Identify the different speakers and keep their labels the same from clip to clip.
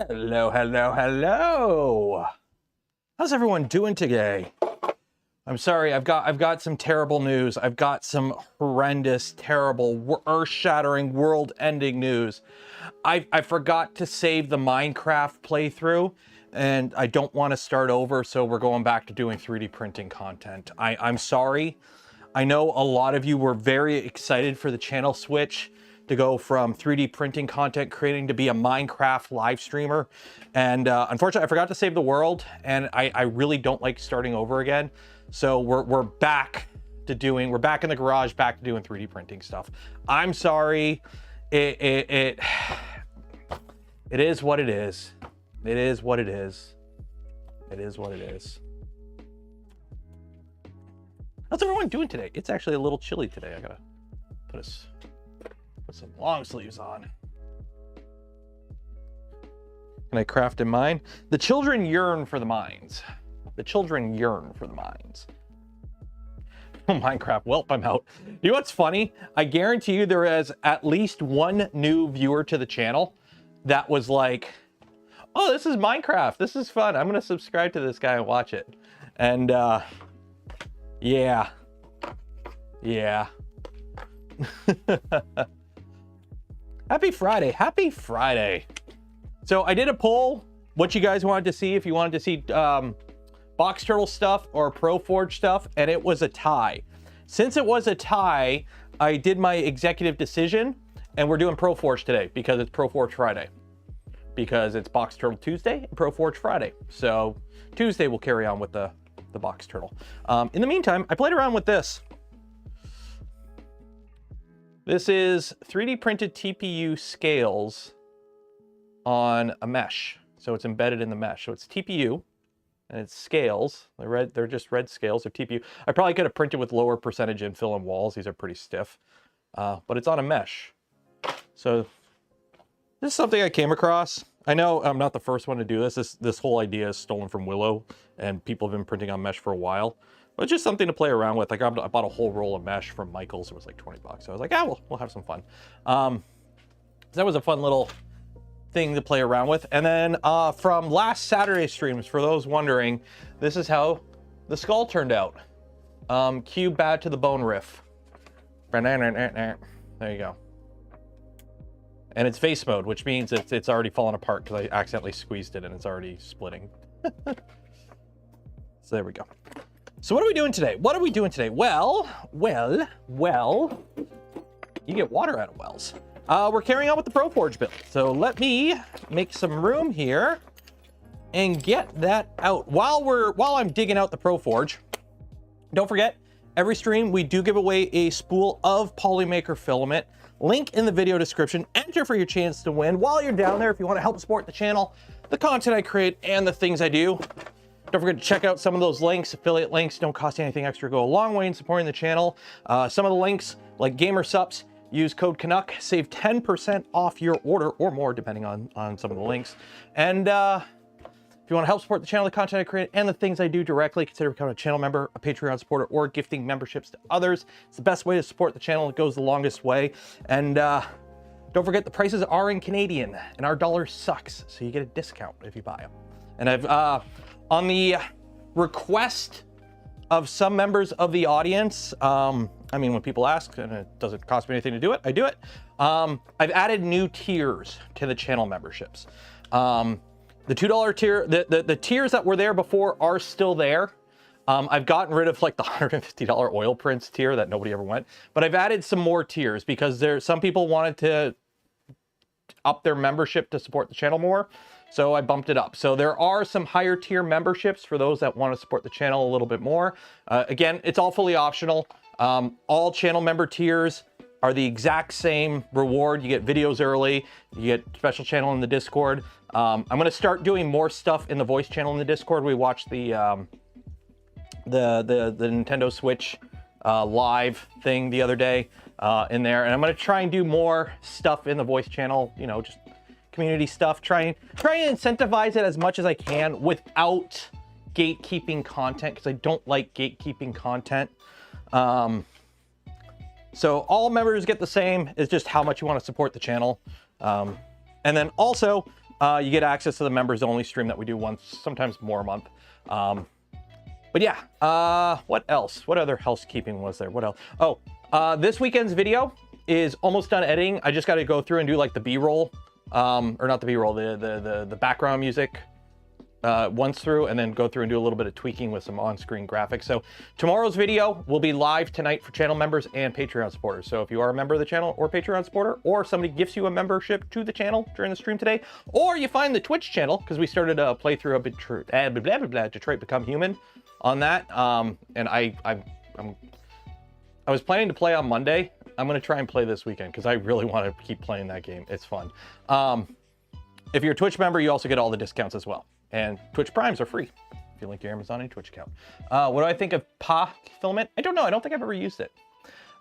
Speaker 1: Hello, hello, hello. How's everyone doing today? I'm sorry, I've got some terrible news. I've got some horrendous, terrible, earth-shattering, world-ending news. I forgot to save the Minecraft playthrough, and I don't want to start over, so we're going back to doing 3D printing content. I'm sorry. I know a lot of you were very excited for the channel switch to go from 3D printing content creating to be a Minecraft live streamer. And unfortunately, I forgot to save the world, and I really don't like starting over again. So we're back to doing, we're back in the garage, back to doing 3D printing stuff. I'm sorry. It is what it is. It is what it is. It is what it is. How's everyone doing today? It's actually a little chilly today. I gotta put some long sleeves on. Can I craft in mine? The children yearn for the mines. The children yearn for the mines. Oh, Minecraft, welp, I'm out. You know what's funny? I guarantee you there is at least one new viewer to the channel that was like, oh, this is Minecraft. This is fun. I'm gonna subscribe to this guy and watch it. And yeah. Happy Friday. Happy Friday. So I did a poll what you guys wanted to see, if you wanted to see box turtle stuff or ProForge stuff, and it was a tie. Since it was a tie, I did my executive decision, and we're doing ProForge today because it's ProForge Friday. Because it's Box Turtle Tuesday and ProForge Friday. So Tuesday we'll carry on with the box turtle. In the meantime, I played around with this. This is 3D printed TPU scales on a mesh. So it's embedded in the mesh. So it's TPU and it's scales. They're just red scales. They're TPU. I probably could have printed with lower percentage infill and walls. These are pretty stiff, but it's on a mesh. So this is something I came across. I know I'm not the first one to do this. This whole idea is stolen from Willow, and people have been printing on mesh for a while. But it's just something to play around with. Like I bought a whole roll of mesh from Michael's. It was like 20 bucks. So I was like, yeah, we'll have some fun. So that was a fun little thing to play around with. And then from last Saturday's streams, for those wondering, this is how the skull turned out. Cue bad to the bone riff. There you go. And it's face mode, which means it's already fallen apart because I accidentally squeezed it and it's already splitting. So there we go. So what are we doing today? What are we doing today? Well, you get water out of wells. We're carrying on with the ProForge build. So let me make some room here and get that out. While I'm digging out the ProForge, don't forget, every stream we do give away a spool of Polymaker filament. Link in the video description. Enter for your chance to win. While you're down there, if you want to help support the channel, the content I create, and the things I do, don't forget to check out some of those links. Affiliate links don't cost you anything extra, go a long way in supporting the channel. Some of the links, like Gamer Sups, use code Canuck, save 10% off your order or more, depending on some of the links. And if you want to help support the channel, the content I create, and the things I do directly, consider becoming a channel member, a Patreon supporter, or gifting memberships to others. It's the best way to support the channel. It goes the longest way. And don't forget, the prices are in Canadian, and our dollar sucks, so you get a discount if you buy them. And I've, on the request of some members of the audience, I mean, when people ask, and it doesn't cost me anything to do it, I do it. I've added new tiers to the channel memberships. The $2 tier, the tiers that were there before are still there. I've gotten rid of like the $150 oil prints tier that nobody ever went, but I've added some more tiers because some people wanted to up their membership to support the channel more. So I bumped it up. So there are some higher tier memberships for those that want to support the channel a little bit more. Again, it's all fully optional. All channel member tiers are the exact same reward. You get videos early, you get special channel in the Discord. I'm gonna start doing more stuff in the voice channel in the Discord. We watched the Nintendo Switch live thing the other day in there, and I'm gonna try and do more stuff in the voice channel, you know, just community stuff, try and incentivize it as much as I can without gatekeeping content, because I don't like gatekeeping content. So all members get the same. It's just how much you want to support the channel. And then also you get access to the members only stream that we do once, sometimes more a month. But yeah, what else? What other housekeeping was there? What else? Oh, this weekend's video is almost done editing. I just got to go through and do like the B-roll, or not the B-roll, the background music once through, and then go through and do a little bit of tweaking with some on-screen graphics. So tomorrow's video will be live tonight for channel members and Patreon supporters. So if you are a member of the channel or Patreon supporter, or somebody gives you a membership to the channel during the stream today, or you find the Twitch channel, because we started a playthrough of Detroit Become Human on that, and I was planning to play on Monday. I'm going to try and play this weekend because I really want to keep playing that game. It's fun. If you're a Twitch member, you also get all the discounts as well. And Twitch Primes are free if you link your Amazon and Twitch account. What do I think of PA filament? I don't know. I don't think I've ever used it.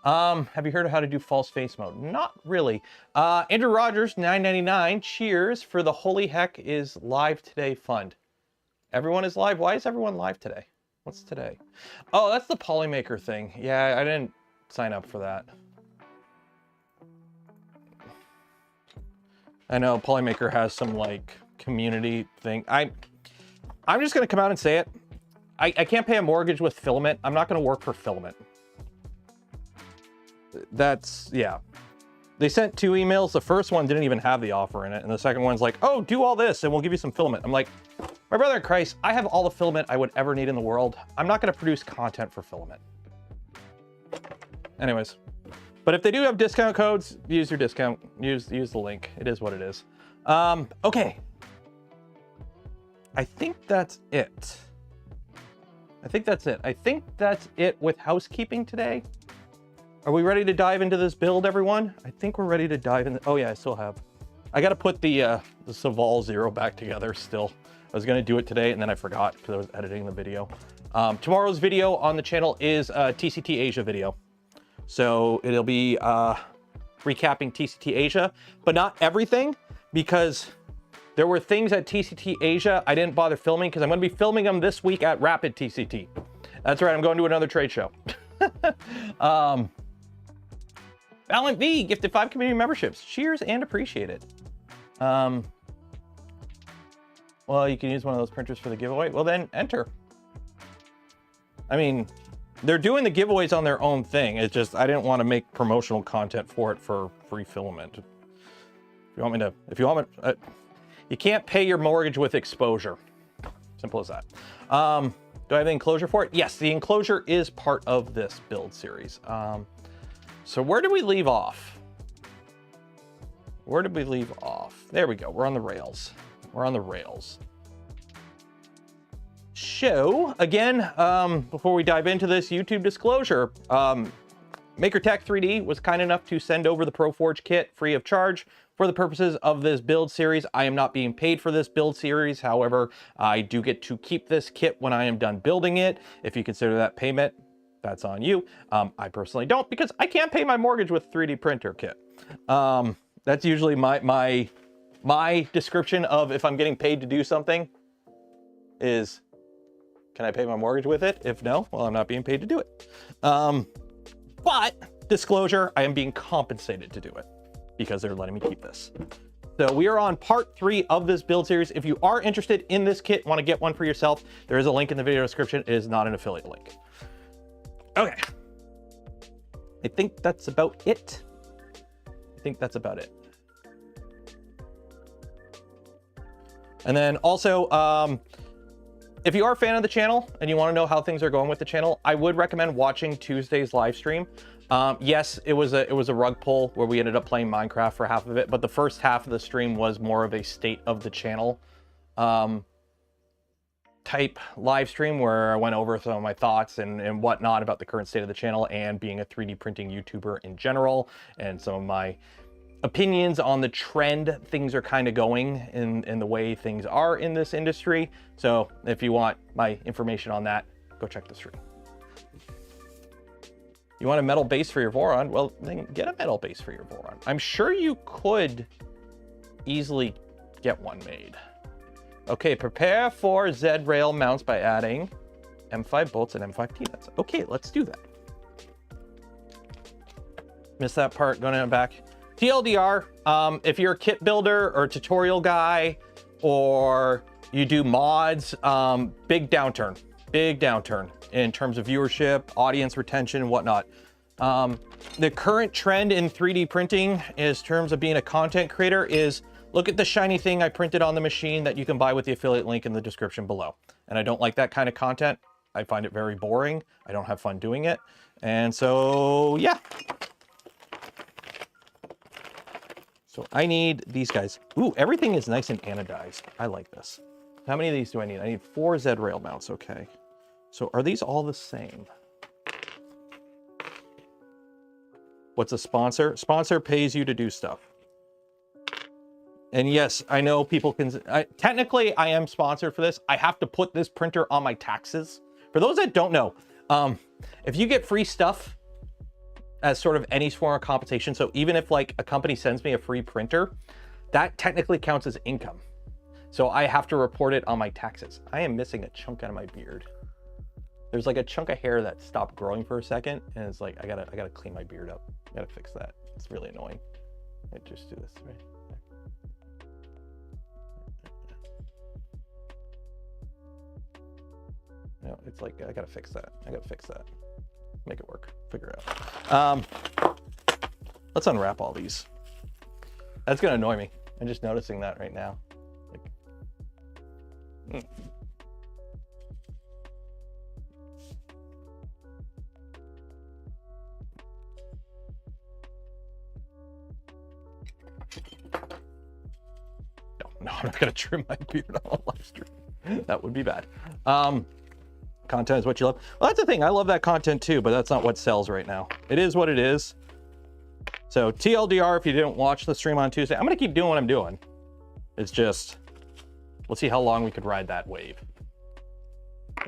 Speaker 1: Have you heard of how to do false face mode? Not really. Andrew Rogers, $9.99. Cheers for the Holy Heck is Live Today Fund. Everyone is live. Why is everyone live today? What's today? Oh, that's the Polymaker thing. Yeah, I didn't sign up for that. I know Polymaker has some like community thing. I'm just gonna come out and say it. I can't pay a mortgage with filament. I'm not gonna work for filament. That's, yeah. They sent 2 emails. The first one didn't even have the offer in it, and the second one's like, oh, do all this and we'll give you some filament. I'm like, my brother in Christ, I have all the filament I would ever need in the world. I'm not gonna produce content for filament. Anyways, but if they do have discount codes, use your discount, use the link. It is what it is. Okay. I think that's it. I think that's it with housekeeping today. Are we ready to dive into this build, everyone? I think we're ready to dive in. Oh yeah, I still have. I got to put the Saval Zero back together still. I was going to do it today and then I forgot because I was editing the video. Tomorrow's video on the channel is a TCT Asia video. So it'll be recapping TCT Asia, but not everything, because there were things at TCT Asia I didn't bother filming because I'm going to be filming them this week at Rapid TCT. That's right, I'm going to another trade show. Valiant V gifted 5 community memberships. Cheers and appreciate it. Well, you can use one of those printers for the giveaway. Well, then enter. I mean, they're doing the giveaways on their own thing. It's just, I didn't want to make promotional content for it for free filament. If you want me, you can't pay your mortgage with exposure. Simple as that. Do I have the enclosure for it? Yes, the enclosure is part of this build series. So where did we leave off? Where did we leave off? There we go. We're on the rails. We're on the rails. So again, before we dive into this, YouTube disclosure, MakerTech 3D was kind enough to send over the ProForge kit free of charge for the purposes of this build series. I am not being paid for this build series. However, I do get to keep this kit when I am done building it. If you consider that payment, that's on you. I personally don't, because I can't pay my mortgage with 3D printer kit. That's usually my description of if I'm getting paid to do something is, can I pay my mortgage with it? If no, well, I'm not being paid to do it. But disclosure, I am being compensated to do it because they're letting me keep this. So we are on part 3 of this build series. If you are interested in this kit, want to get one for yourself, there is a link in the video description. It is not an affiliate link. Okay. I think that's about it. And then also, if you are a fan of the channel and you want to know how things are going with the channel, I would recommend watching Tuesday's live stream. Yes, it was a rug pull where we ended up playing Minecraft for half of it, but the first half of the stream was more of a state of the channel type live stream where I went over some of my thoughts and whatnot about the current state of the channel and being a 3D printing YouTuber in general, and some of my opinions on the trend things are kind of going in the way things are in this industry. So if you want my information on that, go check the stream. You want a metal base for your Voron? Well, then get a metal base for your Voron. I'm sure you could easily get one made. Okay, prepare for Z-rail mounts by adding M5 bolts and M5 T-nuts. Okay, let's do that. Missed that part, going in and back. TLDR, if you're a kit builder or a tutorial guy, or you do mods, big downturn in terms of viewership, audience retention, and whatnot. The current trend in 3D printing is terms of being a content creator is look at the shiny thing I printed on the machine that you can buy with the affiliate link in the description below. And I don't like that kind of content. I find it very boring. I don't have fun doing it. And so, yeah. So I need these guys. Ooh, everything is nice and anodized. I like this. How many of these do I need? I need 4 Z rail mounts. Okay. So are these all the same? What's a sponsor? Sponsor pays you to do stuff. And yes, I know people can, technically I am sponsored for this. I have to put this printer on my taxes. For those that don't know, if you get free stuff as sort of any form of compensation, so even if like a company sends me a free printer, that technically counts as income. So I have to report it on my taxes. I am missing a chunk out of my beard. There's like a chunk of hair that stopped growing for a second, and it's like I gotta clean my beard up. I gotta fix that. It's really annoying. I just do this right. No, it's like I gotta fix that. I gotta fix that. Make it work. Figure it out. Let's unwrap all these. That's gonna annoy me. I'm just noticing that right now. Like, No, I'm not gonna trim my beard on a live stream. That would be bad. Content is what you love. Well, that's the thing. I love that content too, but that's not what sells right now. It is what it is. So TLDR, if you didn't watch the stream on Tuesday, I'm gonna keep doing what I'm doing. It's just, let's see how long we could ride that wave.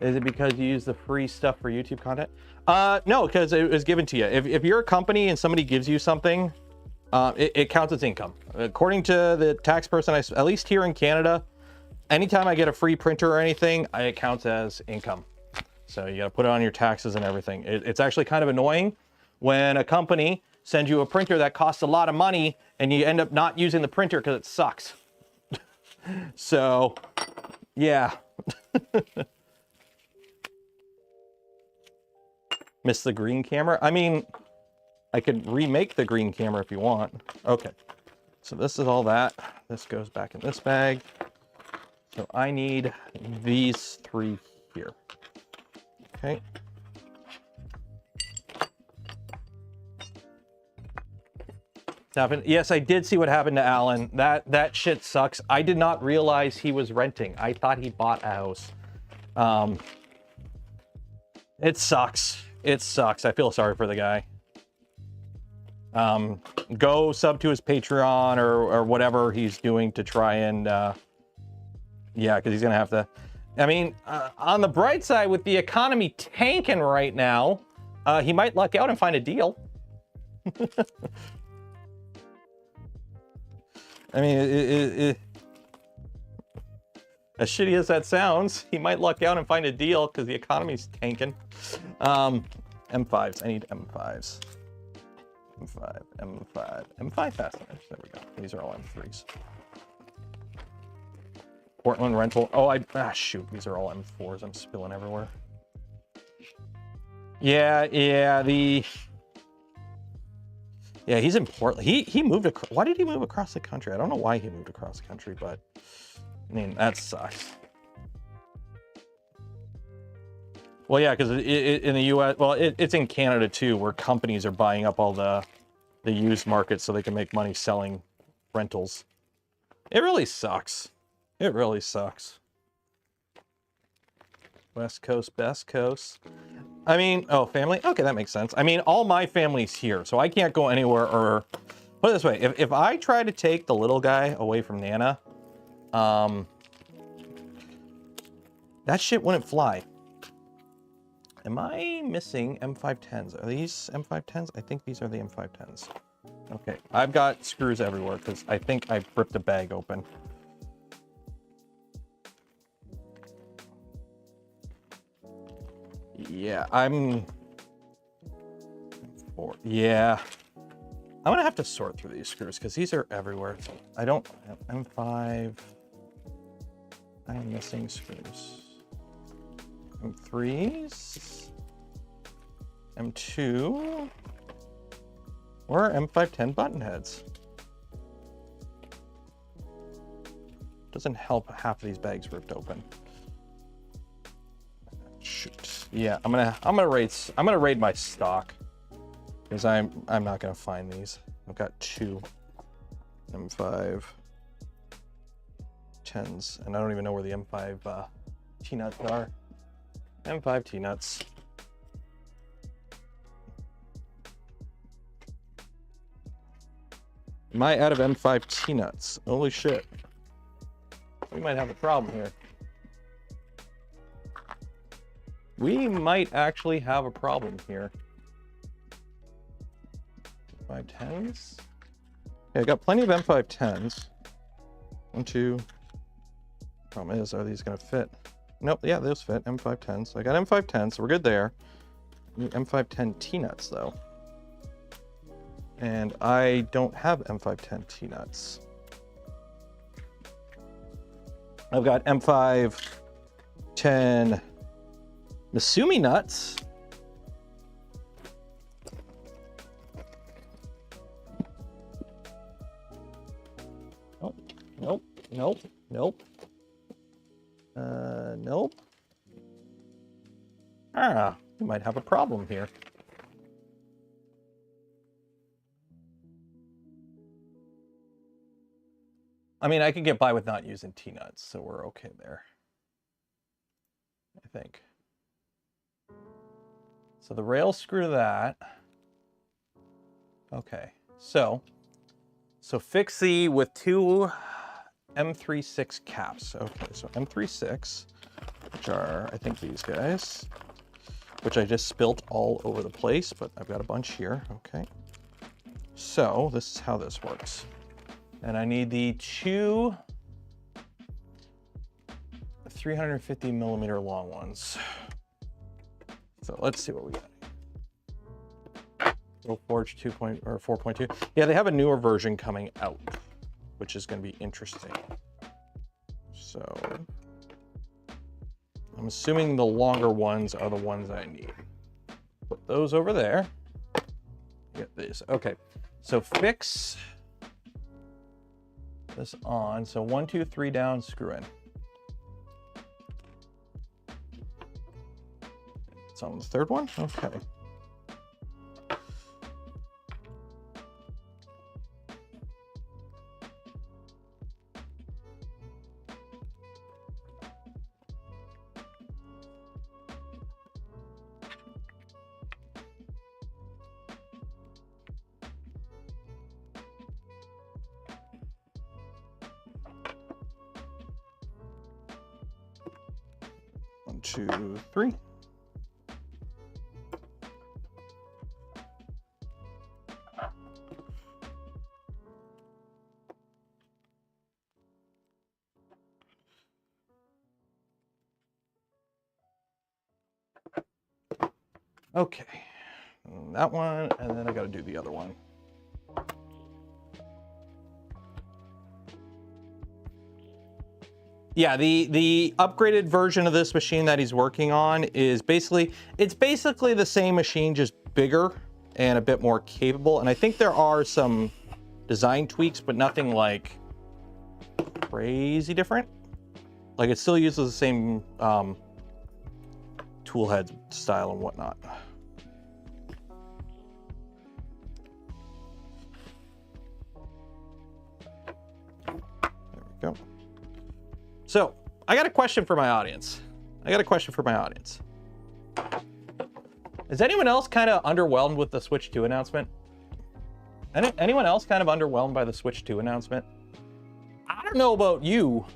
Speaker 1: Is it because you use the free stuff for YouTube content? No, because it was given to you. If you're a company and somebody gives you something, it counts as income. According to the tax person, at least here in Canada, anytime I get a free printer or anything, it counts as income. So you got to put it on your taxes and everything. It's actually kind of annoying when a company sends you a printer that costs a lot of money and you end up not using the printer because it sucks. So, yeah. Miss the green camera? I mean, I could remake the green camera if you want. Okay, so this is all that. This goes back in this bag. So I need these 3 here. Okay. Yes, I did see what happened to Alan. That shit sucks. I did not realize he was renting. I thought he bought a house. It sucks. It sucks. I feel sorry for the guy. Go sub to his Patreon or whatever he's doing to try and, yeah, because he's going to have to, I mean, on the bright side, with the economy tanking right now, he might luck out and find a deal. I mean, as shitty as that sounds, he might luck out and find a deal because the economy's tanking. M5s. I need M5s. M5 fasteners. There we go. These are all M3s. Portland rental. Oh, shoot. These are all M4s. I'm spilling everywhere. Yeah, he's in Portland. He moved across. Why did he move across the country? I don't know why he moved across the country, but I mean, that sucks. Well, yeah, because in the U.S., well, it's in Canada too, where companies are buying up all the used market so they can make money selling rentals. It really sucks. It really sucks. West Coast, best coast. I mean, oh, family? Okay, that makes sense. I mean, all my family's here, so I can't go anywhere or... Put it this way, if I try to take the little guy away from Nana, that shit wouldn't fly. Am I missing M510s? Are these M510s? I think these are the M510s. Okay, I've got screws everywhere because I think I ripped a bag open. Yeah, yeah. I'm gonna have to sort through these screws because these are everywhere. I don't have M5. I am missing screws. M3s. M2. Where are M510 button heads? Doesn't help half of these bags ripped open. Shoot. Yeah, I'm gonna raid my stock because I'm not gonna find these. I've got 2 M5 10s, and I don't even know where the M5 T-nuts are. M5 T-nuts. Am I out of M5 T-nuts? Holy shit. We might have a problem here. We might actually have a problem here. 510s? Okay, I got plenty of M510s. 1, 2. Problem is, are these gonna fit? Nope, yeah, those fit. M510s. So I got M510s, so we're good there. I need M510 T-nuts though. And I don't have M510 T-nuts. I've got M510 Masumi nuts. Nope, nope, nope, nope. Nope. Ah, we might have a problem here. I mean, I can get by with not using T-nuts, so we're okay there, I think. So the rail screw that. Okay, so fixie with 2 M36 caps. Okay, so M36, which are, I think, these guys, which I just spilt all over the place, but I've got a bunch here. Okay, so this is how this works. And I need the 2 350 millimeter long ones. So let's see what we got. ProForge 4.2. Yeah, they have a newer version coming out, which is going to be interesting. So I'm assuming the longer ones are the ones I need. Put those over there. Get these. Okay, so fix this on. So 1, 2, 3 down, screw in. It's on the third one? Okay. One, 2, 3. Okay, that one, and then I got to do the other one. Yeah, the upgraded version of this machine that he's working on is basically the same machine, just bigger and a bit more capable. And I think there are some design tweaks, but nothing like crazy different. Like it still uses the same tool head style and whatnot. There we go. So I got a question for my audience. Is anyone else kind of underwhelmed with the Switch 2 announcement? Anyone else kind of underwhelmed by the Switch 2 announcement? I don't know about you.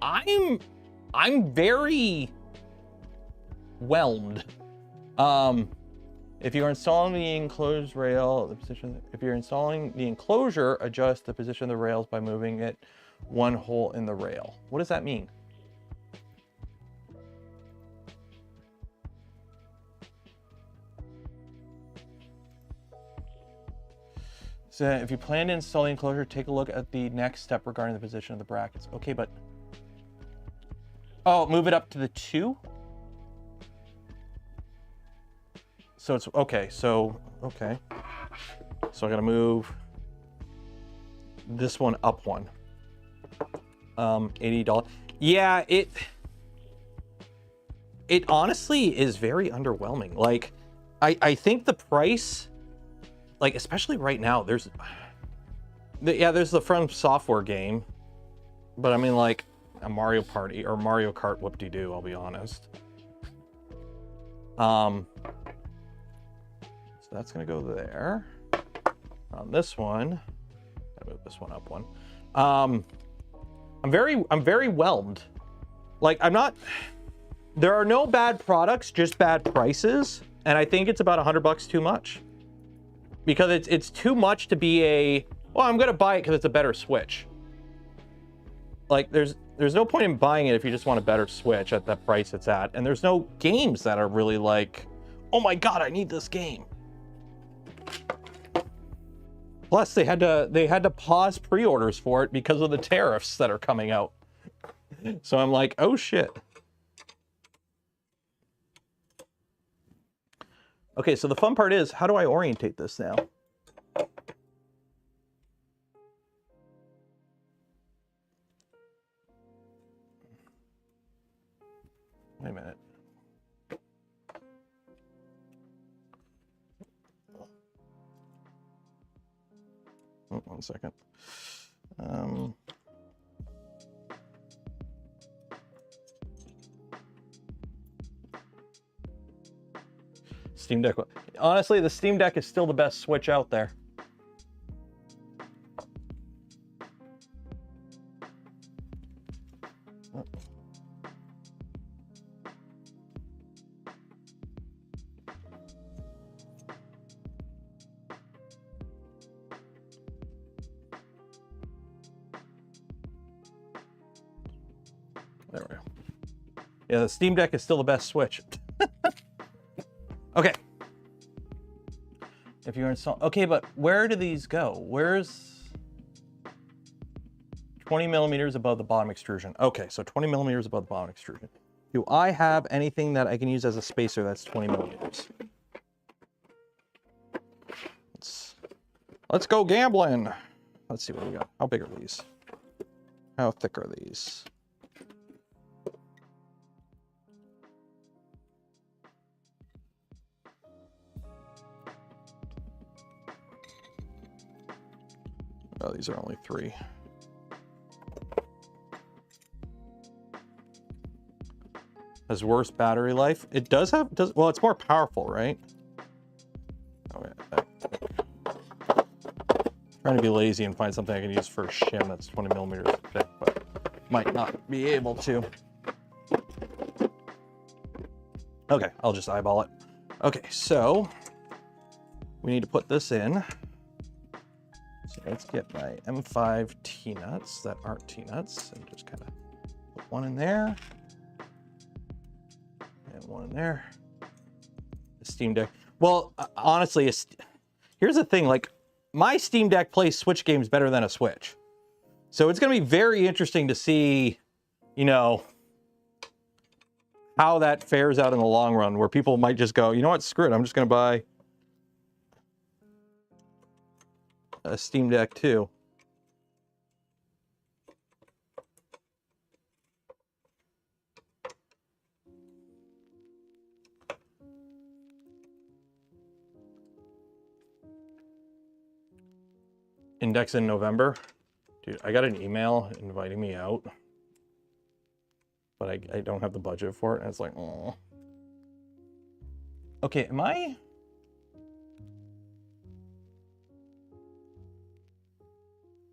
Speaker 1: I'm very whelmed. If you're installing the enclosed rail, if you're installing the enclosure, adjust the position of the rails by moving it 1 hole in the rail. What does that mean? So if you plan to install the enclosure, take a look at the next step regarding the position of the brackets. Okay, but Oh, move it up to the 2? So it's, okay, so, okay. So I gotta move this one up one. $80. Yeah, it honestly is very underwhelming. Like, I think the price, like, especially right now, there's the From Software game, but I mean, like, a Mario Party or Mario Kart whoop-de-doo, I'll be honest. So that's gonna go there. On this one, gotta move this one up one. I'm very whelmed. Like, there are no bad products, just bad prices, and I think it's about $100 too much. Because it's too much to be well, I'm gonna buy it because it's a better Switch. Like, there's no point in buying it if you just want a better Switch at the price it's at, and there's no games that are really like, oh my god, I need this game. Plus, they had to pause pre-orders for it because of the tariffs that are coming out. So I'm like, oh shit. Okay, so the fun part is, how do I orientate this now? Wait a minute. Oh, 1 second. Steam Deck. Honestly, the Steam Deck is still the best Switch out there. There we go. Yeah, the Steam Deck is still the best Switch. Okay. If you're install, okay, but where do these go? Where's 20 millimeters above the bottom extrusion? Okay, so 20 millimeters above the bottom extrusion. Do I have anything that I can use as a spacer that's 20 millimeters? Let's go gambling. Let's see what we got. How big are these? How thick are these? Oh, these are only 3. Has worse battery life. It does have, well, it's more powerful, right? Oh, yeah. Trying to be lazy and find something I can use for a shim that's 20 millimeters thick, but might not be able to. Okay, I'll just eyeball it. Okay, so we need to put this in. So let's get my M5 T-nuts that aren't T-nuts and just kind of put one in there and one in there. The Steam Deck. Well, honestly, here's the thing, like, my Steam Deck plays Switch games better than a Switch. So it's going to be very interesting to see, you know, how that fares out in the long run, where people might just go, you know what, screw it, I'm just going to buy a Steam Deck too. Index in November. Dude, I got an email inviting me out, but I don't have the budget for it, and it's like, oh. Okay, am I?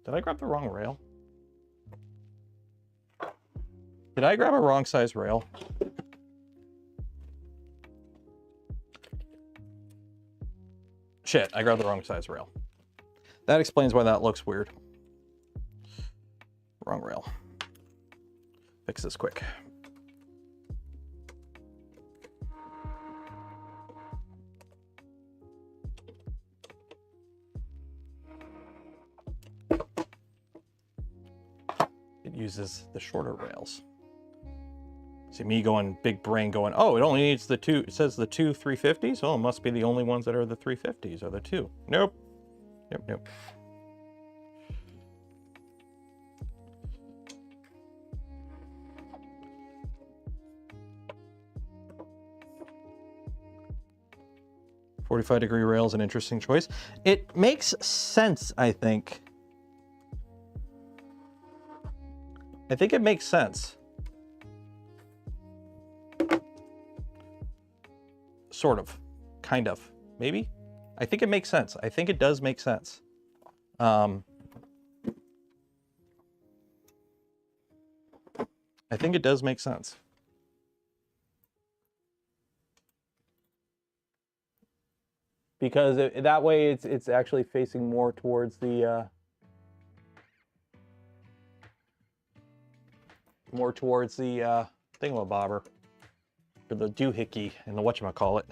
Speaker 1: Did I grab the wrong rail? Did I grab a wrong size rail? Shit, I grabbed the wrong size rail. That explains why that looks weird. Wrong rail. Fix this quick. It uses the shorter rails. See me going big brain going, oh, it only needs the two, it says the two 350s. Well, it must be the only ones that are the 350s are the two. Nope. Nope, nope. "45-degree rail is an interesting choice." It makes sense, I think. I think it makes sense. Sort of. Kind of. Maybe? I think it makes sense. I think it does make sense. I think it does make sense. Because that way it's actually facing more towards the thingamabobber, or the doohickey and the whatchamacallit.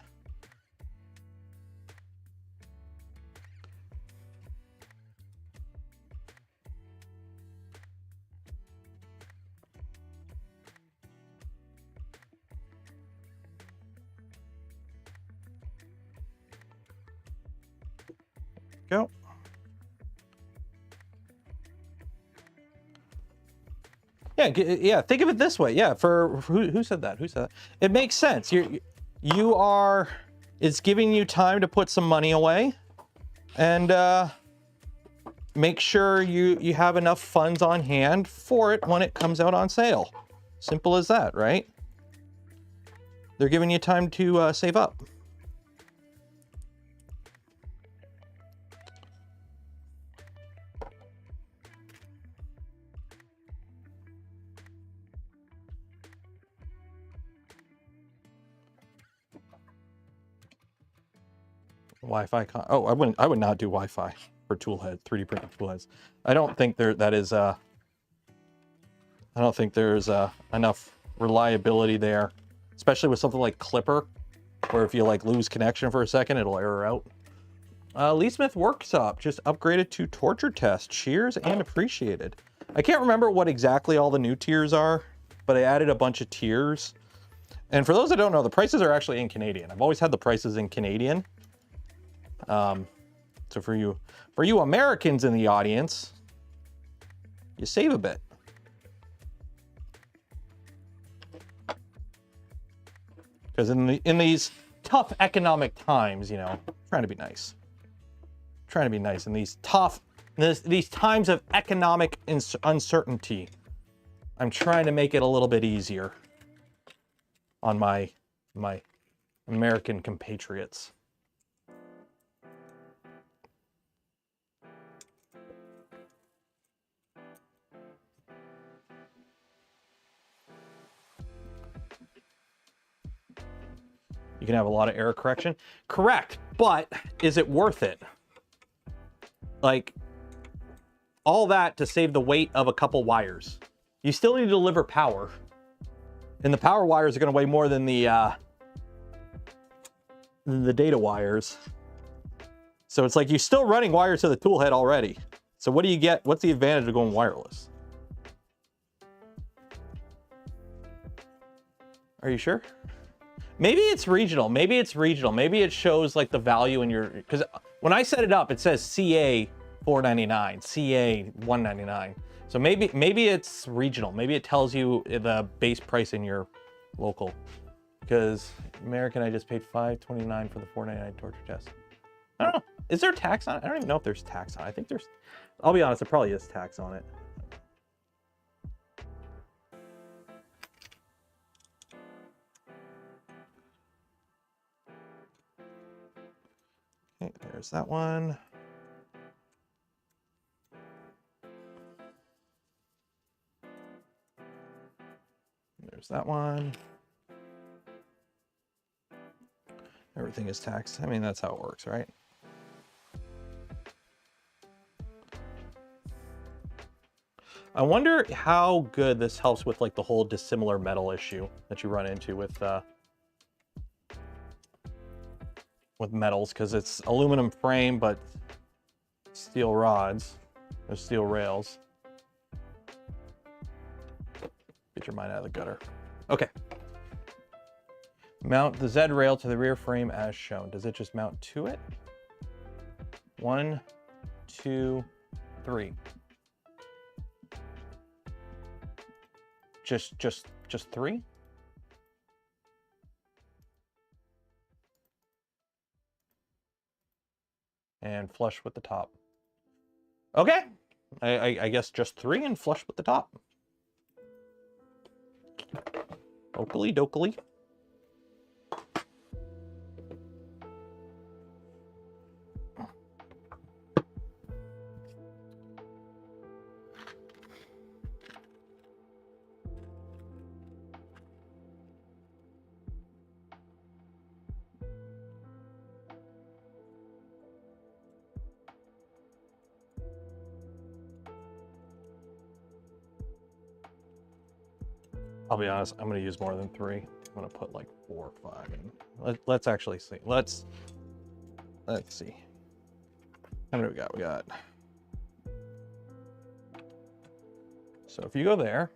Speaker 1: Go. Yeah, think of it this way. Yeah, for who said that? Who said that? It makes sense. It's giving you time to put some money away and make sure you have enough funds on hand for it when it comes out on sale. Simple as that, right? They're giving you time to save up. Wi-Fi. Oh, I would not do Wi-Fi for tool head, 3D printed tool heads. I don't think I don't think there's enough reliability there, especially with something like Clipper, where if you like lose connection for a second, it'll error out. Lee Smith Workshop just upgraded to torture test. Cheers and appreciated. I can't remember what exactly all the new tiers are, but I added a bunch of tiers. And for those that don't know, the prices are actually in Canadian. I've always had the prices in Canadian. So for you Americans in the audience, you save a bit. Because in these tough economic times, you know, trying to be nice. Trying to be nice in these times of economic uncertainty. I'm trying to make it a little bit easier on my American compatriots. You can have a lot of error correction. Correct, but is it worth it? Like, all that to save the weight of a couple wires. You still need to deliver power. And the power wires are gonna weigh more than the data wires. So it's like you're still running wires to the tool head already. So what do you get? What's the advantage of going wireless? Are you sure? Maybe it's regional. Maybe it's regional. Maybe it shows like the value in your, because when I set it up, it says CA $4.99, CA $1.99. So maybe it's regional. Maybe it tells you the base price in your local. Because American, I just paid $5.29 for the $4.99 torture test. I don't know. Is there tax on it? I don't even know if there's tax on it. I think there's, I'll be honest, there probably is tax on it. Okay, there's that one. There's that one. Everything is taxed. I mean, that's how it works, right? I wonder how good this helps with like the whole dissimilar metal issue that you run into with metals, because it's aluminum frame but steel rods or steel rails. Get your mind out of the gutter. Okay. Mount the Z rail to the rear frame as shown. Does it just mount to it? 1, 2, 3. Just 3? And flush with the top. Okay. I guess just 3 and flush with the top. Oakley dokley. I'll be honest, I'm going to use more than 3. I'm going to put like 4 or 5 in. Let's actually see. Let's see. How many we got? We got. So if you go there,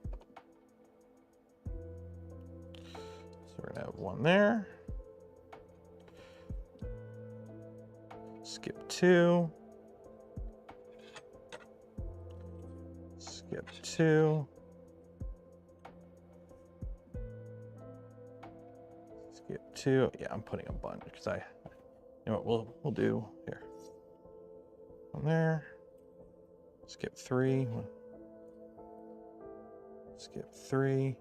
Speaker 1: so we're going to have 1 there. Skip 2. Skip 2. Skip 2. Yeah, I'm putting a bunch because you know what we'll do here. 1 there. Skip 3. Skip 3.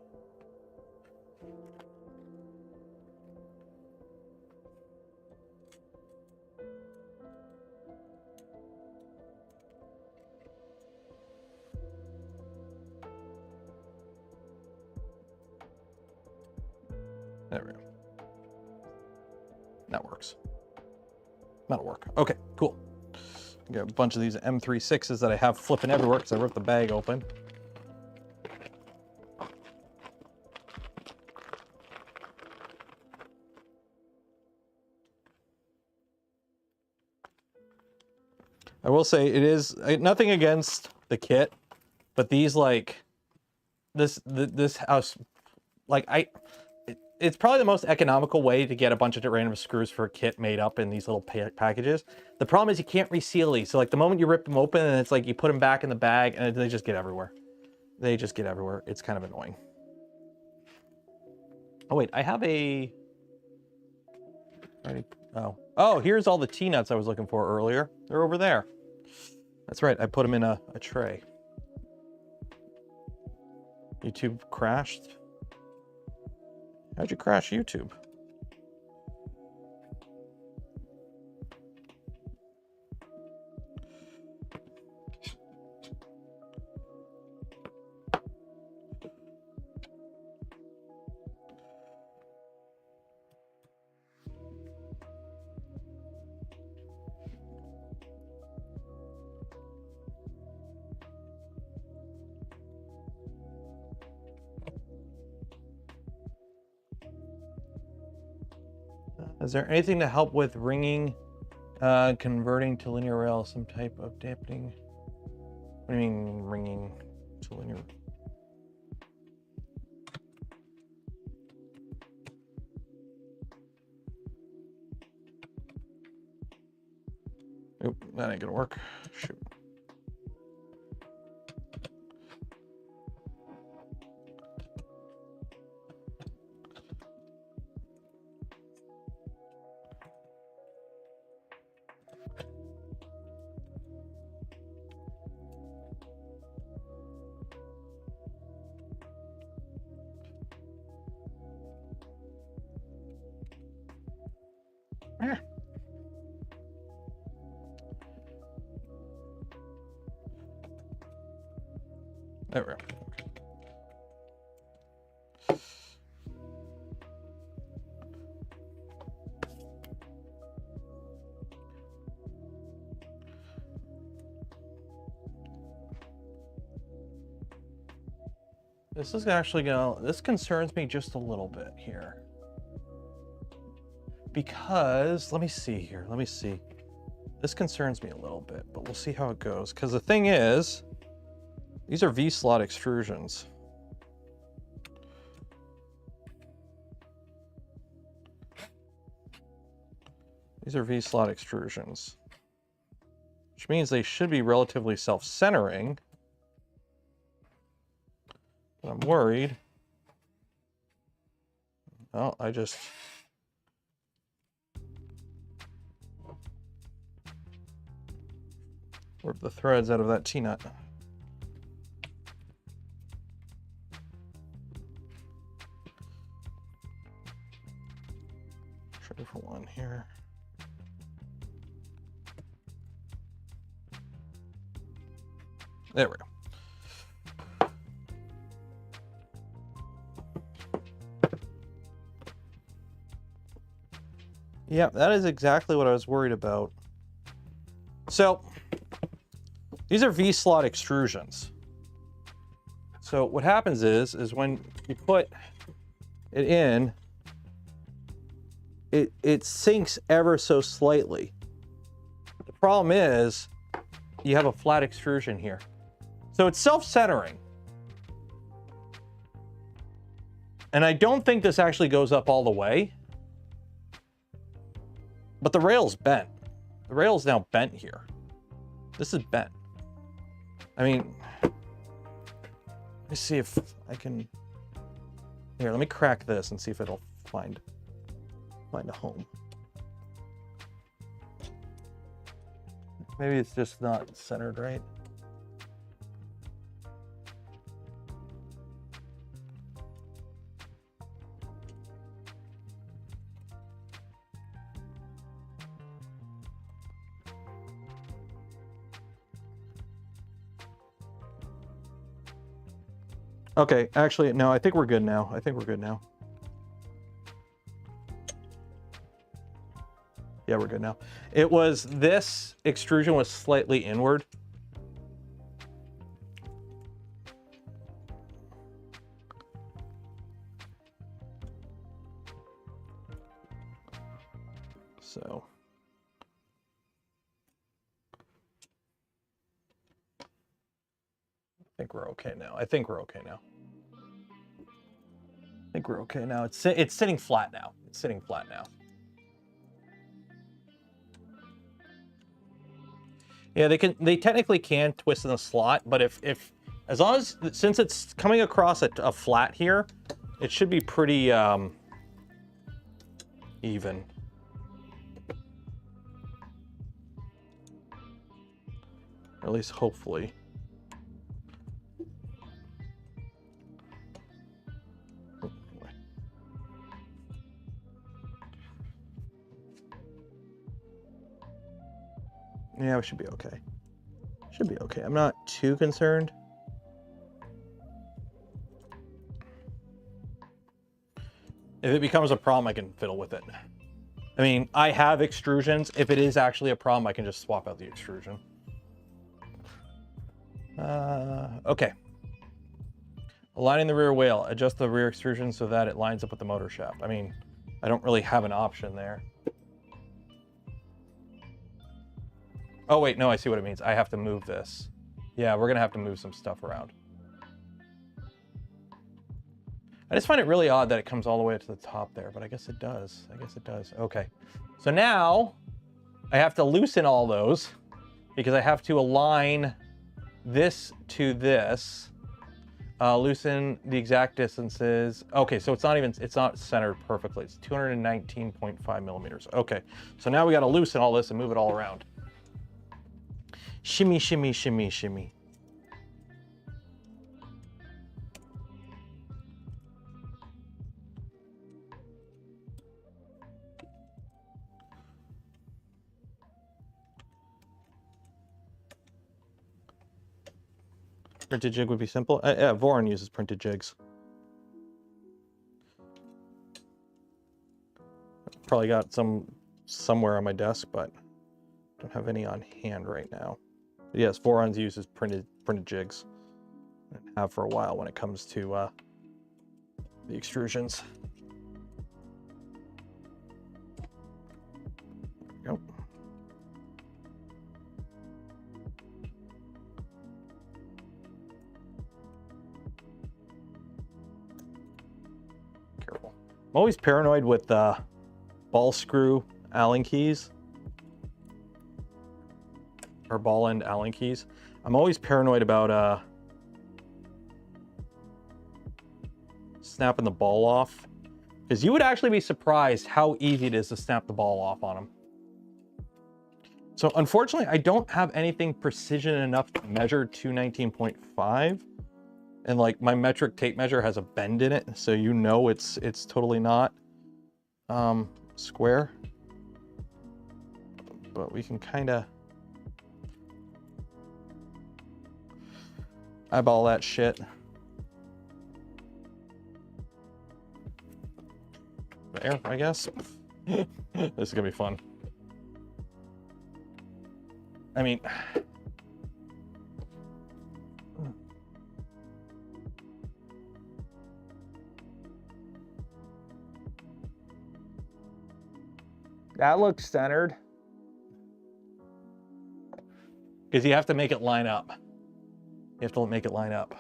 Speaker 1: There we go. That works. That'll work. Okay, cool. Got a bunch of these M36s that I have flipping everywhere because I ripped the bag open. I will say it is nothing against the kit, but these like this house, like it's probably the most economical way to get a bunch of random screws for a kit made up in these little packages. The problem is you can't reseal these. So like the moment you rip them open and it's like you put them back in the bag and they just get everywhere. They just get everywhere. It's kind of annoying. Oh wait, I have a... Oh, here's all the T-nuts I was looking for earlier. They're over there. That's right, I put them in a tray. YouTube crashed. How'd you crash YouTube? Is there anything to help with ringing, converting to linear rail, some type of dampening? What do you mean ringing to linear? Oop, that ain't gonna work. Shoot. There we go. This is actually this concerns me just a little bit here. Because, let me see here, let me see. This concerns me a little bit, but we'll see how it goes. Because the thing is, these are V-slot extrusions. These are V-slot extrusions, which means they should be relatively self-centering. But I'm worried. Oh, I just... rip the threads out of that T-nut. Try for one here. There we go. Yeah, that is exactly what I was worried about. So, these are V-slot extrusions. So what happens is when you put it in, it sinks ever so slightly. The problem is you have a flat extrusion here. So it's self-centering. And I don't think this actually goes up all the way. But the rail's bent. The rail's now bent here. This is bent. I mean, let me see if I can... Here, let me crack this and see if it'll find a home. Maybe it's just not centered right. Okay, actually, no, I think we're good now. I think we're good now. Yeah, we're good now. It was, this extrusion was slightly inward. So. I think we're okay now. I think we're okay now. I think we're okay now. It's sitting flat now. It's sitting flat now. Yeah, they technically can twist in the slot, but as long as, since it's coming across a flat here, it should be pretty even. Or at least hopefully. Yeah, we should be okay. Should be okay. I'm not too concerned. If it becomes a problem, I can fiddle with it. I mean, I have extrusions. If it is actually a problem, I can just swap out the extrusion. Okay. Aligning the rear wheel. Adjust the rear extrusion so that it lines up with the motor shaft. I mean, I don't really have an option there. Oh, wait, no, I see what it means. I have to move this. Yeah, we're going to have to move some stuff around. I just find it really odd that it comes all the way to the top there, but I guess it does. I guess it does. Okay. So now I have to loosen all those because I have to align this to this. Loosen the exact distances. Okay, so it's not centered perfectly. It's 219.5 millimeters. Okay, so now we got to loosen all this and move it all around. Shimmy, shimmy, shimmy, shimmy. Printed jig would be simple. Yeah, Voron uses printed jigs. Probably got some somewhere on my desk, but don't have any on hand right now. But yes, Voron uses printed jigs. I have for a while when it comes to the extrusions. There we go. Careful. I'm always paranoid with ball screw Allen keys. or ball end Allen keys. I'm always paranoid about snapping the ball off, because you would actually be surprised how easy it is to snap the ball off on them. So unfortunately, I don't have anything precision enough to measure 219.5, and like my metric tape measure has a bend in it, so you know it's totally not square. But we can kind of eyeball that shit. There, I guess. This is gonna be fun. I mean, that looks centered. Because you have to make it line up. You have to make it line up.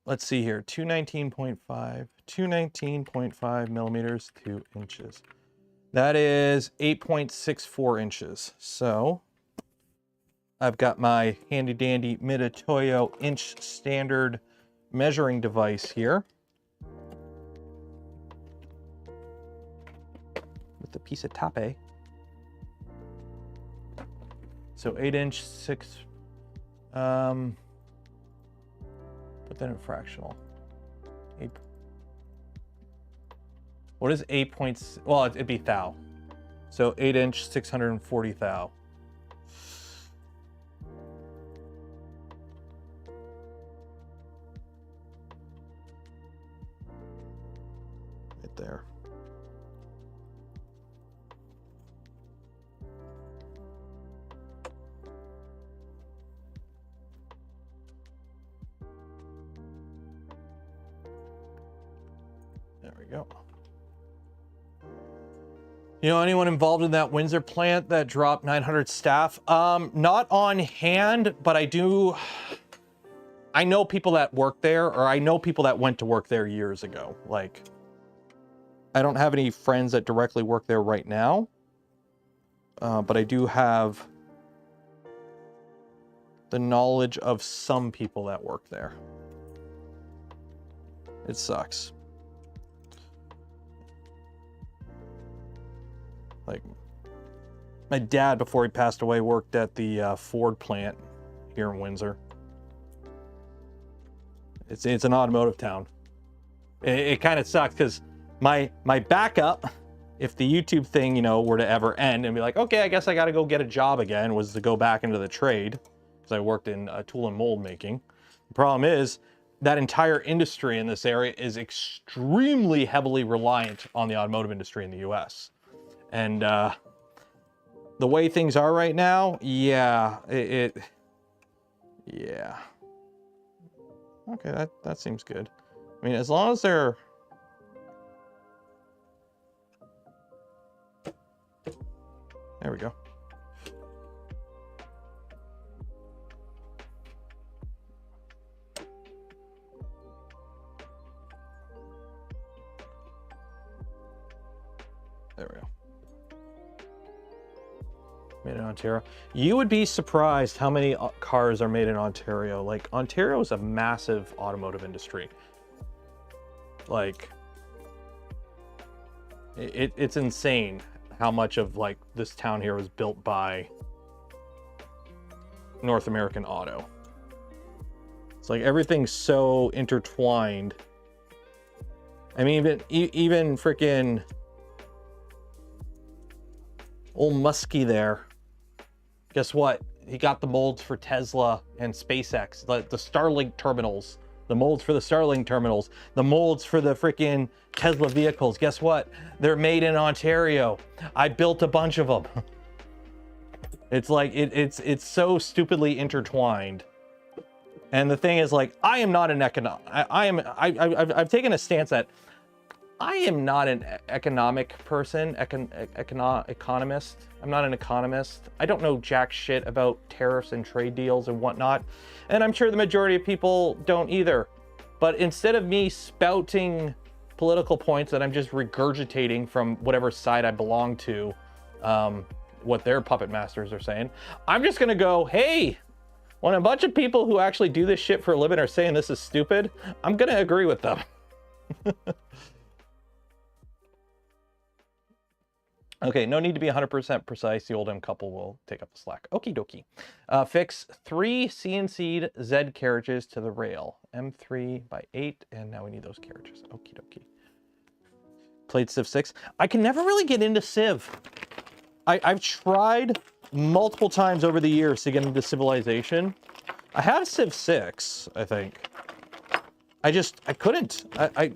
Speaker 1: Let's see here, 219.5 millimeters, 2 inches. That is 8.64 inches. So I've got my handy dandy Mitutoyo inch standard measuring device here with the piece of tape. So 8-inch, 6, put that in fractional. 8. What is 8 points? Well, it'd be thou. So 8-inch, 640 thou. Right there. There we go. You know anyone involved in that Windsor plant that dropped 900 staff? Not on hand, but I know people that work there, or I know people that went to work there years ago. Like, I don't have any friends that directly work there right now, but I do have the knowledge of some people that work there. It sucks. Like, my dad, before he passed away, worked at the Ford plant here in Windsor. It's an automotive town. It kind of sucks because my backup, if the YouTube thing, you know, were to ever end and be like, okay, I guess I got to go get a job again, was to go back into the trade, because I worked in tool and mold making. The problem is that entire industry in this area is extremely heavily reliant on the automotive industry in the US. And the way things are right now, yeah, yeah. Okay, that seems good. I mean, as long as they're... There we go. There we go. Made in Ontario. You would be surprised how many cars are made in Ontario. Like, Ontario is a massive automotive industry. Like, it's insane how much of like this town here was built by North American Auto. It's like everything's so intertwined. I mean, even freaking old Muskie there. Guess what? He got the molds for Tesla and SpaceX, the Starlink terminals, the molds for the Starlink terminals, the molds for the freaking Tesla vehicles. Guess what? They're made in Ontario. I built a bunch of them. It's like, it's so stupidly intertwined. And the thing is, like, I am not an I've taken a stance that I am not an economic person, economist. I'm not an economist. I don't know jack shit about tariffs and trade deals and whatnot. And I'm sure the majority of people don't either. But instead of me spouting political points that I'm just regurgitating from whatever side I belong to, what their puppet masters are saying, I'm just gonna go, hey, when a bunch of people who actually do this shit for a living are saying this is stupid, I'm gonna agree with them. Okay, no need to be 100% precise. The old M couple will take up the slack. Okie dokie. Fix 3 CNC'd Z carriages to the rail. M3 by 8, and now we need those carriages. Okie dokie. Played Civ 6. I can never really get into Civ. I've tried multiple times over the years to get into Civilization. I have Civ 6, I think. I couldn't. I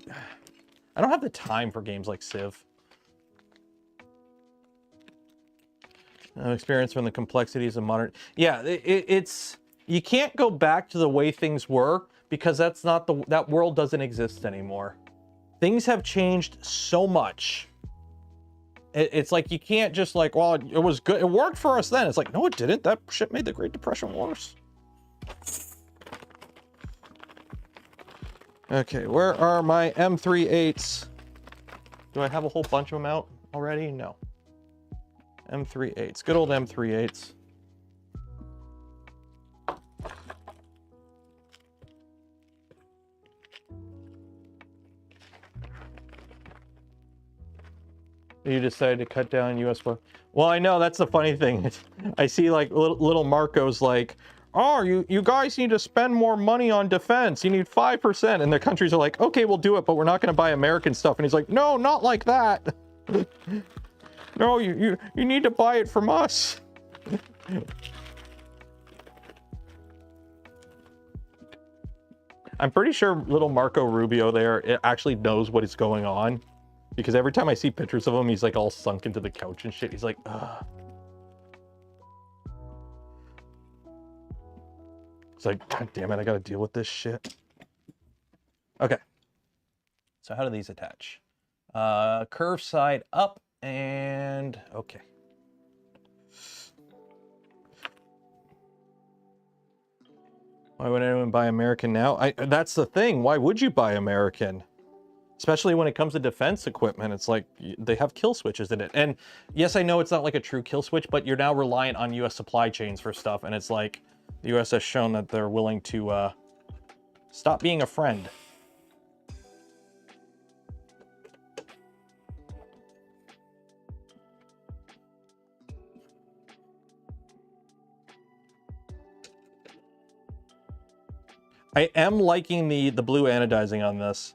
Speaker 1: don't have the time for games like Civ. Experience from the complexities of modern. Yeah, it's you can't go back to the way things were because that's not that world doesn't exist anymore. Things have changed so much. It's like you can't just like, well, it was good, it worked for us then. It's like, no, it didn't. That shit made the Great Depression worse. Okay, where are my M38s? Do I have a whole bunch of them out already? No. M38s, good old M38s. You decided to cut down US. Well, I know that's the funny thing. I see like little Marco's like, oh, you guys need to spend more money on defense. You need 5%. And the countries are like, okay, we'll do it, but we're not going to buy American stuff. And he's like, no, not like that. No, you need to buy it from us. I'm pretty sure little Marco Rubio there actually knows what is going on. Because every time I see pictures of him, he's like all sunk into the couch and shit. He's like, ugh. It's like, God damn it, I gotta deal with this shit. Okay. So how do these attach? Curve side up and okay. Why would anyone buy American now? That's the thing. Why would you buy American? Especially when it comes to defense equipment, it's like they have kill switches in it. And yes, I know it's not like a true kill switch, but you're now reliant on US supply chains for stuff. And it's like the US has shown that they're willing to stop being a friend. I am liking the blue anodizing on this.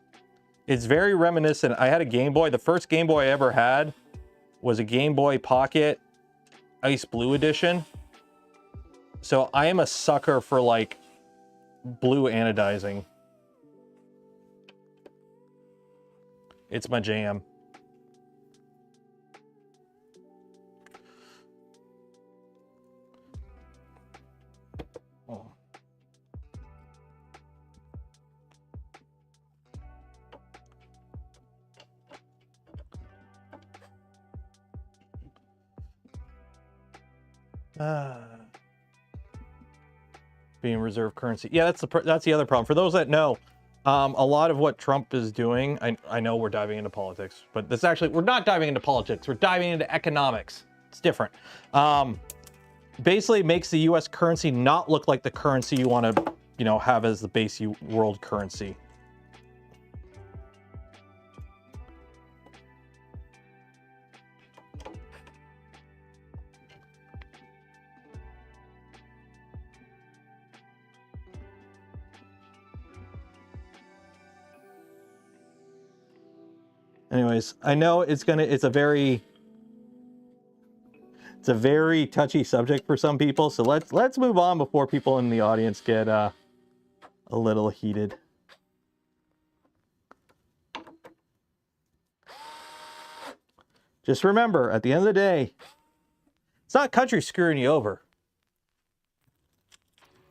Speaker 1: It's very reminiscent. I had a Game Boy. The first Game Boy I ever had was a Game Boy Pocket Ice Blue Edition. So I am a sucker for like blue anodizing. It's my jam. Being reserve currency. Yeah, that's the other problem. For those that know, a lot of what Trump is doing, I know we're diving into politics, but this actually, we're not diving into politics. We're diving into economics. It's different. Basically makes the US currency not look like the currency you want to, you know, have as the base world currency. Anyways, I know it's a very touchy subject for some people, so let's move on before people in the audience get a little heated. Just remember, at the end of the day, it's not countries screwing you over.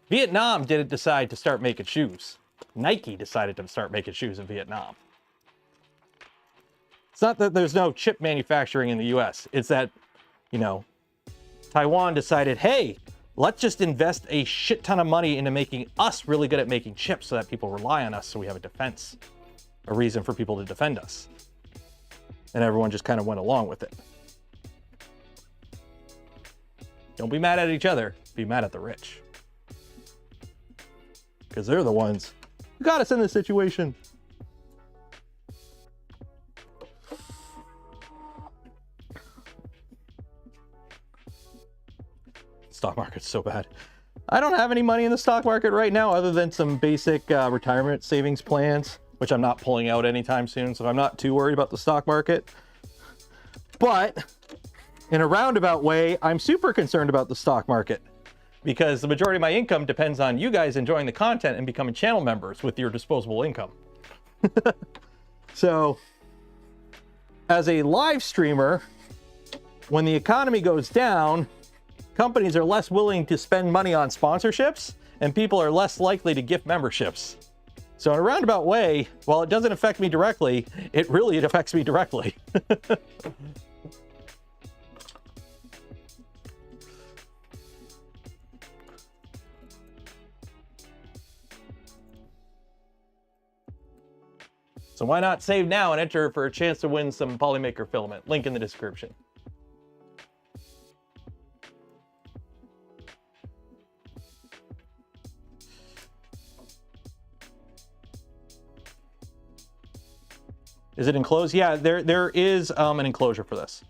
Speaker 1: Vietnam didn't decide to start making shoes. Nike decided to start making shoes in Vietnam. It's not that there's no chip manufacturing in the US. It's that, you know, Taiwan decided, hey, let's just invest a shit ton of money into making us really good at making chips so that people rely on us, so we have a defense, a reason for people to defend us. And everyone just kind of went along with it. Don't be mad at each other, be mad at the rich. Because they're the ones who got us in this situation. Stock market's so bad. I don't have any money in the stock market right now other than some basic retirement savings plans, which I'm not pulling out anytime soon, so I'm not too worried about the stock market. But in a roundabout way, I'm super concerned about the stock market because the majority of my income depends on you guys enjoying the content and becoming channel members with your disposable income. So as a live streamer, when the economy goes down, companies are less willing to spend money on sponsorships and people are less likely to gift memberships. So in a roundabout way, while it doesn't affect me directly, it affects me directly. So why not save now and enter for a chance to win some Polymaker filament? Link in the description. Is it enclosed? Yeah, there is an enclosure for this.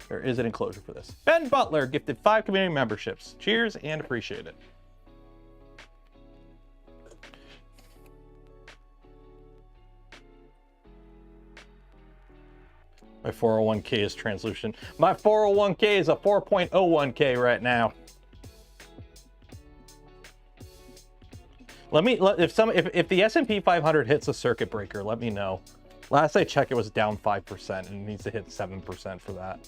Speaker 1: There is an enclosure for this. Ben Butler gifted 5 community memberships. Cheers and appreciate it. My 401k is translucent. My 401k is a 4.01k right now. If the S&P 500 hits a circuit breaker, let me know. Last I checked, it was down 5% and it needs to hit 7% for that.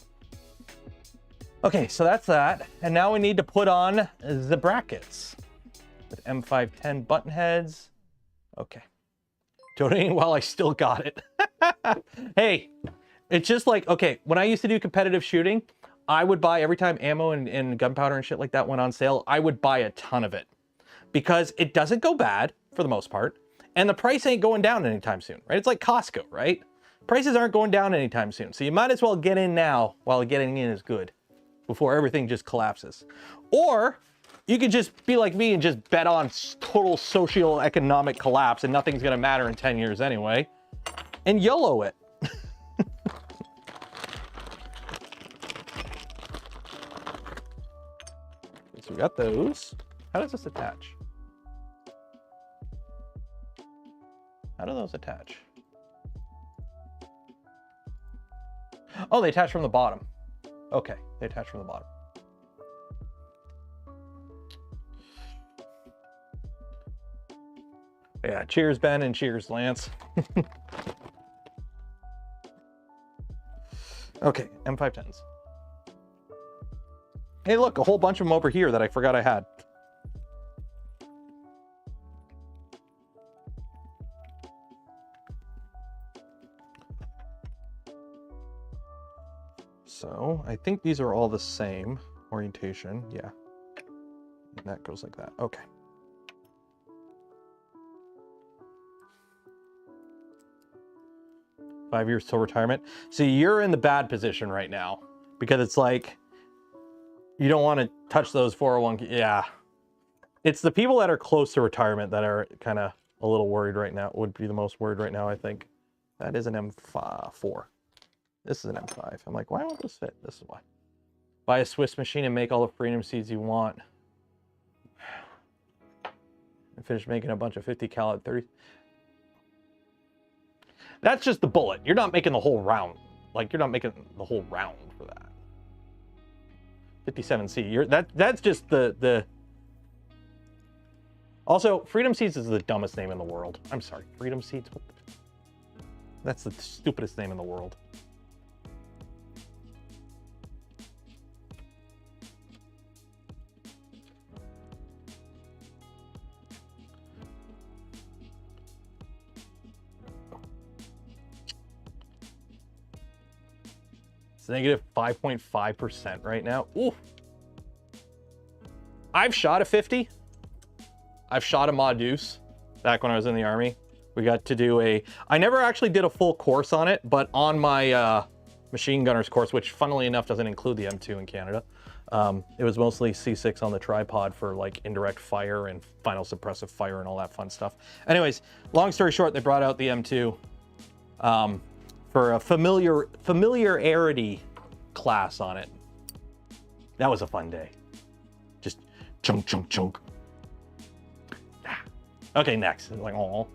Speaker 1: Okay, so that's that. And now we need to put on the brackets with M510 button heads. Okay. Donating while I still got it. Hey, it's just like, okay, when I used to do competitive shooting, I would buy every time ammo and gunpowder and shit like that went on sale, I would buy a ton of it because it doesn't go bad for the most part. And the price ain't going down anytime soon, right? It's like Costco, right? Prices aren't going down anytime soon. So you might as well get in now while getting in is good before everything just collapses. Or you could just be like me and just bet on total socio-economic collapse and nothing's gonna matter in 10 years anyway, and YOLO it. So we got those. How does this attach? How do those attach? Oh, they attach from the bottom. Okay, they attach from the bottom. Yeah, cheers, Ben, and cheers, Lance. Okay, M510s. Hey, look, a whole bunch of them over here that I forgot I had. So I think these are all the same orientation. Yeah. And that goes like that. Okay. Five years till retirement. So you're in the bad position right now because it's like you don't want to touch those 401k. Yeah. It's the people that are close to retirement that are kind of a little worried right now. Would be the most worried right now, I think. That is an M4. This is an M5. I'm like, why won't this fit? This is why. Buy a Swiss machine and make all the freedom seeds you want. And finish making a bunch of 50 cal at 30. That's just the bullet. You're not making the whole round. Like, you're not making the whole round for that. 57C. That's just the... Also, Freedom Seeds is the dumbest name in the world. I'm sorry. Freedom Seeds? That's the stupidest name in the world. It's negative 5.5% right now. Ooh. I've shot a 50. I've shot a Modus back when I was in the Army. We got to do I never actually did a full course on it, but on my machine gunner's course, which funnily enough doesn't include the M2 in Canada, it was mostly C6 on the tripod for like indirect fire and final suppressive fire and all that fun stuff. Anyways, long story short, they brought out the M2 for a familiarity class on it. That was a fun day. Just chunk, chunk, chunk. Okay, next. Like, oh.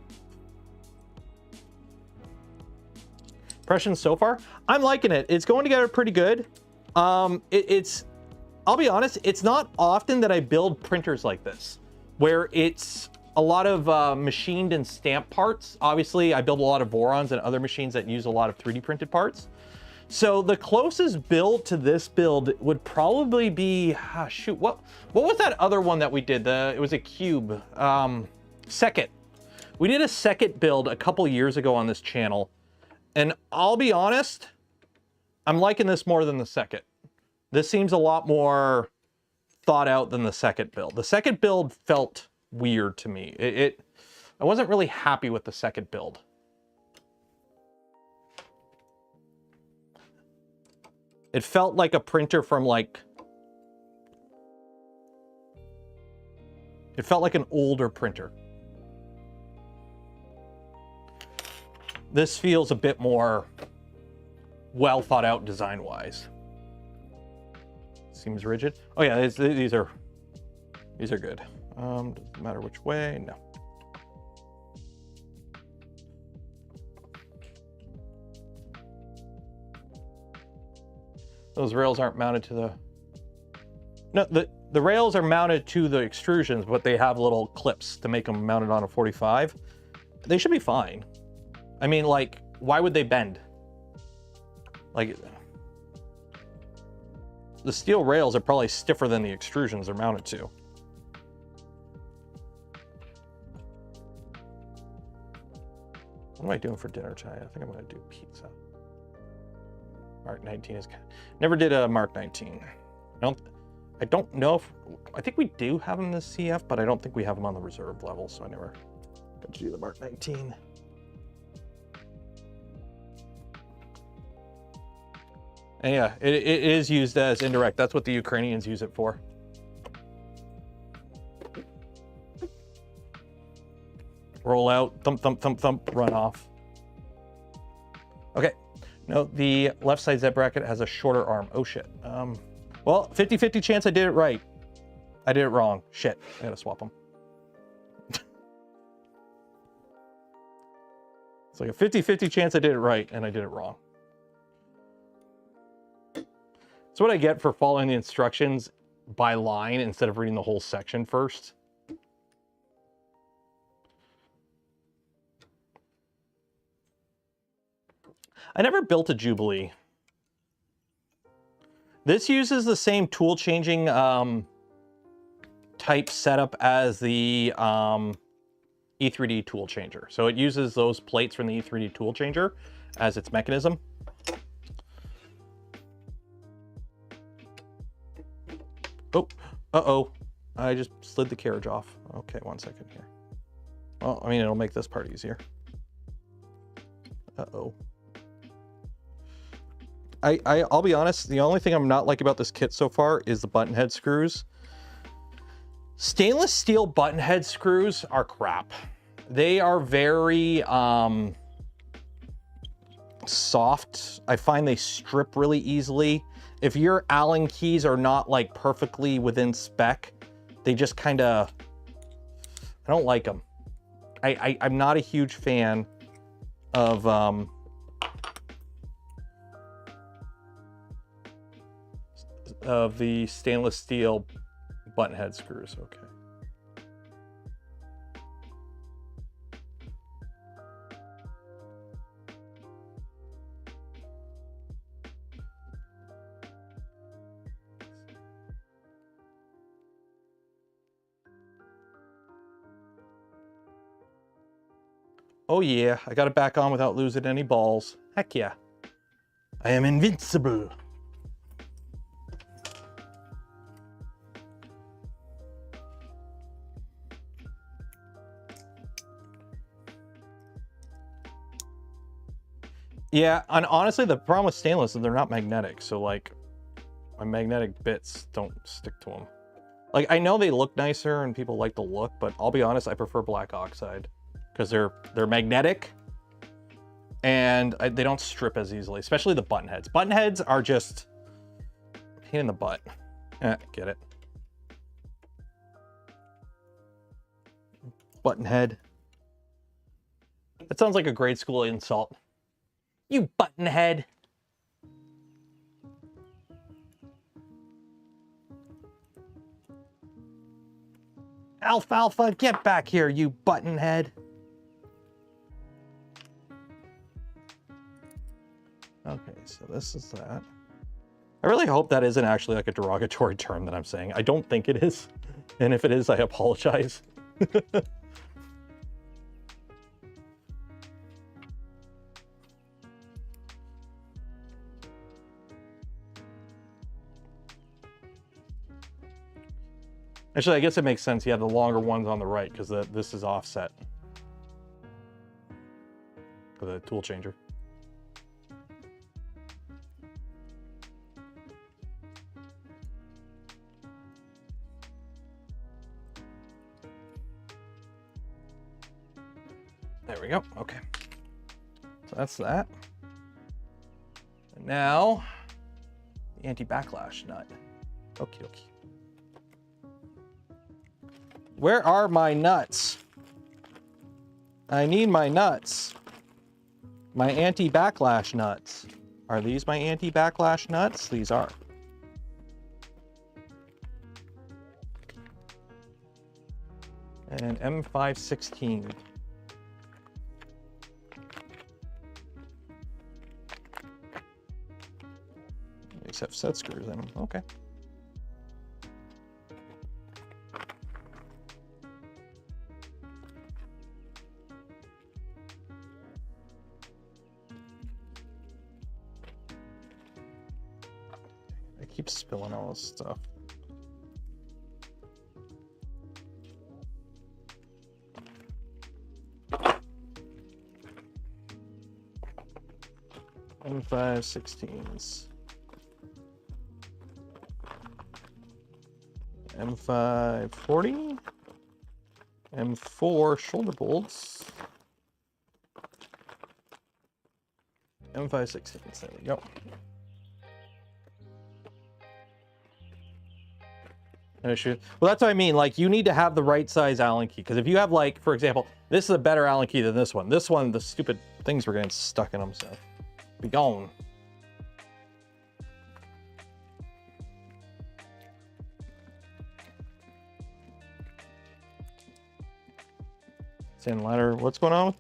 Speaker 1: Impressions so far? I'm liking it. It's going together pretty good. I'll be honest, it's not often that I build printers like this, where it's a lot of machined and stamped parts. Obviously, I build a lot of Vorons and other machines that use a lot of 3D printed parts. So the closest build to this build would probably be, shoot, what was that other one that we did? It was a cube. Second. We did a second build a couple years ago on this channel. And I'll be honest, I'm liking this more than the second. This seems a lot more thought out than the second build. The second build felt weird to me. I wasn't really happy with the second build. It felt like a printer from like... It felt like an older printer. This feels a bit more well thought out design wise. Seems rigid. Oh yeah, these are good. Doesn't matter which way. No. Those rails aren't mounted to the... No, the rails are mounted to the extrusions, but they have little clips to make them mounted on a 45. They should be fine. I mean, like, why would they bend? Like, the steel rails are probably stiffer than the extrusions they're mounted to. What am I doing for dinner tonight? I think I'm going to do pizza. Mark 19 is... Never did a Mark 19. I don't know if... I think we do have them in the CF, but I don't think we have them on the reserve level, so I never got to do the Mark 19. And yeah, it is used as indirect. That's what the Ukrainians use it for. Roll out, thump, thump, thump, thump, run off. Okay. No, the left side Z bracket has a shorter arm. Oh shit. Well, 50-50 chance I did it right. I did it wrong. Shit. I gotta swap them. It's like a 50-50 chance I did it right, and I did it wrong. That's what I get for following the instructions by line instead of reading the whole section first. I never built a Jubilee. This uses the same tool changing type setup as the E3D tool changer. So it uses those plates from the E3D tool changer as its mechanism. Oh, uh-oh. I just slid the carriage off. Okay, 1 second here. Well, I mean, it'll make this part easier. Uh-oh. I'll be honest, the only thing I'm not like about this kit so far is the button head screws. Stainless steel button head screws are crap. They are very soft. I find they strip really easily. If your Allen keys are not like perfectly within spec, they just kind of, I don't like them. I'm not a huge fan of the stainless steel button head screws. Okay. Oh yeah, I got it back on without losing any balls. Heck yeah. I am invincible. Yeah, and honestly, the problem with stainless is they're not magnetic. So like, my magnetic bits don't stick to them. Like, I know they look nicer and people like the look, but I'll be honest, I prefer black oxide because they're magnetic and they don't strip as easily, especially the button heads. Button heads are just a pain in the butt. Get it. Button head. That sounds like a grade school insult. You button head. Alfalfa, get back here, you button head. Okay, so this is that. I really hope that isn't actually like a derogatory term that I'm saying. I don't think it is. And if it is, I apologize. Actually, I guess it makes sense. You have the longer ones on the right because this is offset for the tool changer. There we go. Okay. So that's that. And now, the anti-backlash nut. Okie dokie. Where are my nuts? I need my nuts. My anti-backlash nuts. Are these my anti-backlash nuts? These are. And M516. These have set screws in them. Okay. Keep spilling all this stuff. M516s. M540. M4 shoulder bolts. M516s, there we go. Issue. Well, that's what I mean. Like, you need to have the right size Allen key. Because if you have, like, for example, this is a better Allen key than this one. This one, the stupid things were getting stuck in them, so be gone. Sand ladder. What's going on?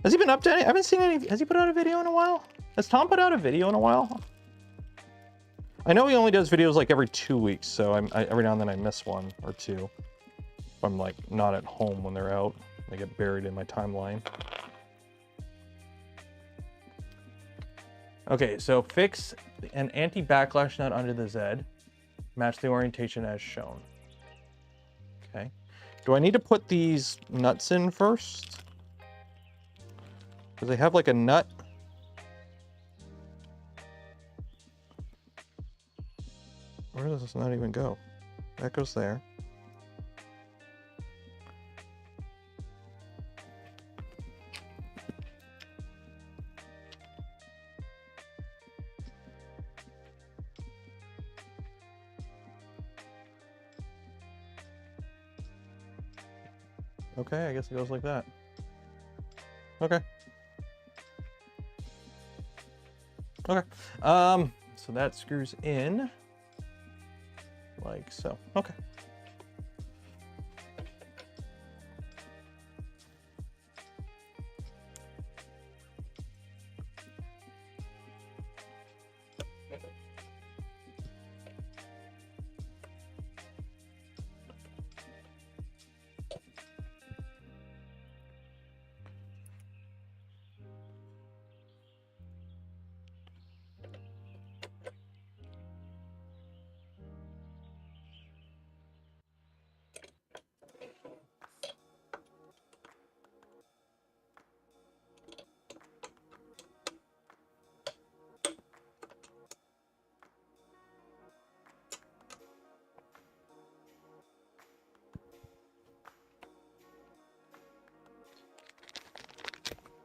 Speaker 1: Has he been up to any? I haven't seen any. Has he put out a video in a while? Has Tom put out a video in a while? I know he only does videos like every 2 weeks, so every now and then I miss one or two. If I'm like not at home when they're out, they get buried in my timeline. Okay, so fix an anti-backlash nut under the Z. Match the orientation as shown. Okay. Do I need to put these nuts in first? Because they have like a nut. Where does this nut even go? That goes there. Okay, I guess it goes like that. Okay. Okay. So that screws in. Like so. Okay.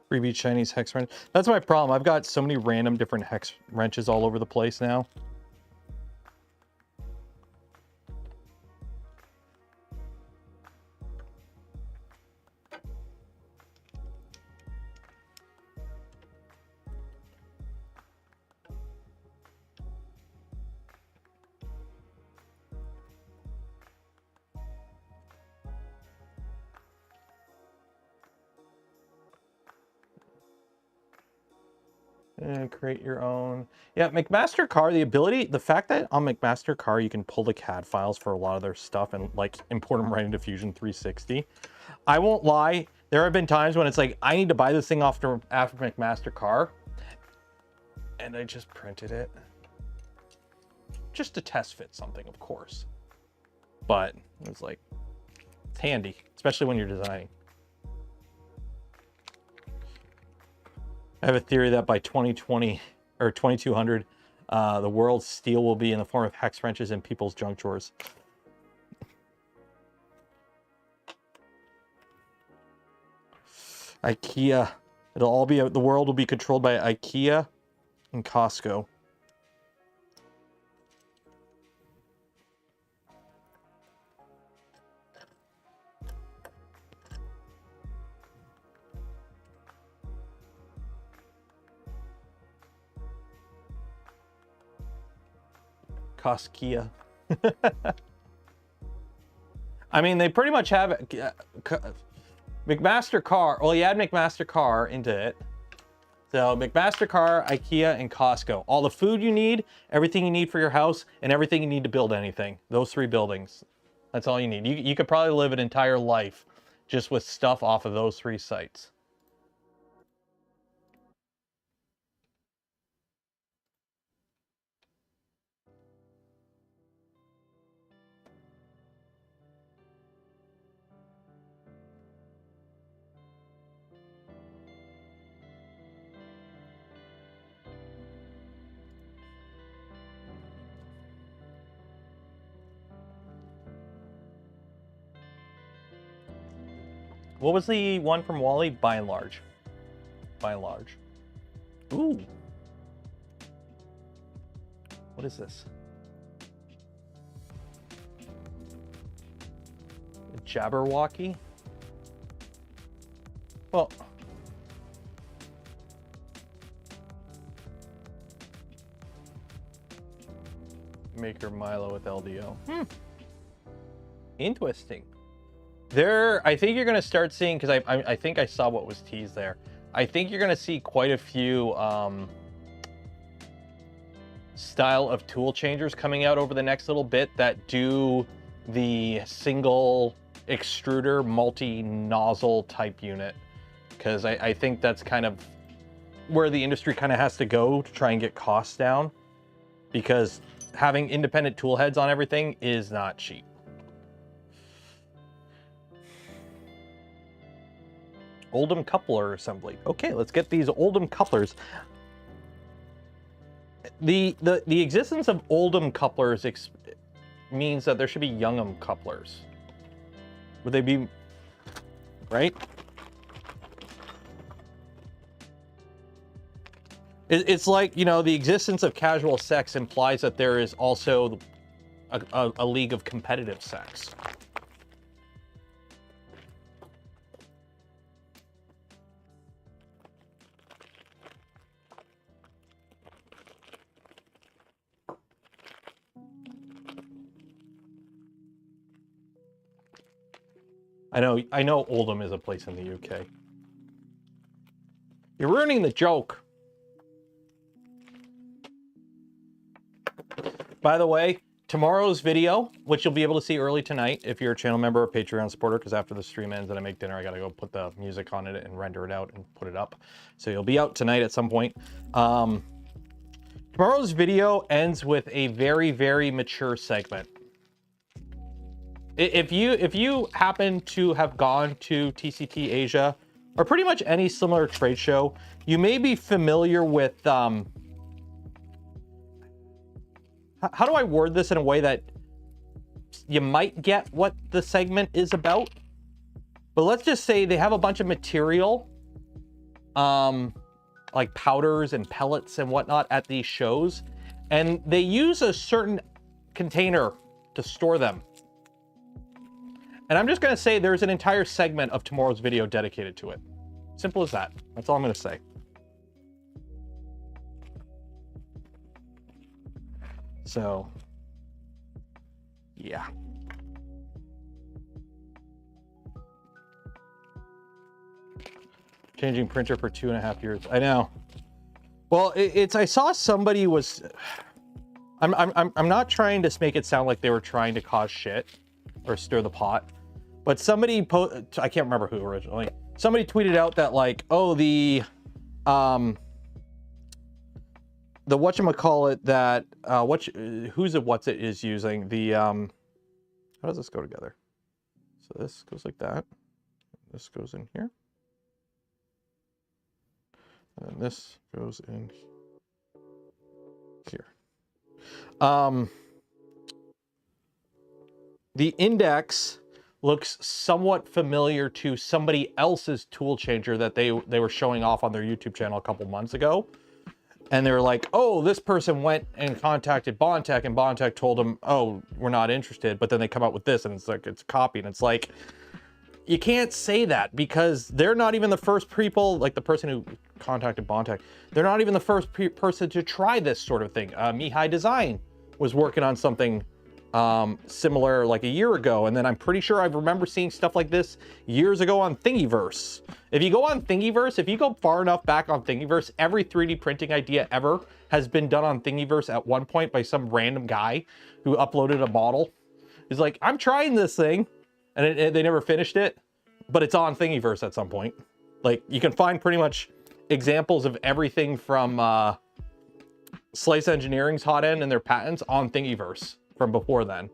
Speaker 1: Freebie Chinese hex wrench. That's my problem. I've got so many random different hex wrenches all over the place now. Create your own. Yeah, McMaster-Carr, the fact that on McMaster-Carr you can pull the CAD files for a lot of their stuff and like import them right into Fusion 360. I won't lie, there have been times when it's like, I need to buy this thing after McMaster-Carr, and I just printed it. Just to test fit something, of course. But it's like, it's handy, especially when you're designing. I have a theory that by 2020 or 2200, the world's steel will be in the form of hex wrenches in people's junk drawers. IKEA. It'll all be, the world will be controlled by IKEA and Costco. Costkia. I mean, they pretty much have McMaster-Carr. Well, you add McMaster-Carr into it. So McMaster-Carr, IKEA, and Costco. All the food you need, everything you need for your house, and everything you need to build anything. Those three buildings. That's all you need. You could probably live an entire life just with stuff off of those three sites. What was the one from Wally? By and large. By and large. Ooh. What is this? A Jabberwocky? Well. Maker Milo with LDO. Interesting. I think you're going to start seeing, because I think I saw what was teased there. I think you're going to see quite a few style of tool changers coming out over the next little bit that do the single extruder multi-nozzle type unit. Because I think that's kind of where the industry kind of has to go to try and get costs down. Because having independent tool heads on everything is not cheap. Oldham coupler assembly. Okay, let's get these Oldham couplers. The existence of Oldham couplers means that there should be Youngham couplers. Would they be right? It's like, you know, the existence of casual sex implies that there is also a league of competitive sex. I know Oldham is a place in the UK. You're ruining the joke. By the way, tomorrow's video, which you'll be able to see early tonight if you're a channel member or Patreon supporter, because after the stream ends and I make dinner, I gotta go put the music on it and render it out and put it up. So you'll be out tonight at some point. Tomorrow's video ends with a very, very mature segment. If you happen to have gone to TCT Asia or pretty much any similar trade show, you may be familiar with how do I word this in a way that you might get what the segment is about? But let's just say they have a bunch of material like powders and pellets and whatnot at these shows, and they use a certain container to store them. And I'm just gonna say there's an entire segment of tomorrow's video dedicated to it. Simple as that. That's all I'm gonna say. So, yeah. Changing printer for 2.5 years. I know. Well, I saw somebody was. I'm not trying to make it sound like they were trying to cause shit or stir the pot, but somebody I can't remember who originally. Somebody tweeted out that like, oh, the whatchamacallit that what's it is using the how does this go together? So this goes like that. This goes in here. And this goes in here. The index looks somewhat familiar to somebody else's ToolChanger that they were showing off on their YouTube channel a couple months ago. And they were like, oh, this person went and contacted Bondtech, and Bondtech told them, oh, we're not interested. But then they come out with this, and it's like, it's a copy. And it's like, you can't say that because they're not even the first people, like the person who contacted Bondtech, they're not even the first person to try this sort of thing. Mihai Design was working on something similar like a year ago, and then I'm pretty sure I remember seeing stuff like this years ago on Thingiverse. If you go on Thingiverse, if you go far enough back on Thingiverse, every 3D printing idea ever has been done on Thingiverse at one point by some random guy who uploaded a model. He's like, I'm trying this thing, and they never finished it, but it's on Thingiverse at some point. Like, you can find pretty much examples of everything from Slice Engineering's hot end and their patents on Thingiverse from before then.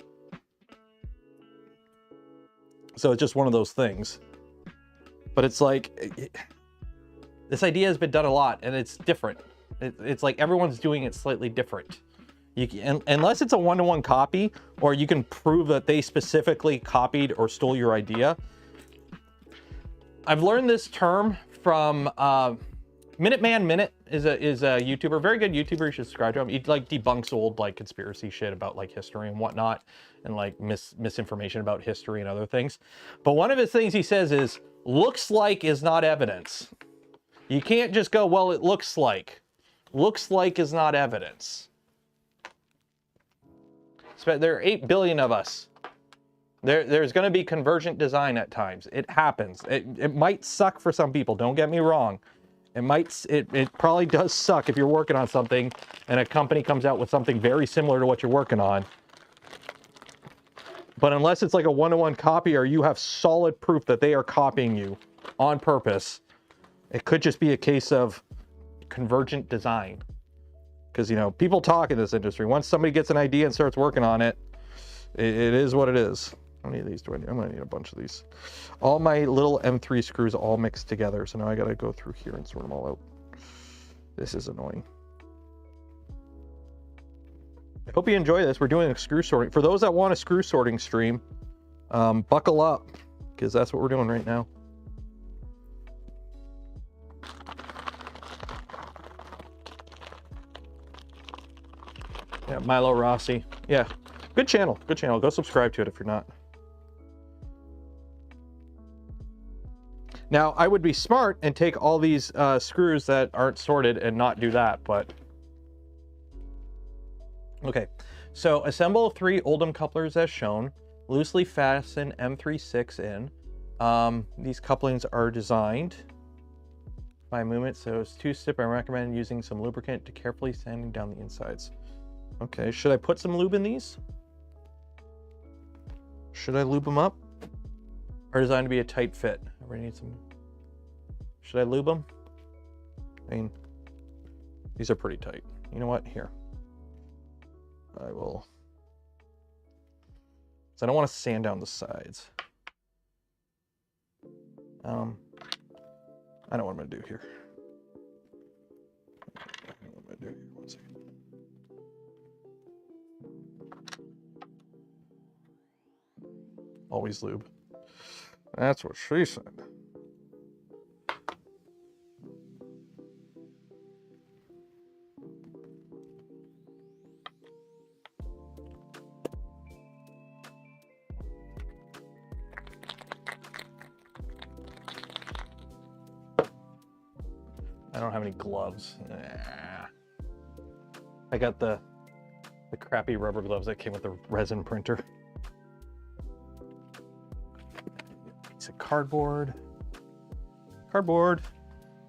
Speaker 1: So it's just one of those things. But it's like, this idea has been done a lot, and it's different. It's like everyone's doing it slightly different. Unless it's a one-to-one copy, or you can prove that they specifically copied or stole your idea. I've learned this term from Minuteman Minute is a YouTuber, very good YouTuber. You should subscribe to him. He like debunks old like conspiracy shit about like history and whatnot, and like misinformation about history and other things. But one of his things he says is, looks like is not evidence. You can't just go, well, it looks like. Looks like is not evidence. There are 8 billion of us. There's going to be convergent design at times. It happens. It might suck for some people. Don't get me wrong. It probably does suck if you're working on something and a company comes out with something very similar to what you're working on. But unless it's like a one-to-one copy, or you have solid proof that they are copying you on purpose, it could just be a case of convergent design. Because, you know, people talk in this industry. Once somebody gets an idea and starts working on it, it is what it is. How many of these do I need? I'm going to need a bunch of these. All my little M3 screws all mixed together. So now I got to go through here and sort them all out. This is annoying. I hope you enjoy this. We're doing a screw sorting. For those that want a screw sorting stream, buckle up, because that's what we're doing right now. Yeah, Milo Rossi. Yeah, good channel. Good channel. Go subscribe to it if you're not. Now, I would be smart and take all these screws that aren't sorted and not do that, but... Okay, so assemble 3 Oldham couplers as shown. Loosely fasten M36 in. These couplings are designed by movement, so it's 2-step. I recommend using some lubricant to carefully sanding down the insides. Okay, should I put some lube in these? Should I lube them up? Are designed to be a tight fit. I need some. Should I lube them? I mean, these are pretty tight. You know what? Here. I will. So I don't want to sand down the sides. I know what I'm going to do here. One second. Always lube. That's what she said. don't have any gloves. Nah. I got the crappy rubber gloves that came with the resin printer. Piece of cardboard. Cardboard.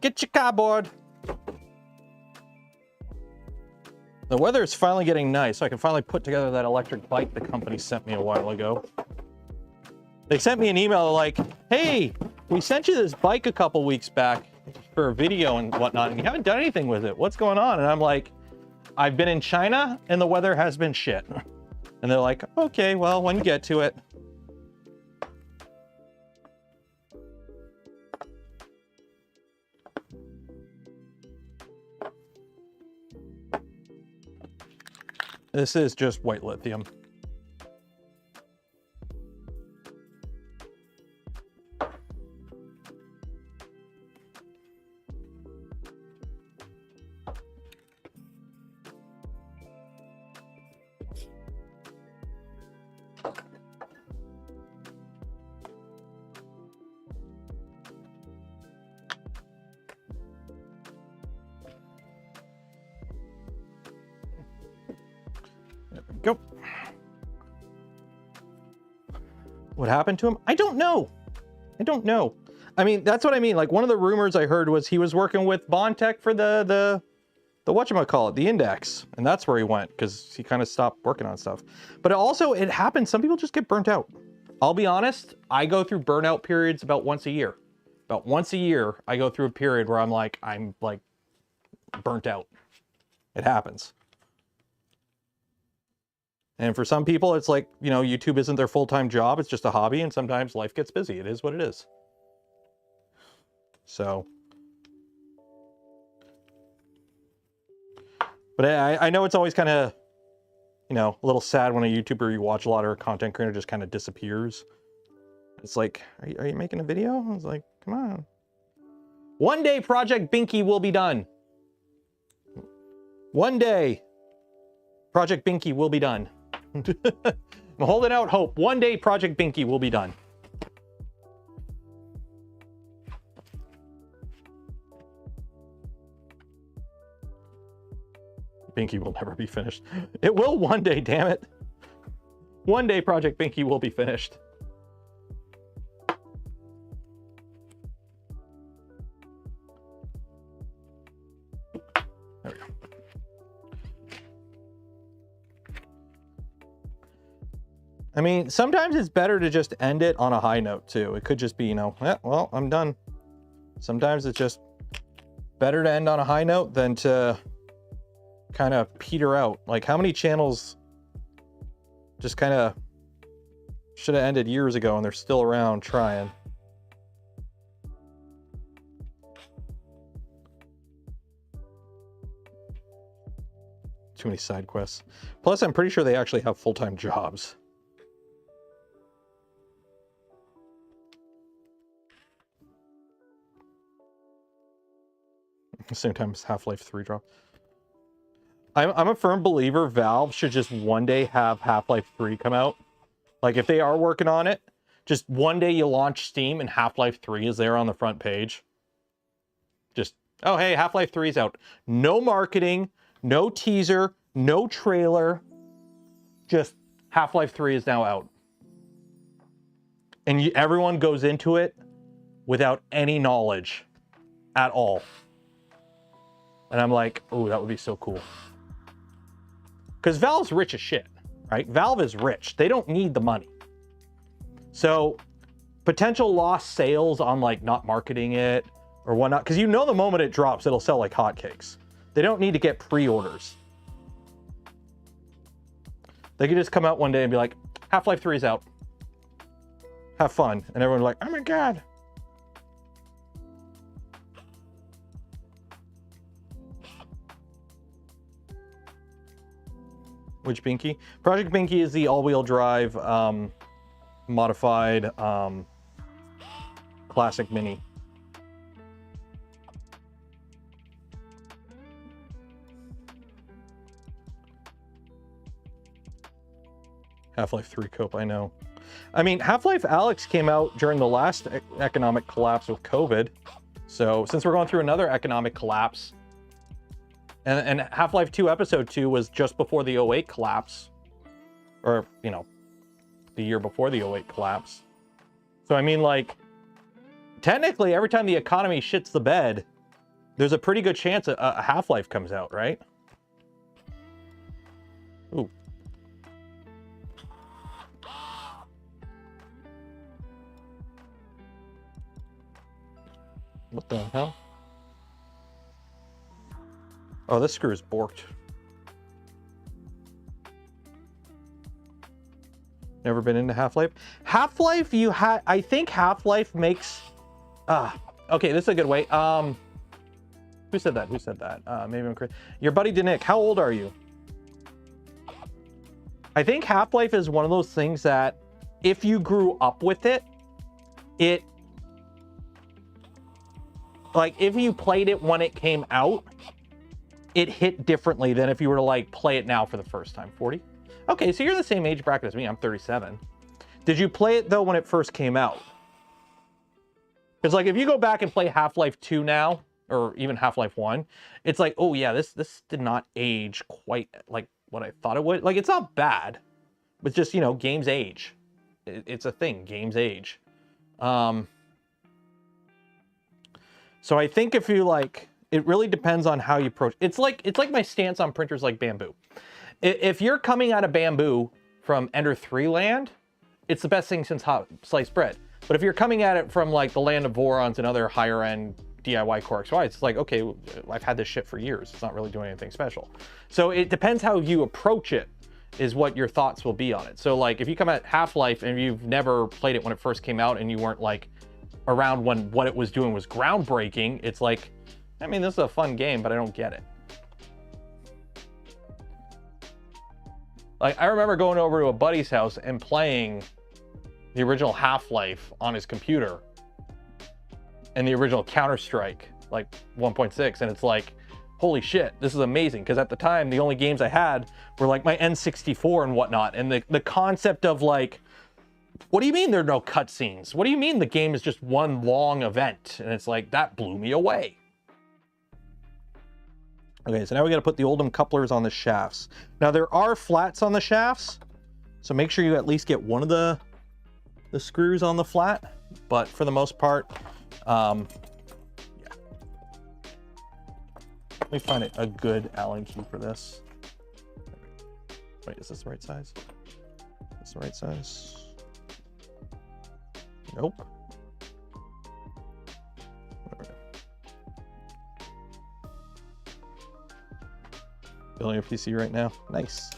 Speaker 1: Get your cardboard. The weather is finally getting nice, so I can finally put together that electric bike the company sent me a while ago. They sent me an email like, hey, we sent you this bike a couple weeks back for a video and whatnot, and you haven't done anything with it. What's going on? And I'm like, I've been in China and the weather has been shit. And they're like, okay, well, when you get to it. This is just white lithium. Go. What happened to him? I don't know. I don't know. I mean, that's what I mean. Like, one of the rumors I heard was he was working with Bondtech for the whatchamacallit, the Index. And that's where he went because he kind of stopped working on stuff. But also, it happens. Some people just get burnt out. I'll be honest. I go through burnout periods about once a year. About once a year, I go through a period where I'm like burnt out. It happens. And for some people, it's like, you know, YouTube isn't their full-time job. It's just a hobby. And sometimes life gets busy. It is what it is. So. But I know it's always kind of, you know, a little sad when a YouTuber you watch a lot or a content creator just kind of disappears. It's like, are you making a video? I was like, come on. One day Project Binky will be done. One day Project Binky will be done. I'm holding out hope. One day Project Binky will be done. Binky will never be finished. It will one day, damn it. One day Project Binky will be finished. There we go. I mean, sometimes it's better to just end it on a high note too. It could just be, you know, well, I'm done. Sometimes it's just better to end on a high note than to kind of peter out. Like, how many channels just kind of should have ended years ago and they're still around trying? Too many side quests. Plus, I'm pretty sure they actually have full-time jobs. At the same time as Half-Life 3 drop. I'm a firm believer Valve should just one day have Half-Life 3 come out. Like, if they are working on it, just one day you launch Steam and Half-Life 3 is there on the front page. Just, oh, hey, Half-Life 3 is out. No marketing, no teaser, no trailer. Just Half-Life 3 is now out. And everyone goes into it without any knowledge at all. And I'm like, oh, that would be so cool. Because Valve's rich as shit, right? Valve is rich. They don't need the money. So potential lost sales on like not marketing it or whatnot, because you know the moment it drops, it'll sell like hotcakes. They don't need to get pre-orders. They could just come out one day and be like, Half-Life 3 is out. Have fun. And everyone's like, oh my God. Which Binky? Project Binky is the all-wheel drive modified classic mini. Half-Life 3 cope, I know. I mean, Half-Life Alyx came out during the last economic collapse with COVID. So since we're going through another economic collapse, and Half-Life 2 Episode 2 was just before the '08 collapse, or, you know, the year before the '08 collapse. So, I mean, like, technically, every time the economy shits the bed, there's a pretty good chance a Half-Life comes out, right? Ooh. What the hell? Oh, this screw is borked. Never been into Half-Life. Half-Life, I think Half-Life makes, okay, this is a good way. Who said that? Who said that? Maybe I'm crazy. Your buddy Denick, how old are you? I think Half-Life is one of those things that if you grew up with it, like if you played it when it came out, it hit differently than if you were to like play it now for the first time. 40? Okay, so you're the same age bracket as me. I'm 37. Did you play it though when it first came out? Because like if you go back and play Half-Life 2 now, or even Half-Life 1, it's like, oh yeah, this did not age quite like what I thought it would. Like it's not bad, but just, you know, games age. It's a thing, games age. So I think if you like, it really depends on how you approach. It's like my stance on printers like Bamboo. If you're coming out of Bamboo from Ender 3 land, it's the best thing since hot sliced bread. But if you're coming at it from like the land of Vorons and other higher end DIY Core XY, it's like, okay, I've had this shit for years. It's not really doing anything special. So it depends how you approach it is what your thoughts will be on it. So like if you come at Half-Life and you've never played it when it first came out and you weren't like around when what it was doing was groundbreaking, it's like, I mean, this is a fun game, but I don't get it. Like, I remember going over to a buddy's house and playing the original Half-Life on his computer and the original Counter-Strike, like 1.6, and it's like, holy shit, this is amazing. Because at the time, the only games I had were like my N64 and whatnot, and the concept of like, what do you mean there are no cutscenes? What do you mean the game is just one long event? And it's like, that blew me away. Okay, so now we got to put the Oldham couplers on the shafts. Now there are flats on the shafts, so make sure you at least get one of the screws on the flat. But for the most part, yeah. Let me find a good Allen key for this. Wait, is this the right size? Is this the right size? Nope. Building a PC right now. Nice.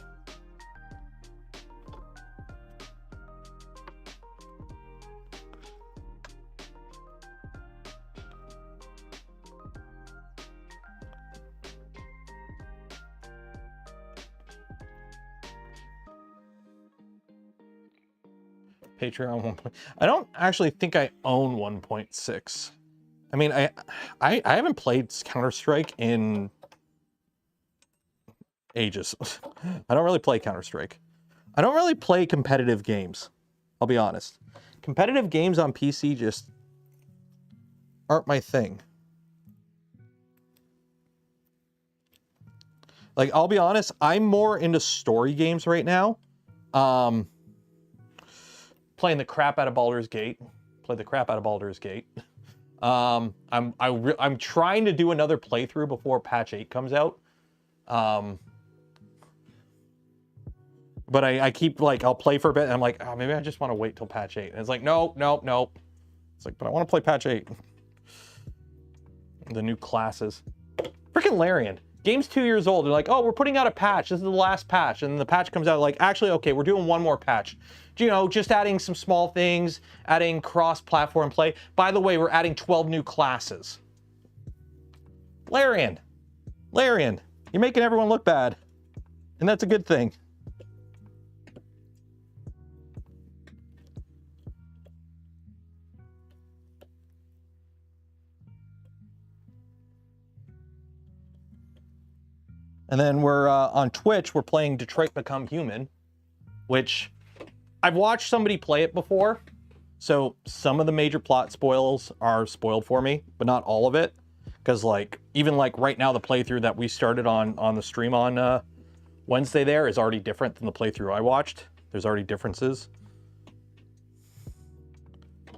Speaker 1: Patreon 1. I don't actually think I own 1.6. I mean, I haven't played Counter-Strike in ages. I don't really play Counter-Strike. I don't really play competitive games. I'll be honest. Competitive games on PC just aren't my thing. Like, I'll be honest, I'm more into story games right now. Playing the crap out of Baldur's Gate. Played the crap out of Baldur's Gate. I'm trying to do another playthrough before patch 8 comes out. But I keep like, I'll play for a bit and I'm like, oh, maybe I just want to wait till patch 8. And it's like, no. It's like, but I want to play patch 8. The new classes. Freaking Larian. Game's 2 years old. They're like, oh, we're putting out a patch. This is the last patch. And the patch comes out like, actually, okay, we're doing one more patch. You know, just adding some small things, adding cross-platform play. By the way, we're adding 12 new classes. Larian, you're making everyone look bad. And that's a good thing. And then we're on Twitch, we're playing Detroit Become Human, which I've watched somebody play it before. So some of the major plot spoils are spoiled for me, but not all of it. Because like, even like right now, the playthrough that we started on the stream on Wednesday there is already different than the playthrough I watched. There's already differences.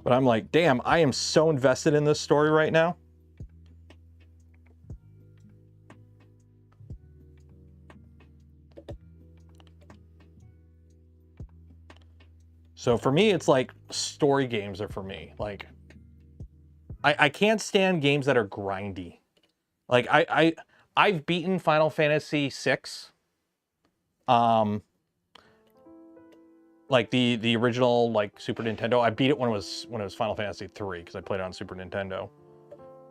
Speaker 1: But I'm like, damn, I am so invested in this story right now. So for me, it's like story games are for me. Like, I can't stand games that are grindy. Like I've beaten Final Fantasy VI. Like the original like Super Nintendo. I beat it when it was Final Fantasy 3 because I played it on Super Nintendo.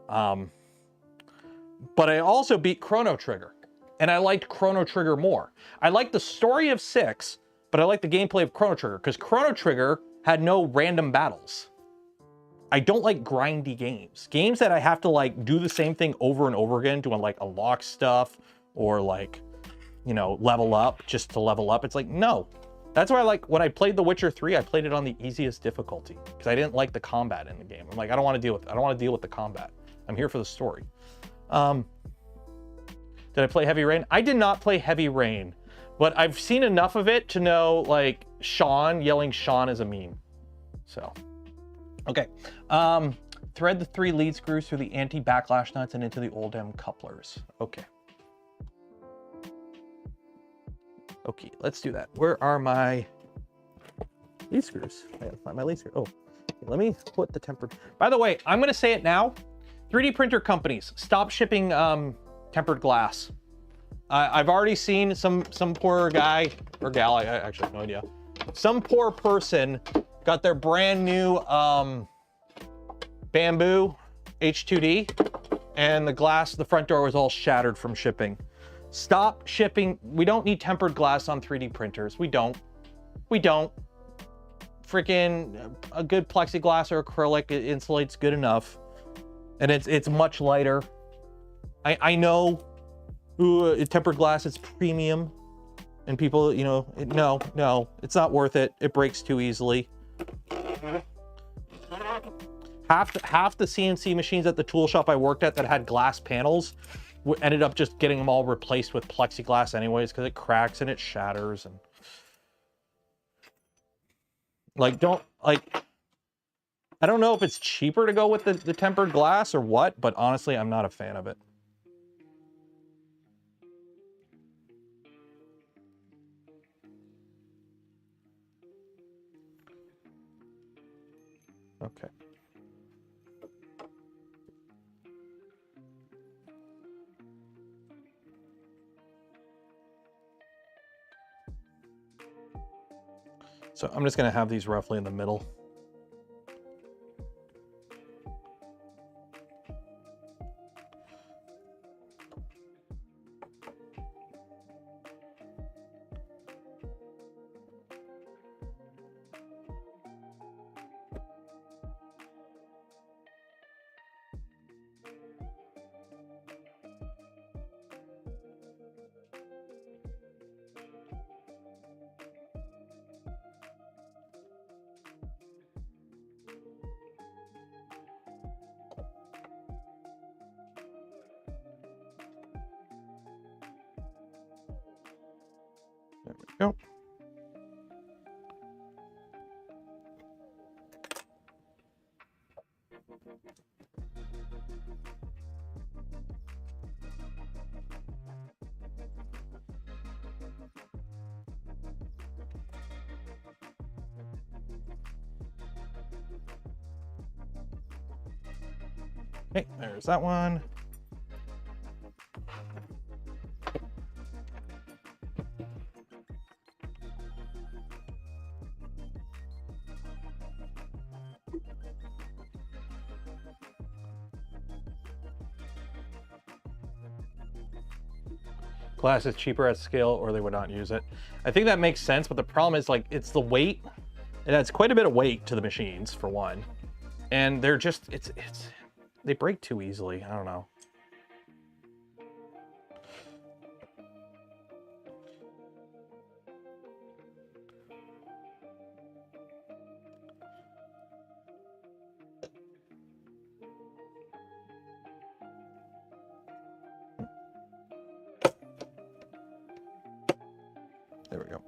Speaker 1: But I also beat Chrono Trigger, and I liked Chrono Trigger more. I liked the story of 6, but I liked the gameplay of Chrono Trigger because Chrono Trigger had no random battles. I don't like grindy games. Games that I have to like do the same thing over and over again to like unlock stuff or like, you know, level up just to level up. It's like, no. That's why, like, when I played The Witcher 3, I played it on the easiest difficulty because I didn't like the combat in the game. I'm like, I don't want to deal with it. I don't want to deal with the combat. I'm here for the story. Did I play Heavy Rain? I did not play Heavy Rain, but I've seen enough of it to know, like, Sean, yelling Sean is a meme. So, okay. Thread the 3 lead screws through the anti-backlash nuts and into the old M couplers. Okay. Okay, let's do that. Where are my lead screws? I gotta find my lead screws. Oh, let me put the tempered. By the way, I'm gonna say it now. 3D printer companies, stop shipping tempered glass. I've already seen some poor guy or gal, I actually have no idea. Some poor person got their brand new bamboo H2D, and the glass, the front door was all shattered from shipping. Stop shipping. We don't need tempered glass on 3D printers. We don't. We don't. Freaking a good plexiglass or acrylic, it insulates good enough. And it's much lighter. I know tempered glass is premium. And people, you know, no, it's not worth it. It breaks too easily. Half the CNC machines at the tool shop I worked at that had glass panels ended up just getting them all replaced with plexiglass anyways because it cracks and it shatters. And like, I don't know if it's cheaper to go with the tempered glass or what, but honestly, I'm not a fan of it. Okay. So I'm just gonna have these roughly in the middle. There we go. Okay, there's that one. Glass is cheaper at scale or they would not use it. I think that makes sense, but the problem is like it's the weight. It adds quite a bit of weight to the machines for one. And they're just, they break too easily. I don't know. There we go.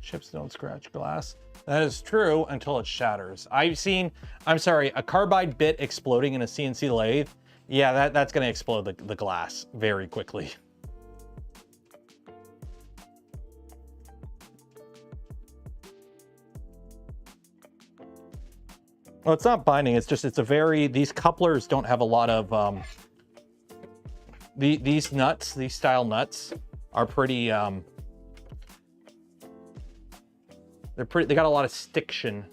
Speaker 1: Chips don't scratch glass. That is true until it shatters. I've seen, I'm sorry, a carbide bit exploding in a CNC lathe. Yeah, that's gonna explode the glass very quickly. Well, it's not binding, it's just, it's a very, these couplers don't have a lot of, these nuts, these style nuts are pretty, they got a lot of stiction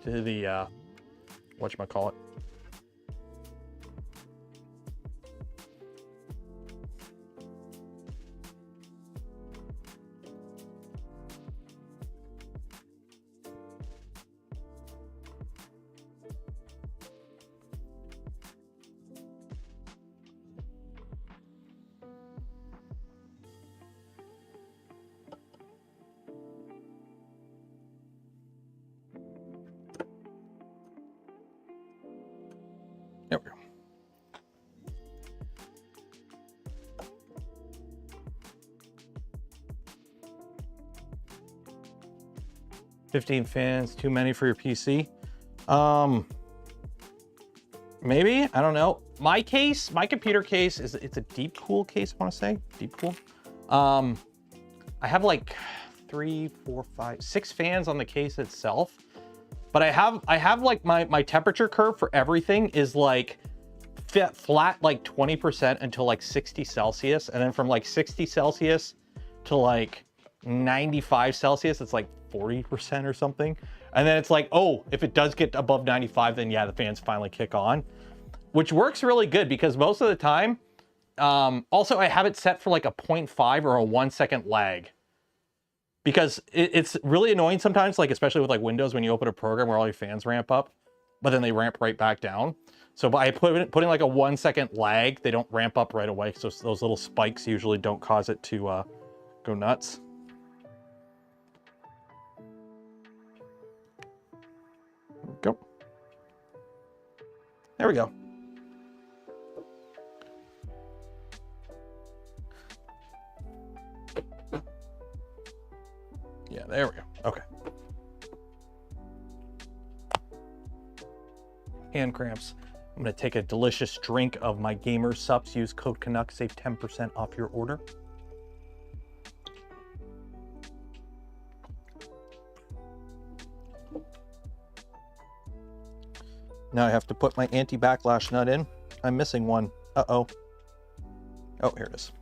Speaker 1: to the, whatchamacallit. There we go. $15 fans, too many for your PC. Maybe, I don't know. My case, my computer case it's a deep cool case, I want to say. Deep cool. I have like 3, 4, 5, 6 fans on the case itself. But I have like my temperature curve for everything is like flat like 20% until like 60 Celsius. And then from like 60 Celsius to like 95 Celsius, it's like 40% or something. And then it's like, oh, if it does get above 95, then yeah, the fans finally kick on, which works really good because most of the time, also I have it set for like a 0.5 or a 1 second lag. Because it's really annoying sometimes, like especially with like Windows, when you open a program where all your fans ramp up, but then they ramp right back down. So by putting like a 1 second lag, they don't ramp up right away. So those little spikes usually don't cause it to go nuts. Go. There we go. Yeah, there we go. Okay. Hand cramps. I'm going to take a delicious drink of my gamer sups. Use code Canuck, save 10% off your order. Now I have to put my anti-backlash nut in. I'm missing one. Uh-oh. Oh, here it is.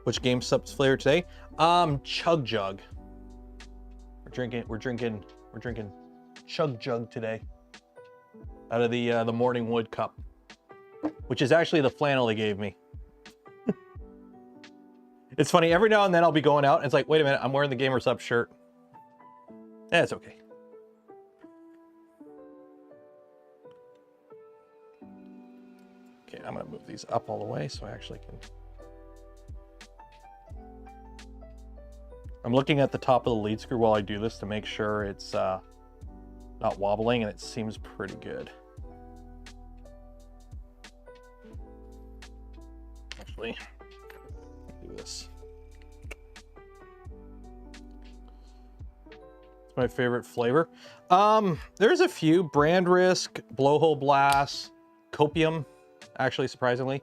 Speaker 1: Which game subs flavor today? Chug Jug. We're drinking Chug Jug today. Out of the Morning Wood cup, which is actually the flannel they gave me. It's funny, every now and then I'll be going out and it's like, wait a minute, I'm wearing the Gamer Sub shirt. Eh, it's okay. Okay, I'm gonna move these up all the way so I actually can. I'm looking at the top of the lead screw while I do this to make sure it's not wobbling, and it seems pretty good. Actually, do this. It's my favorite flavor. There's a few: Brand Risk, Blowhole Blast, Copium, actually, surprisingly.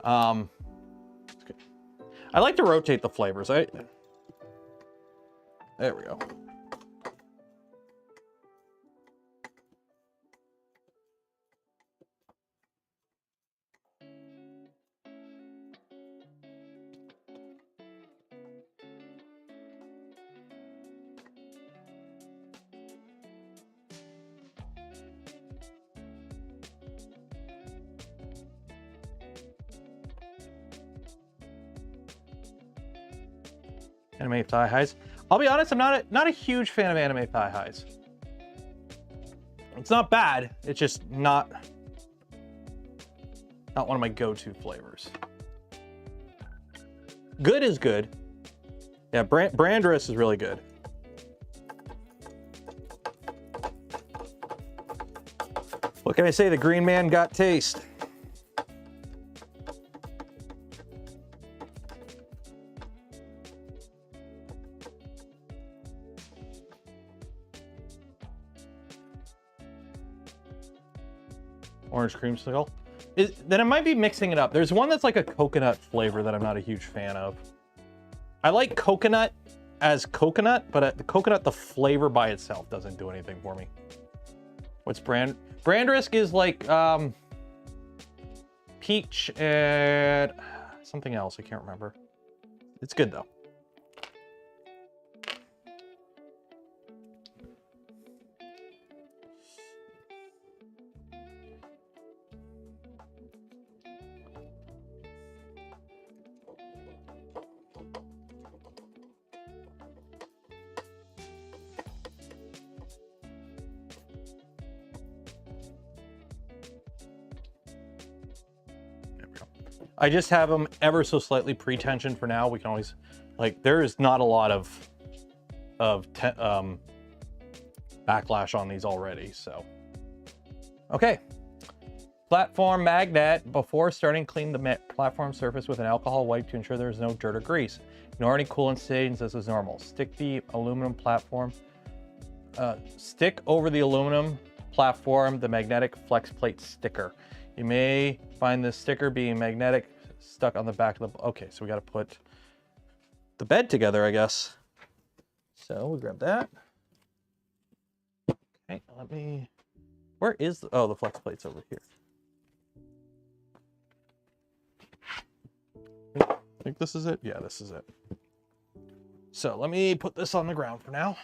Speaker 1: I like to rotate the flavors. There we go. Anime thigh highs. I'll be honest, I'm not a huge fan of anime thigh highs. It's not bad. It's just not one of my go-to flavors. Good is good. Yeah, Branderis is really good. What can I say? The green man got taste. Orange creamsicle. Then I might be mixing it up. There's one that's like a coconut flavor that I'm not a huge fan of. I like coconut as coconut, but the coconut, the flavor by itself doesn't do anything for me. What's Brandrisk is like peach and something else. I can't remember. It's good though. I just have them ever so slightly pre-tensioned for now. We can always, like, there is not a lot of backlash on these already, so. Okay. Platform magnet. Before starting, clean the platform surface with an alcohol wipe to ensure there is no dirt or grease. Ignore any coolant stains as is normal. Stick the aluminum platform. Stick over the aluminum platform the magnetic flex plate sticker. You may find this sticker being magnetic stuck on the back of the... Okay, so we got to put the bed together, I guess. So we grab that. Okay, let me... Where is the... Oh, the flex plate's over here. I think this is it. Yeah, this is it. So let me put this on the ground for now.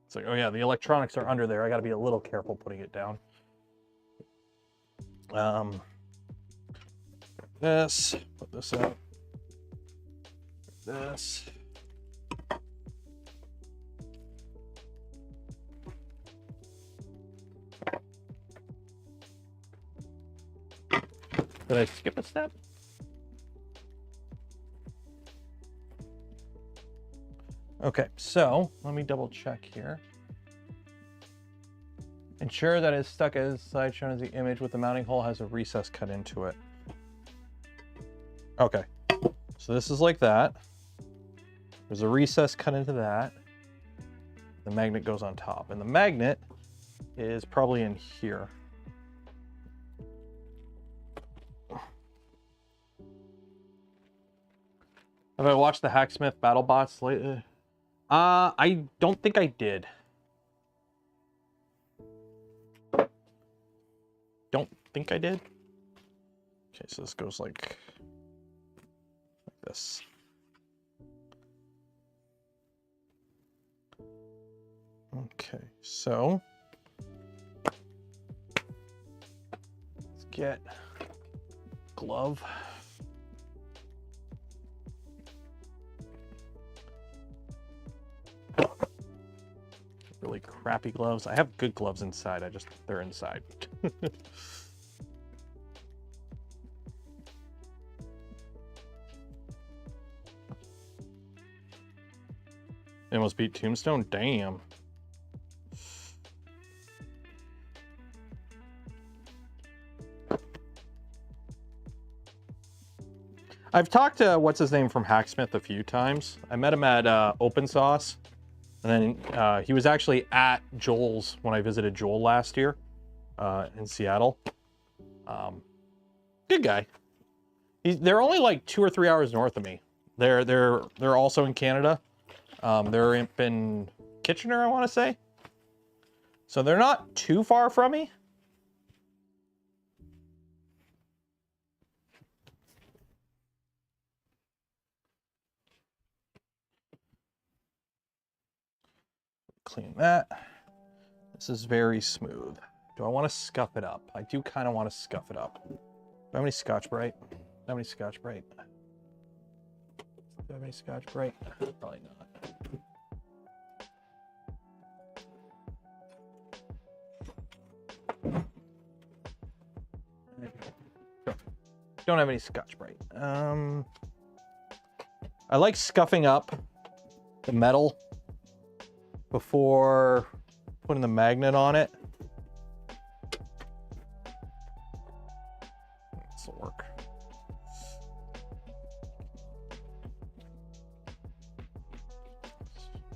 Speaker 1: It's like, oh yeah, the electronics are under there. I got to be a little careful putting it down. This, put this up. This. Did I skip a step? Okay, so let me double check here. Ensure that it's stuck as side shown as the image with the mounting hole has a recess cut into it. Okay, so this is like that. There's a recess cut into that. The magnet goes on top, and the magnet is probably in here. Have I watched the Hacksmith BattleBots lately? I don't think I did. Don't think I did. Okay, so this goes like this. Okay, so let's get glove. Really crappy gloves. I have good gloves inside. They're inside. They almost beat Tombstone? Damn. I've talked to what's his name from Hacksmith a few times. I met him at Open Sauce. And then he was actually at Joel's when I visited Joel last year in Seattle. Good guy. They're only like 2 or 3 hours north of me. They're also in Canada. They're in Kitchener, I want to say. So they're not too far from me. Clean that. This is very smooth. Do I want to scuff it up? I do kind of want to scuff it up. Do I have any Scotch-Brite? How many Scotch-Brite? Do I have any Scotch-Brite? Probably not. Don't have any Scotch-Brite. I like scuffing up the metal before putting the magnet on it. This will work.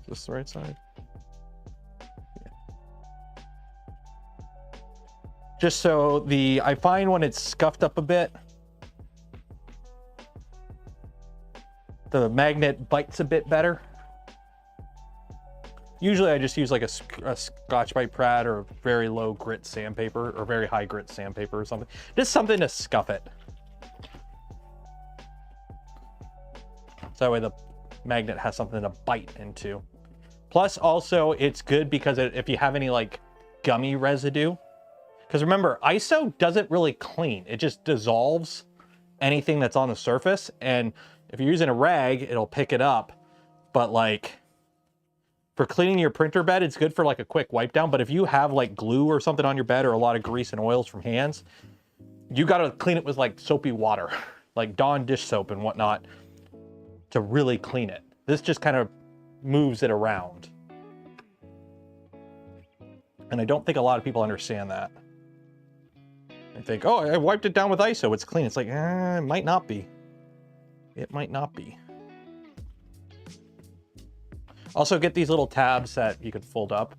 Speaker 1: Is this the right side? Yeah. Just so I find when it's scuffed up a bit, the magnet bites a bit better. Usually I just use like a Scotch-Brite pad or very low grit sandpaper or very high grit sandpaper or something. Just something to scuff it. So that way the magnet has something to bite into. Plus also it's good because if you have any like gummy residue, because remember, ISO doesn't really clean. It just dissolves anything that's on the surface. And if you're using a rag, it'll pick it up. But like for cleaning your printer bed, it's good for like a quick wipe down. But if you have like glue or something on your bed or a lot of grease and oils from hands, you got to clean it with like soapy water, like Dawn dish soap and whatnot to really clean it. This just kind of moves it around. And I don't think a lot of people understand that. They think, oh, I wiped it down with ISO, it's clean. It's like, it might not be. It might not be. Also get these little tabs that you could fold up.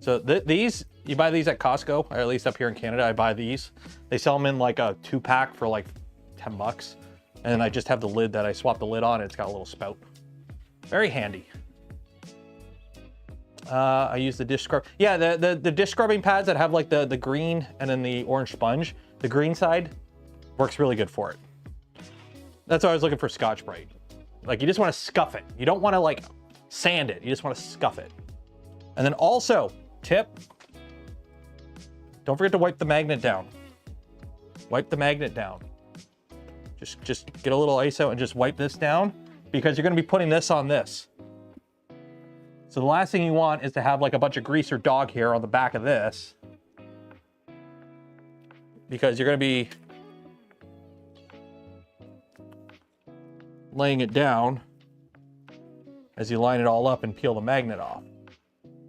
Speaker 1: So these, you buy these at Costco, or at least up here in Canada, I buy these. They sell them in like a 2-pack for like 10 bucks. And then I just have the lid that I swap the lid on, and it's got a little spout. Very handy. I use the dish scrub. Yeah, the dish scrubbing pads that have like the green and then the orange sponge. The green side works really good for it. That's why I was looking for Scotch-Brite. Like you just want to scuff it. You don't want to like sand it. You just want to scuff it. And then also, tip, don't forget to wipe the magnet down. Wipe the magnet down. Just get a little ISO and just wipe this down because you're going to be putting this on this. So the last thing you want is to have like a bunch of grease or dog hair on the back of this, because you're going to be laying it down as you line it all up and peel the magnet off.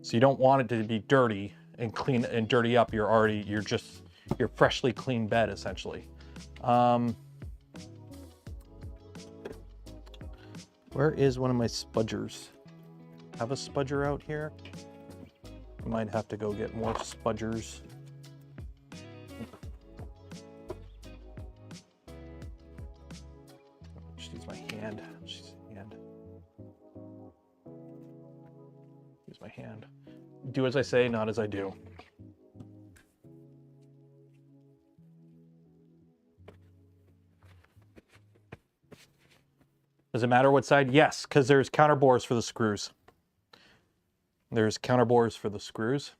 Speaker 1: So you don't want it to be dirty and clean and dirty up your freshly clean bed essentially. Where is one of my spudgers? Have a spudger out here? I might have to go get more spudgers. Just use my hand. Use my hand. Do as I say, not as I do. Does it matter what side? Yes, because there's counterbores for the screws. There's counterbores for the screws.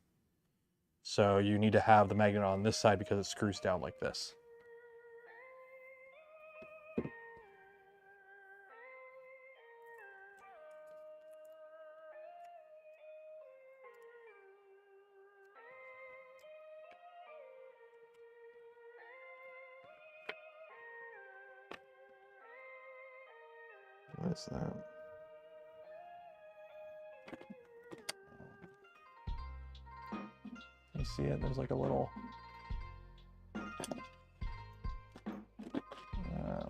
Speaker 1: So you need to have the magnet on this side because it screws down like this. What is that? You see it? There's like a little...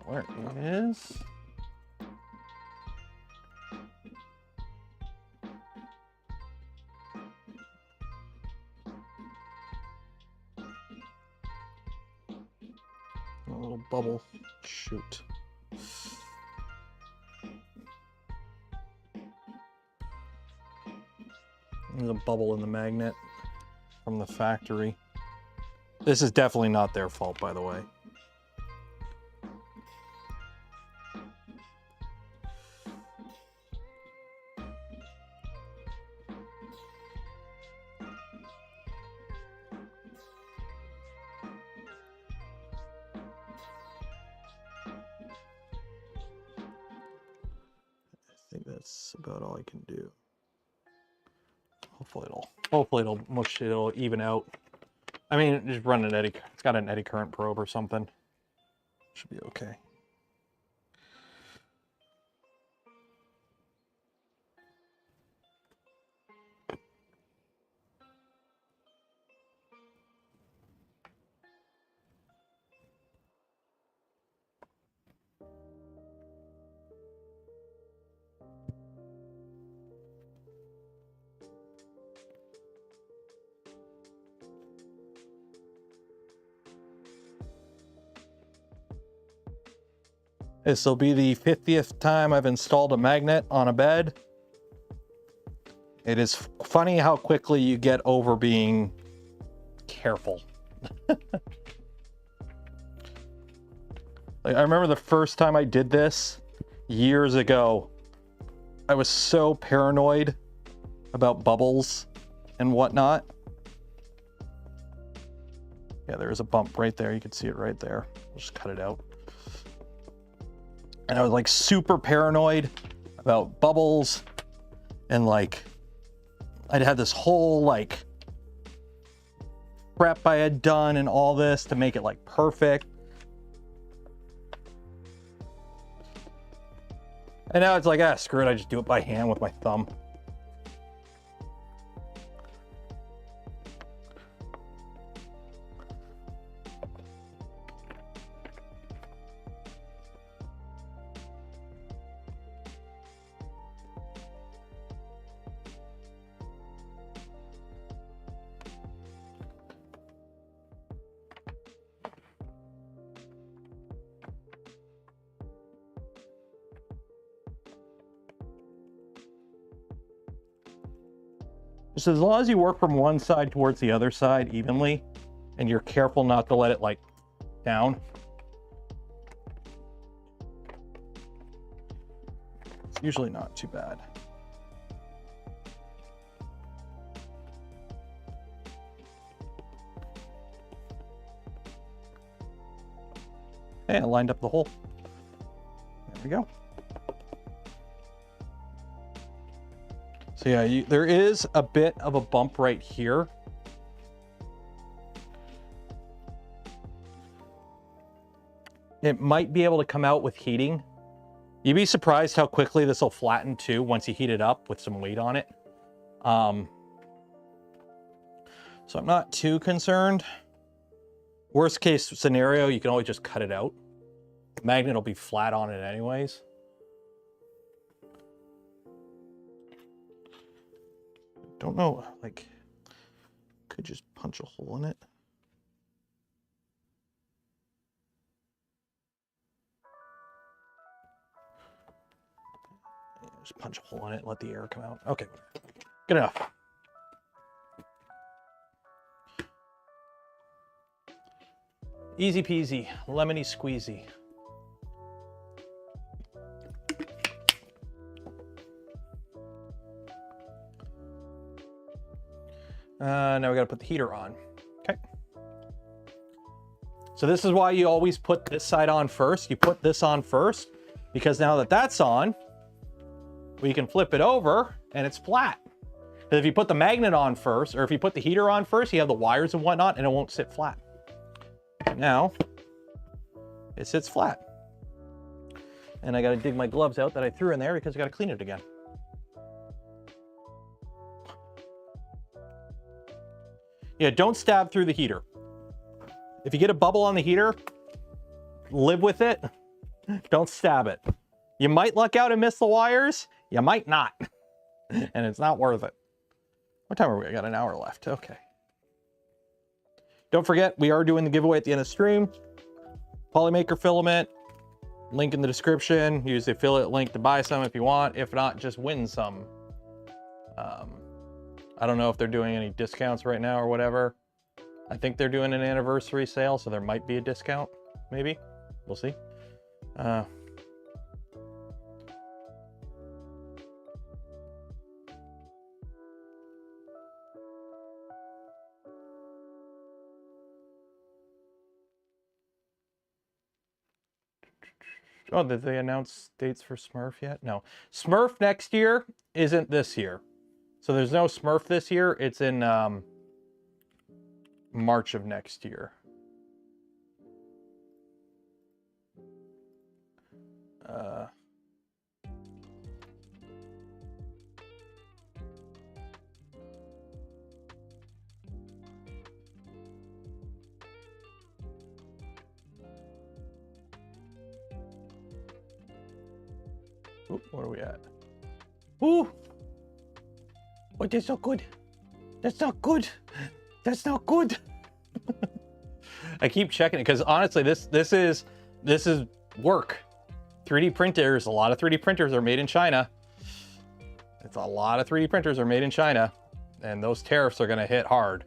Speaker 1: where it is? A little bubble. Shoot. There's a bubble in the magnet from the factory. This is definitely not their fault, by the way. that's about all I can do. Hopefully it'll even out. I mean, just run an eddy. It's got an eddy current probe or something. Should be okay. This will be the 50th time I've installed a magnet on a bed. It is funny how quickly you get over being careful. Like, I remember the first time I did this years ago. I was so paranoid about bubbles and whatnot. Yeah, there is a bump right there. You can see it right there. We'll just cut it out. And I was like super paranoid about bubbles, and like I'd had this whole like prep I had done and all this to make it like perfect. And now it's like, ah, screw it, I just do it by hand with my thumb. Just as long as you work from one side towards the other side evenly, and you're careful not to let it like down. It's usually not too bad. And it lined up the hole. There we go. So yeah, there is a bit of a bump right here. It might be able to come out with heating. You'd be surprised how quickly this will flatten too once you heat it up with some weight on it. So I'm not too concerned. Worst case scenario, you can always just cut it out. The magnet will be flat on it anyways. Don't know, like, could just punch a hole in it. Yeah, just punch a hole in it, let the air come out. Okay, good enough. Easy peasy, lemony squeezy. Now we got to put the heater on. Okay. So this is why you always put this side on first. You put this on first because now that that's on, we can flip it over and it's flat. Because if you put the magnet on first, or if you put the heater on first, you have the wires and whatnot, and it won't sit flat. Now it sits flat. And I got to dig my gloves out that I threw in there because I got to clean it again. Yeah, don't stab through the heater. If you get a bubble on the heater, live with it. Don't stab it. You might luck out and miss the wires. You might not. And it's not worth it. What time are we? I got an hour left. Okay. Don't forget, we are doing the giveaway at the end of the stream. Polymaker filament. Link in the description. Use the affiliate link to buy some if you want. If not, just win some. I don't know if they're doing any discounts right now or whatever. I think they're doing an anniversary sale, so there might be a discount, maybe. We'll see. Oh, did they announce dates for Smurf yet? No. Smurf next year isn't this year. So there's no Smurf this year. It's in March of next year. Ooh, what are we at? Ooh! Oh, that's not good. That's not good. That's not good. I keep checking it because honestly, this is work. 3D printers, a lot of 3D printers are made in China. It's a lot of 3D printers are made in China, and those tariffs are going to hit hard.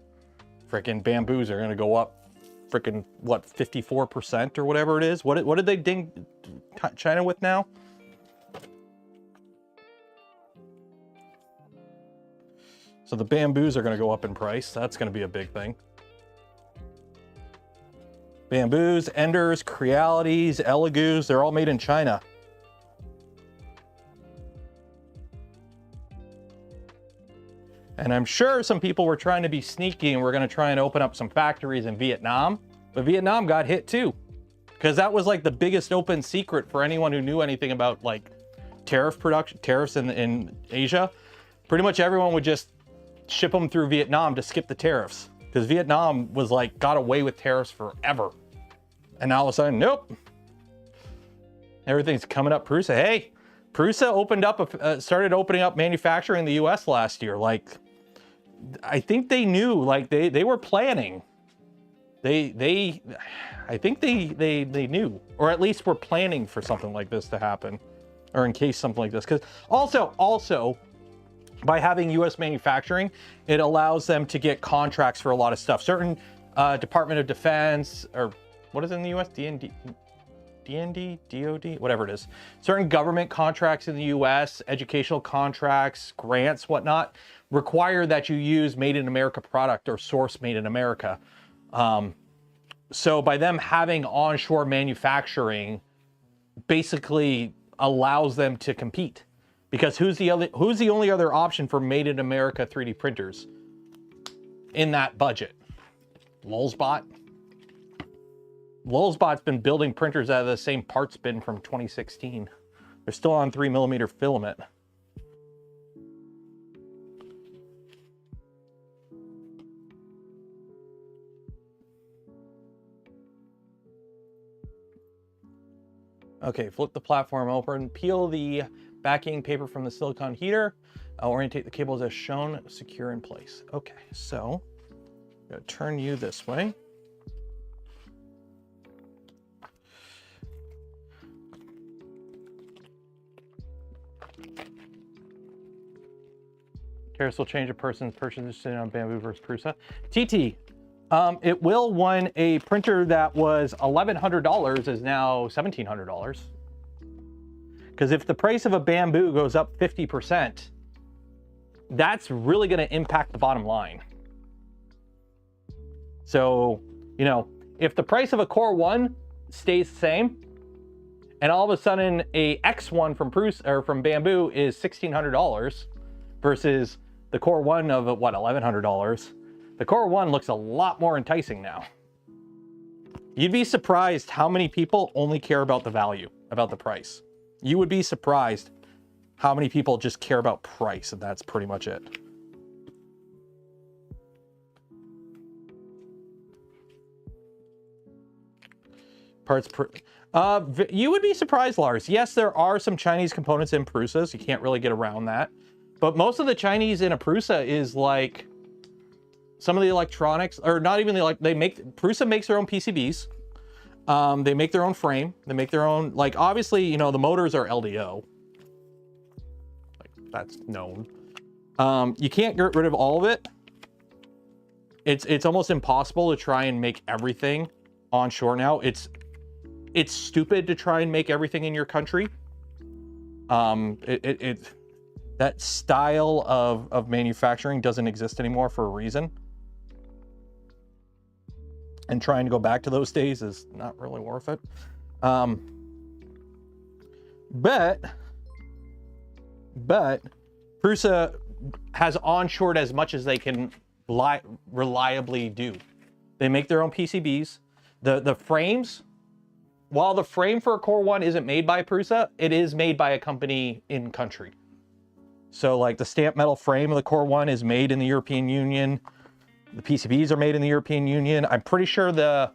Speaker 1: Freaking bamboos are going to go up, freaking what, 54% or whatever it is. What did they ding China with now? So the bamboos are going to go up in price. That's going to be a big thing. Bamboos, enders, crealities, elegus, they're all made in China. And I'm sure some people were trying to be sneaky and we're going to try and open up some factories in Vietnam. But Vietnam got hit too. Because that was like the biggest open secret for anyone who knew anything about like tariffs in Asia. Pretty much everyone would just ship them through Vietnam to skip the tariffs. Because Vietnam was like, got away with tariffs forever. And now all of a sudden, nope. Everything's coming up Prusa. Hey, Prusa opened up, started opening up manufacturing in the US last year. Like, I think they knew, like they were planning. I think they knew, or at least were planning for something like this to happen, or in case something like this. Because also, by having US manufacturing, it allows them to get contracts for a lot of stuff. Certain Department of Defense, or what is it in the US? DND, DOD, whatever it is. Certain government contracts in the US, educational contracts, grants, whatnot, require that you use Made in America product or source Made in America. So by them having onshore manufacturing, basically allows them to compete. Because who's the only other option for Made in America 3D printers in that budget? Lulzbot. Lulzbot's been building printers out of the same parts bin from 2016. They're still on 3mm filament. Okay, flip the platform open, peel the backing paper from the silicone heater, orientate the cables as shown, secure in place. Okay, so I'm gonna turn you this way. Tariffs will change a person's purchase decision on bamboo versus Prusa. TT, it will when a printer that was $1,100 is now $1,700. Because if the price of a bamboo goes up 50%, that's really going to impact the bottom line. So, you know, if the price of a Core 1 stays the same, and all of a sudden a X1 from Prusa or from bamboo is $1,600 versus the Core 1 of what, $1,100, the Core 1 looks a lot more enticing now. You'd be surprised how many people only care about the value, about the price. You would be surprised how many people just care about price, and that's pretty much it. Parts per... you would be surprised, Lars. Yes, there are some Chinese components in Prusas. You can't really get around that. But most of the Chinese in a Prusa is like some of the electronics, or not even the, like, Prusa makes their own PCBs. They make their own frame. They make their own, like, obviously, you know, the motors are LDO. Like, that's known. You can't get rid of all of it. It's almost impossible to try and make everything onshore now. It's stupid to try and make everything in your country. That style of manufacturing doesn't exist anymore for a reason. And trying to go back to those days is not really worth it. But Prusa has onshored as much as they can reliably do. They make their own PCBs. The frames, while the frame for a Core 1 isn't made by Prusa, it is made by a company in country. So like the stamped metal frame of the Core 1 is made in the European Union. The PCBs are made in the European Union. I'm pretty sure a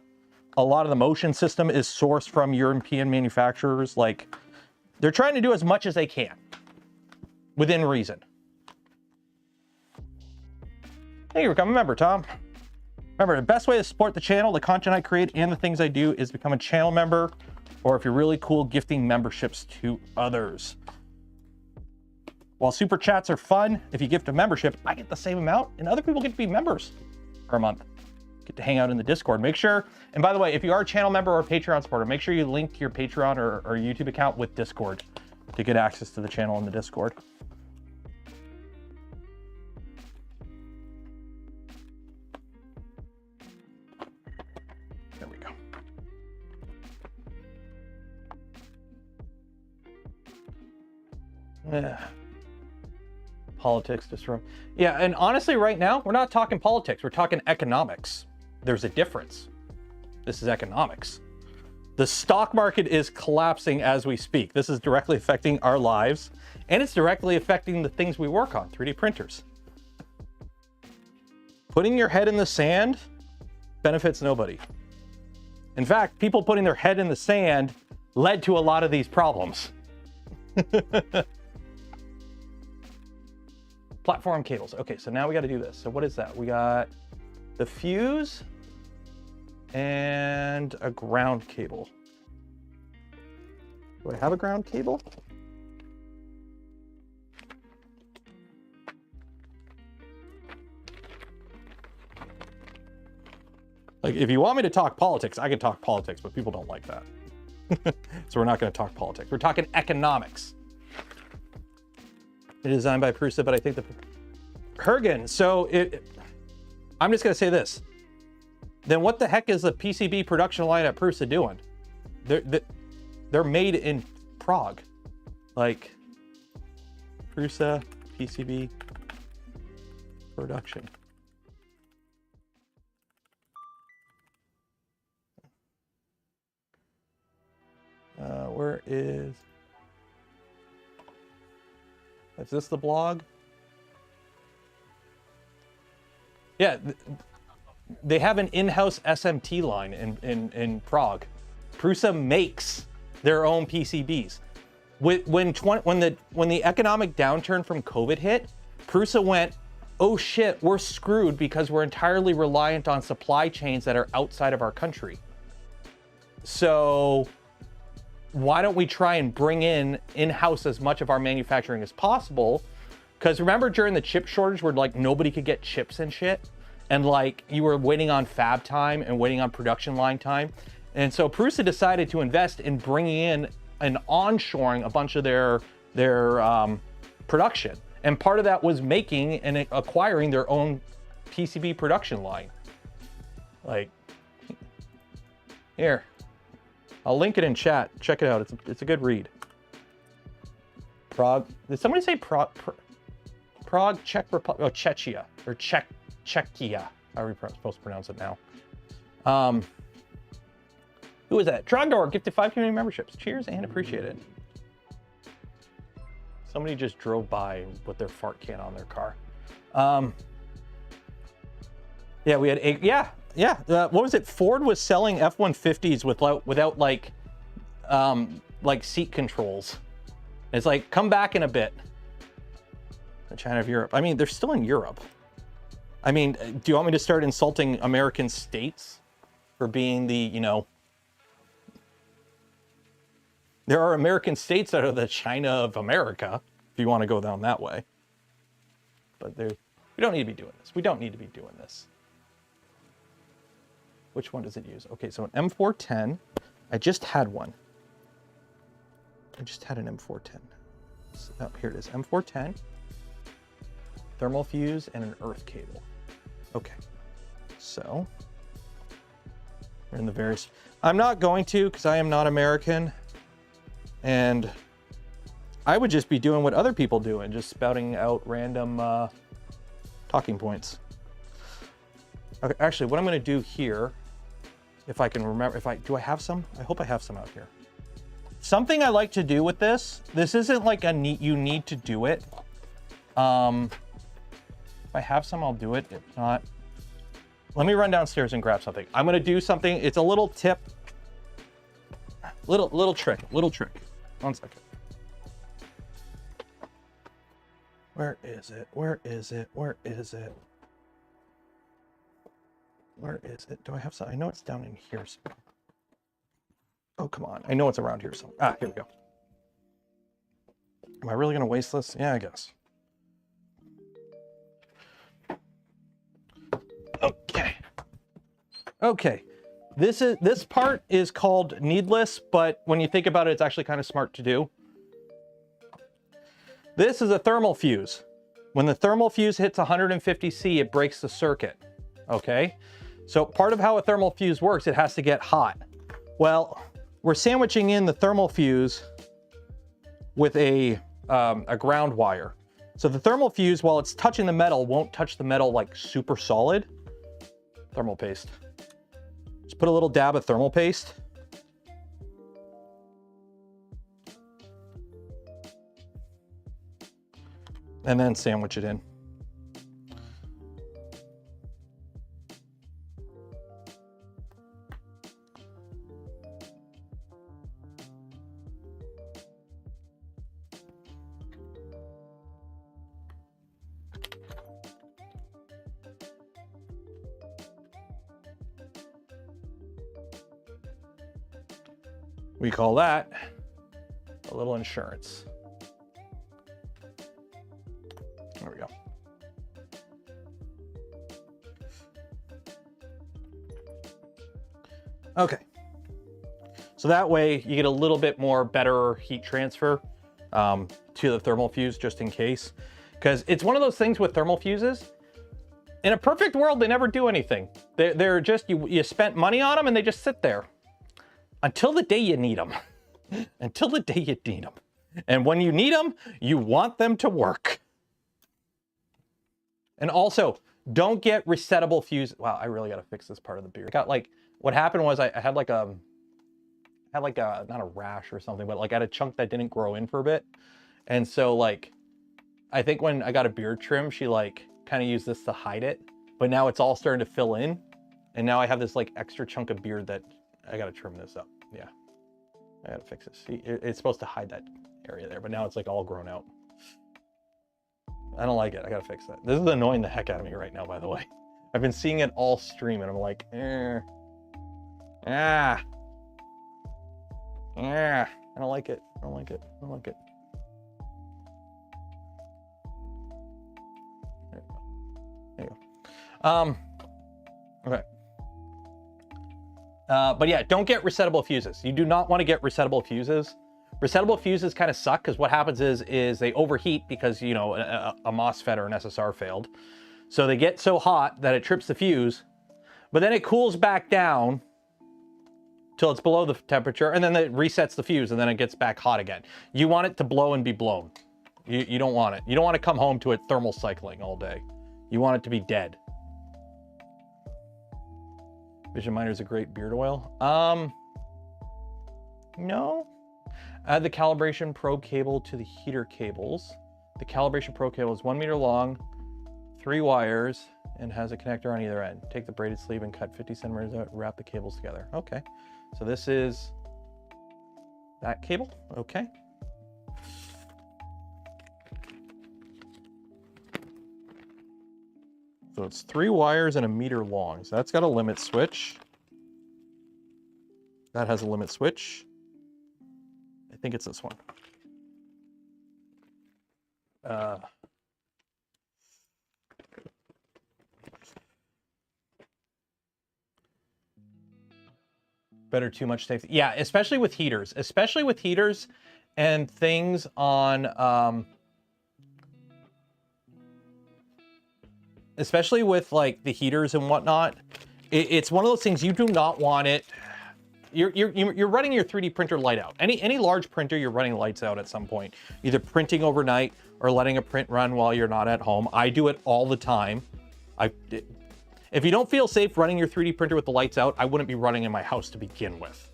Speaker 1: lot of the motion system is sourced from European manufacturers. Like, they're trying to do as much as they can within reason. Thank you for becoming a member, Tom. Remember, the best way to support the channel, the content I create, and the things I do is become a channel member, or if you're really cool, gifting memberships to others. While super chats are fun, if you gift a membership, I get the same amount, and other people get to be members per month. Get to hang out in the Discord. Make sure, and by the way, if you are a channel member or a Patreon supporter, make sure you link your Patreon or YouTube account with Discord to get access to the channel in the Discord. There we go. Yeah. Politics disrupt. Yeah, and honestly, right now, we're not talking politics. We're talking economics. There's a difference. This is economics. The stock market is collapsing as we speak. This is directly affecting our lives, and it's directly affecting the things we work on, 3D printers. Putting your head in the sand benefits nobody. In fact, people putting their head in the sand led to a lot of these problems. Platform cables. Okay, so now we got to do this. So what is that? We got the fuse and a ground cable. Do I have a ground cable? Like, if you want me to talk politics, I can talk politics, but people don't like that. So we're not going to talk politics. We're talking economics. Designed by Prusa, but I think the Hergen. So I'm just going to say this. Then what the heck is the PCB production line at Prusa doing? They're made in Prague. Like, Prusa PCB production. Where is this the blog? Yeah, they have an in-house SMT line in Prague. Prusa makes their own PCBs. When the economic downturn from COVID hit, Prusa went, oh shit, we're screwed because we're entirely reliant on supply chains that are outside of our country. So why don't we try and bring in-house as much of our manufacturing as possible? Because remember during the chip shortage where like nobody could get chips and shit, and like you were waiting on fab time and waiting on production line time, and so Prusa decided to invest in bringing in and onshoring a bunch of their production, and part of that was making and acquiring their own PCB production line. Like, here, I'll link it in chat. Check it out. It's a good read. Prague. Did somebody say Prague, Czech Republic? Oh, Czechia or Czechia. How are we supposed to pronounce it now? Who is that? Trogdor gifted 5 community memberships. Cheers and appreciate it. Somebody just drove by with their fart can on their car. Yeah, we had what was it? Ford was selling F-150s without like seat controls. It's like, come back in a bit. The China of Europe. I mean, they're still in Europe. I mean, do you want me to start insulting American states for being the, you know, there are American states that are the China of America, if you want to go down that way. But we don't need to be doing this. We don't need to be doing this. Which one does it use? Okay, so an M410. I just had one. I just had an M410. Oh, here it is, M410. Thermal fuse and an earth cable. Okay, so we're in the various. I'm not going to because I am not American, and I would just be doing what other people do and just spouting out random talking points. Okay, actually, what I'm going to do here, if I can remember, do I have some? I hope I have some out here. Something I like to do with this isn't like you need to do it. If I have some, I'll do it. If not, let me run downstairs and grab something. I'm going to do something. It's a little tip, little trick. One second. Where is it? Where is it? Where is it? Where is it? Do I have some? I know it's down in here somewhere. Oh, come on. I know it's around here somewhere. Ah, here we go. Am I really going to waste this? Yeah, I guess. Okay. Okay. This part is called needless, but when you think about it, it's actually kind of smart to do. This is a thermal fuse. When the thermal fuse hits 150 C, it breaks the circuit. Okay? So part of how a thermal fuse works, it has to get hot. Well, we're sandwiching in the thermal fuse with a ground wire. So the thermal fuse, while it's touching the metal, won't touch the metal like super solid. Thermal paste. Just put a little dab of thermal paste. And then sandwich it in. We call that a little insurance. There we go. Okay. So that way you get a little bit more better heat transfer to the thermal fuse, just in case. Because it's one of those things with thermal fuses. In a perfect world, they never do anything. They're just, you spent money on them and they just sit there. Until the day you need them. Until the day you need them. And when you need them, you want them to work. And also, don't get resettable fuse. Wow, I really got to fix this part of the beard. Got like, what happened was I had like a, not a rash or something, but like I had a chunk that didn't grow in for a bit. And so like, I think when I got a beard trim, she like kind of used this to hide it, but now it's all starting to fill in. And now I have this like extra chunk of beard that I got to trim this up. Yeah, I got to fix this. See, it's supposed to hide that area there, but now it's like all grown out. I don't like it. I got to fix that. This is annoying the heck out of me right now, by the way. I've been seeing it all stream and I'm like, I don't like it. I don't like it. I don't like it. There you go. Okay. But yeah, don't get resettable fuses. You do not want to get resettable fuses. Resettable fuses kind of suck because what happens is they overheat because, you know, a MOSFET or an SSR failed. So they get so hot that it trips the fuse, but then it cools back down till it's below the temperature, and then it resets the fuse, and then it gets back hot again. You want it to blow and be blown. You don't want it. You don't want to come home to it thermal cycling all day. You want it to be dead. Vision Miner is a great beard oil. No. Add the calibration probe cable to the heater cables. The calibration probe cable is 1 meter long, 3 wires, and has a connector on either end. Take the braided sleeve and cut 50 centimeters out, wrap the cables together. Okay. So this is that cable. Okay. So it's 3 wires and 1 meter long. So that's got a limit switch. That has a limit switch. I think it's this one. Better too much safety. Yeah, especially with heaters. Especially with heaters and things on... especially with like the heaters and whatnot, it's one of those things you do not want it. you're running your 3D printer light out. Any large printer, you're running lights out at some point, either printing overnight or letting a print run while you're not at home. I do it all the time. If you don't feel safe running your 3D printer with the lights out, I wouldn't be running in my house to begin with.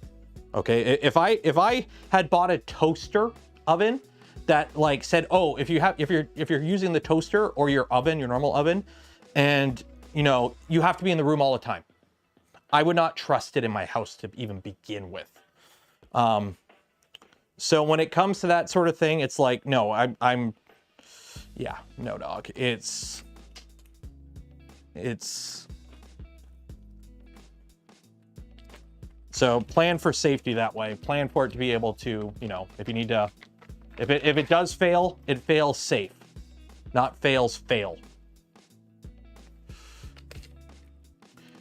Speaker 1: Okay, if I had bought a toaster oven that like said, oh, if you're using the toaster or your oven, your normal oven, and you know you have to be in the room all the time, I would not trust it in my house to even begin with. So when it comes to that sort of thing, it's like, no, yeah, no dog. It's so plan for safety that way. Plan for it to be able to, you know, if you need to, if it does fail, it fails safe, not fails fail.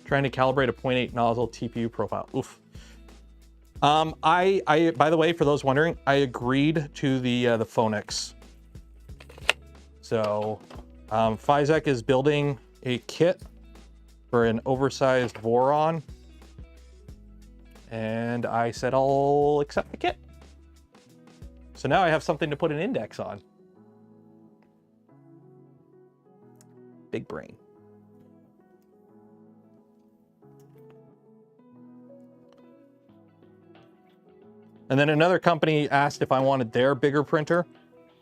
Speaker 1: Trying to calibrate a 0.8 nozzle TPU profile. Oof. I by the way, for those wondering, I agreed to the Phoenix. So Physek is building a kit for an oversized Voron, and I said I'll accept the kit. So now I have something to put an index on. Big brain. And then another company asked if I wanted their bigger printer,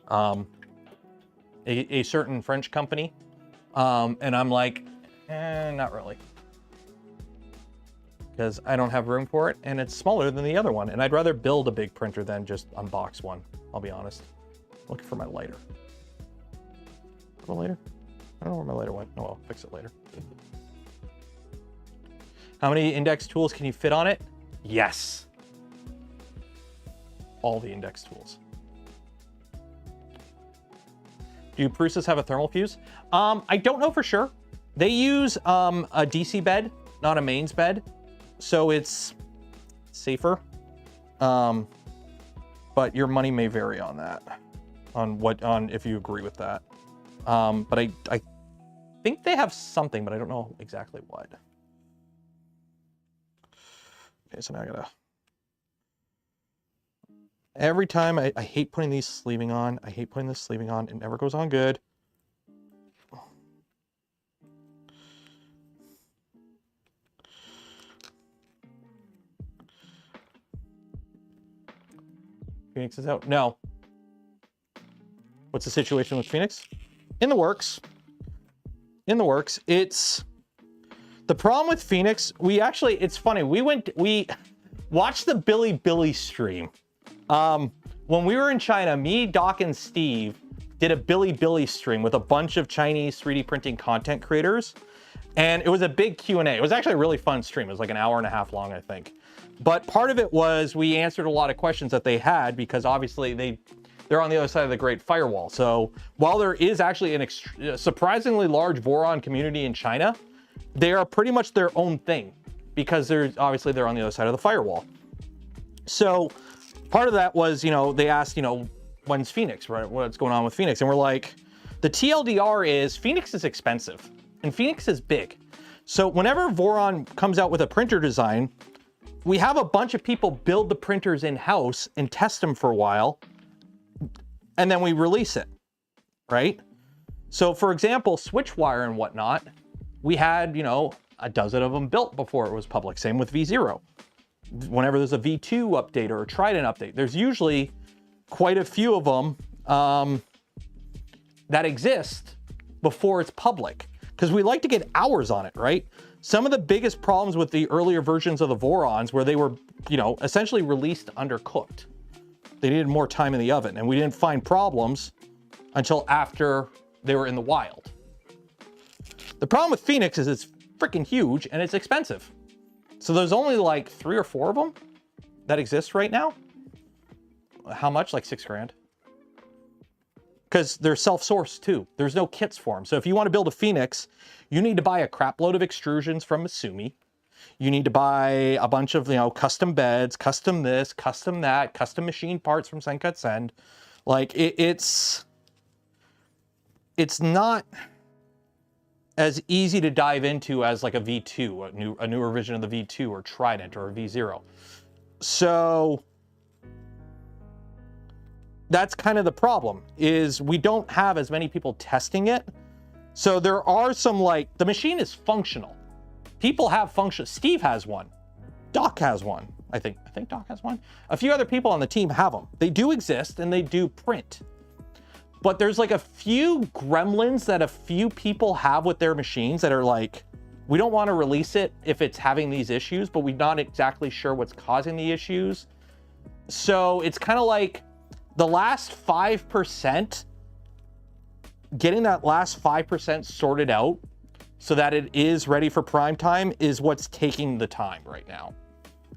Speaker 1: a certain French company. And I'm like, not really. Because I don't have room for it, and it's smaller than the other one. And I'd rather build a big printer than just unbox one, I'll be honest. Looking for my lighter. Lighter? I don't know where my lighter went. Oh, I'll fix it later. How many index tools can you fit on it? Yes. All the index tools. Do Prusa's have a thermal fuse? I don't know for sure. They use a DC bed, not a mains bed, so it's safer. But your money may vary on that, on if you agree with that. But I think they have something, but I don't know exactly what. Okay, so now I gotta. Every time I hate putting these sleeving on. I hate putting this sleeving on. It never goes on good. Phoenix is out. No. What's the situation with Phoenix? In the works. In the works. It's the problem with Phoenix. It's funny. We watched the Billy stream. When we were in China, me, Doc, and Steve did a Billy stream with a bunch of Chinese 3D printing content creators. And it was a big Q&A. It was actually a really fun stream. It was like an hour and a half long, I think. But part of it was we answered a lot of questions that they had because obviously they're on the other side of the Great Firewall. So while there is actually a surprisingly large Voron community in China, they are pretty much their own thing because they're on the other side of the firewall. So part of that was, they asked, when's Phoenix, right? What's going on with Phoenix? And we're like, the TLDR is Phoenix is expensive and Phoenix is big. So whenever Voron comes out with a printer design, we have a bunch of people build the printers in-house and test them for a while, and then we release it, right? So for example, Switchwire and whatnot, we had, a dozen of them built before it was public. Same with V0. Whenever there's a V2 update or a Trident update, there's usually quite a few of them that exist before it's public because we like to get hours on it, right? Some of the biggest problems with the earlier versions of the Vorons where they were, essentially released undercooked. They needed more time in the oven, and we didn't find problems until after they were in the wild. The problem with Phoenix is it's freaking huge and it's expensive. So there's only like 3 or 4 of them that exist right now. How much? Like $6 grand. Because they're self-sourced too. There's no kits for them. So if you want to build a Phoenix, you need to buy a crap load of extrusions from Masumi. You need to buy a bunch of, custom beds, custom this, custom that, custom machine parts from Senkatsen. Like it's not as easy to dive into as like a V2, a newer version of the V2 or Trident or a V0. So that's kind of the problem, is we don't have as many people testing it. So there are some, like, the machine is functional. People have function. Steve has one. Doc has one. I think Doc has one. A few other people on the team have them. They do exist and they do print. But there's like a few gremlins that a few people have with their machines that are like, we don't want to release it if it's having these issues, but we're not exactly sure what's causing the issues. So it's kind of like the last 5%, getting that last 5% sorted out so that it is ready for prime time is what's taking the time right now.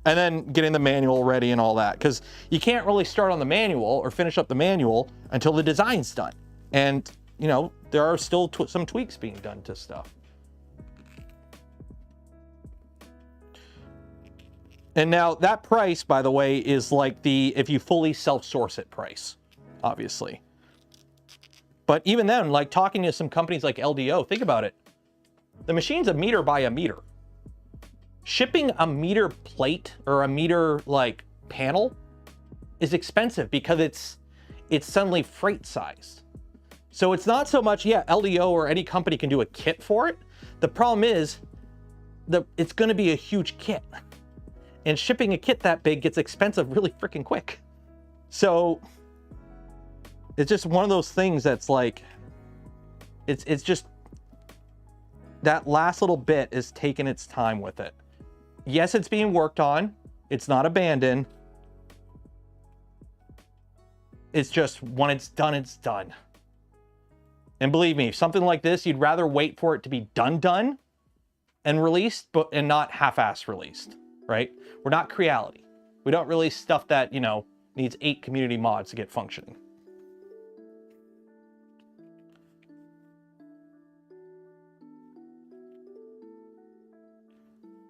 Speaker 1: And then getting the manual ready and all that, because you can't really start on the manual or finish up the manual until the design's done. And, you know, there are still some tweaks being done to stuff. And now that price, by the way, is like the, if you fully self-source it price, obviously. But even then, like talking to some companies like LDO, think about it. The machine's a meter by a meter. Shipping a meter plate or a meter like panel is expensive because it's suddenly freight sized. So it's not so much, yeah, LDO or any company can do a kit for it. The problem is it's going to be a huge kit. And shipping a kit that big gets expensive really freaking quick. So it's just one of those things that's like, it's just that last little bit is taking its time with it. Yes, it's being worked on. It's not abandoned. It's just when it's done, it's done. And believe me, something like this, you'd rather wait for it to be done and released, and not half-ass released. Right? We're not Creality. We don't release stuff that, you know, needs 8 community mods to get functioning.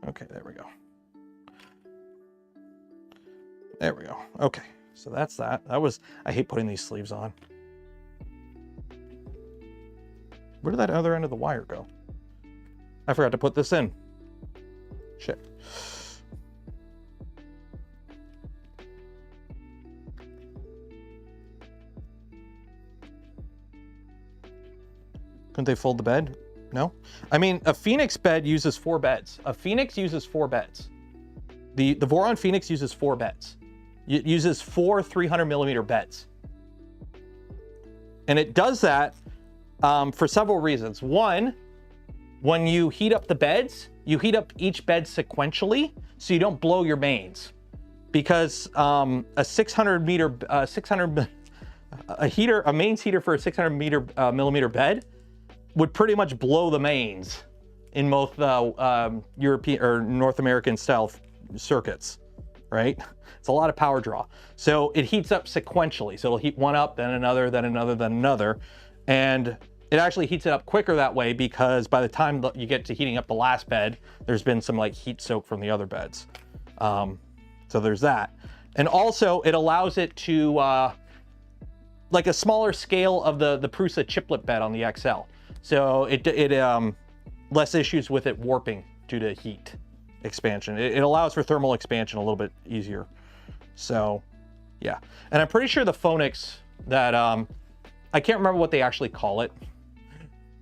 Speaker 1: Okay, there we go. There we go. Okay, so that's that. I hate putting these sleeves on. Where did that other end of the wire go? I forgot to put this in. Shit. Couldn't they fold the bed? No? I mean, a Phoenix bed uses 4 beds. A Phoenix uses 4 beds. The Voron Phoenix uses 4 beds. It uses 4 300mm beds. And it does that for several reasons. One, when you heat up the beds, you heat up each bed sequentially so you don't blow your mains. Because a 600 mains heater for a 600 millimeter bed would pretty much blow the mains in most European or North American style circuits, right? It's a lot of power draw. So it heats up sequentially. So it'll heat one up, then another, then another, then another. And it actually heats it up quicker that way because by the time you get to heating up the last bed, there's been some like heat soak from the other beds. So there's that. And also it allows it to like a smaller scale of the Prusa chiplet bed on the XL. So it less issues with it warping due to heat expansion. It allows for thermal expansion a little bit easier. So yeah, and I'm pretty sure the Phoenix that I can't remember what they actually call it.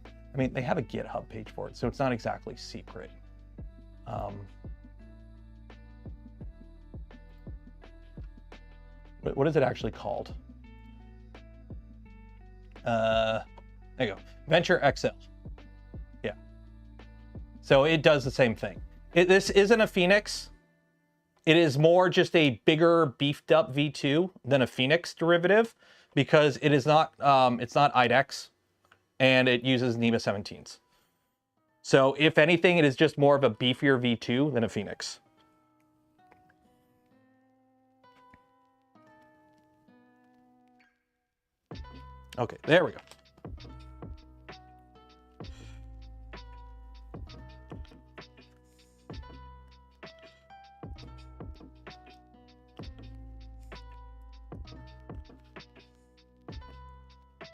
Speaker 1: I mean, they have a GitHub page for it, so it's not exactly secret. What is it actually called? There you go. Venture XL. Yeah. So it does the same thing. This isn't a Phoenix. It is more just a bigger, beefed up V2 than a Phoenix derivative because it is not, it's not IDEX and it uses NEMA 17s. So if anything, it is just more of a beefier V2 than a Phoenix. Okay, there we go.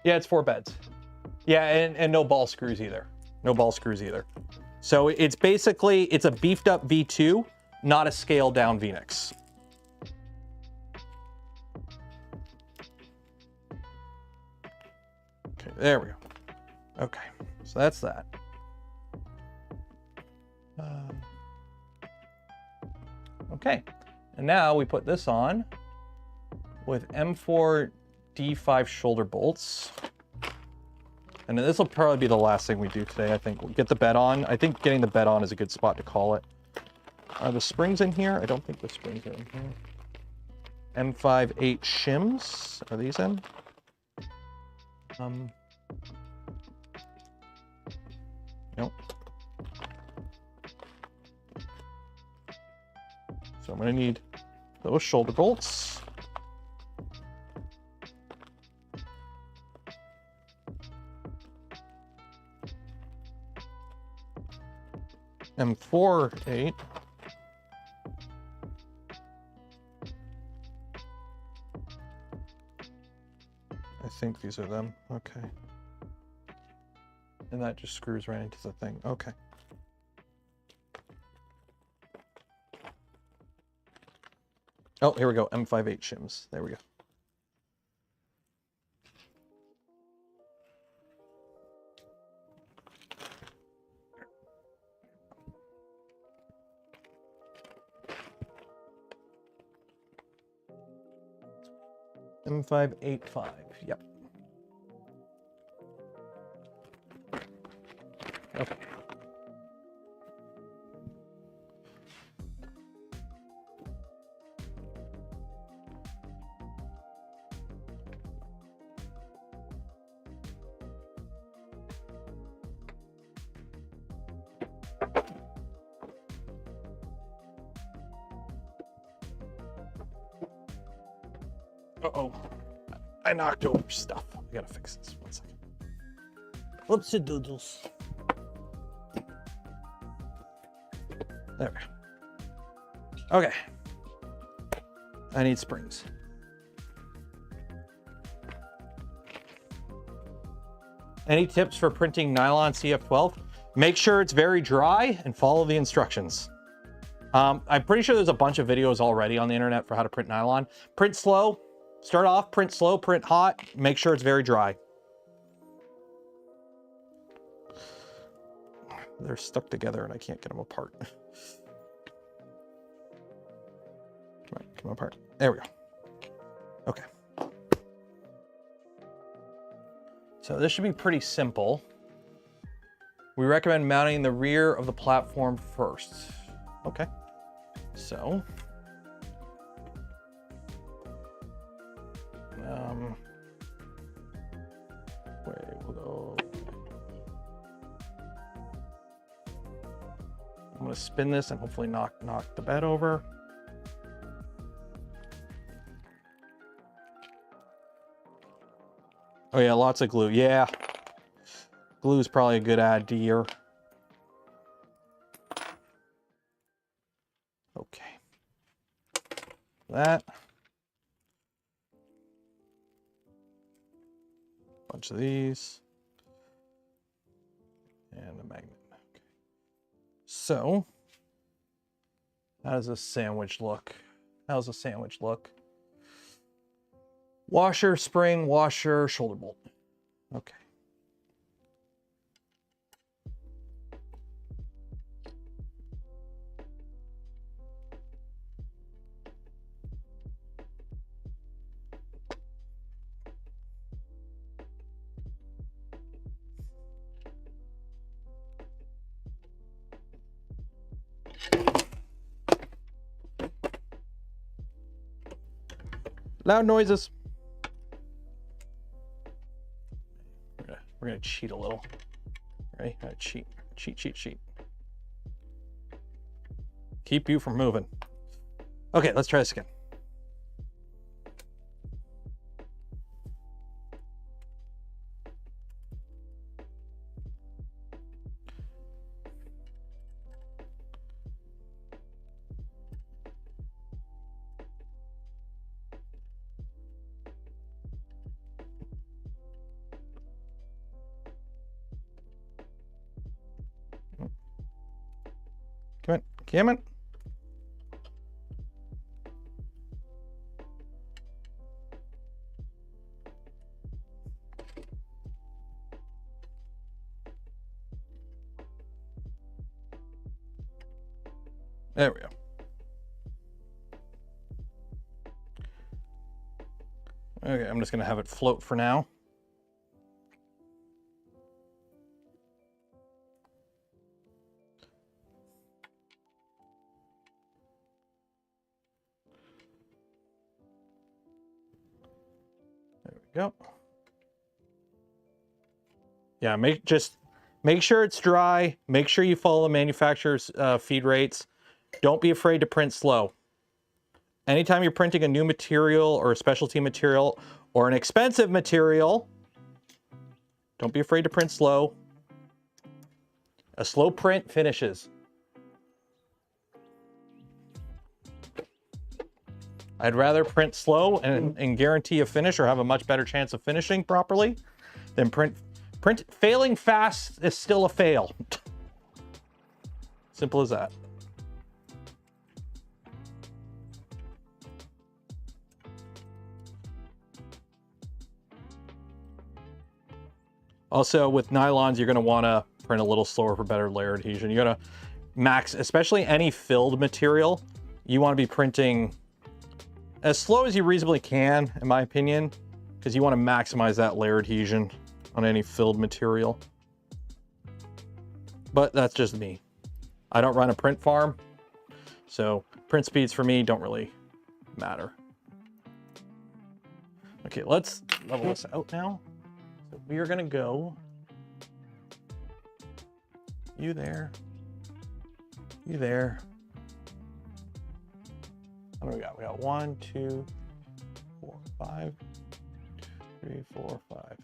Speaker 1: Yeah, it's 4 beds. Yeah, and no ball screws either. No ball screws either. So it's basically, it's a beefed up V2, not a scaled down Phoenix. There we go. Okay, so that's that. Okay, and now we put this on with M4 D5 shoulder bolts. And this will probably be the last thing we do today, I think. We'll get the bed on. I think getting the bed on is a good spot to call it. Are the springs in here? I don't think the springs are in here. M5 8 shims. Are these in? Nope. So I'm going to need those shoulder bolts. M4 8. I think these are them. Okay. And that just screws right into the thing. Okay. Oh, here we go. M5 8 shims. There we go. M585. Yep. Okay. Uh-oh. I knocked over stuff. I gotta fix this. 1 second. Whoopsie doodles. There we go. Okay. I need springs. Any tips for printing nylon CF12? Make sure it's very dry and follow the instructions. I'm pretty sure there's a bunch of videos already on the internet for how to print nylon. Print slow. Start off, print slow, print hot. Make sure it's very dry. They're stuck together and I can't get them apart. Come apart. There we go. Okay. So this should be pretty simple. We recommend mounting the rear of the platform first. Okay. So. We'll go. I'm gonna spin this and hopefully knock the bed over. Oh yeah, lots of glue. Yeah, glue is probably a good idea. Okay, that. Bunch of these. And a magnet. Okay. So, how does this sandwich look? How's the sandwich look? Washer, spring, washer, shoulder bolt. Okay. Loud noises. We're gonna cheat a little. Ready? Cheat. Keep you from moving. Okay, let's try this again. Come on. There we go. Okay, I'm just gonna have it float for now. There we go. Yeah, make sure it's dry. Make sure you follow the manufacturer's feed rates. Don't be afraid to print slow. Anytime you're printing a new material or a specialty material or an expensive material, don't be afraid to print slow. A slow print finishes. I'd rather print slow and guarantee a finish or have a much better chance of finishing properly than failing fast is still a fail. Simple as that. Also, with nylons, you're going to want to print a little slower for better layer adhesion. You're going to max, especially any filled material, you want to be printing as slow as you reasonably can, in my opinion, because you want to maximize that layer adhesion on any filled material. But that's just me. I don't run a print farm, so print speeds for me don't really matter. Okay, let's level this out now. So we are going to go, you there, you there. What do we got? We got 1, 2, 4, 5, 3, 4, 5.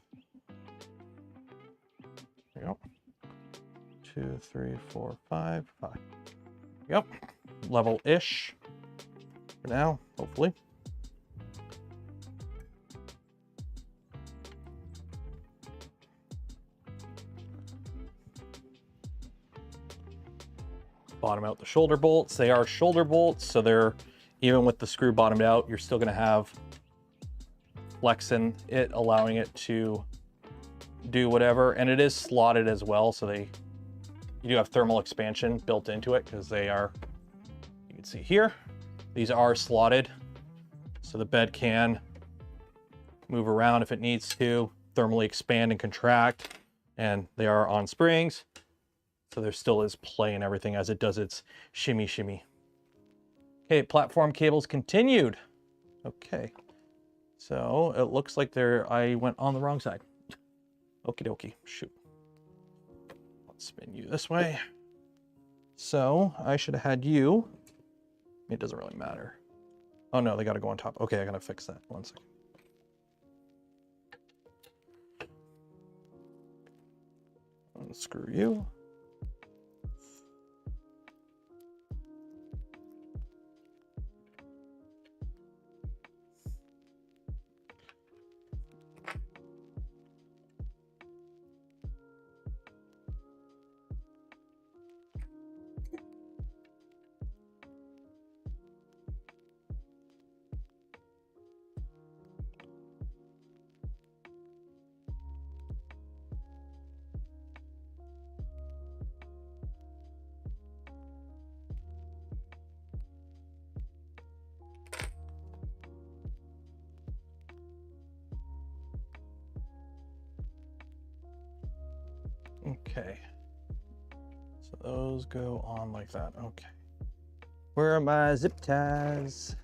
Speaker 1: There we go. 2, 3, 4, 5, 5. Yep. Level-ish for now, hopefully. Bottom out the shoulder bolts. They are shoulder bolts, so they're, even with the screw bottomed out, you're still going to have flex in it, allowing it to do whatever. And it is slotted as well, so you do have thermal expansion built into it because they are, you can see here, these are slotted, so the bed can move around if it needs to, thermally expand and contract, and they are on springs. So there still is play and everything as it does its shimmy shimmy. Okay, platform cables continued. Okay, so it looks like I went on the wrong side. Okie dokie, shoot. Let's spin you this way. So I should have had you. It doesn't really matter. Oh no, they gotta go on top. Okay, I gotta fix that. 1 second. Unscrew you. Okay, so those go on like that. Okay, where are my zip ties?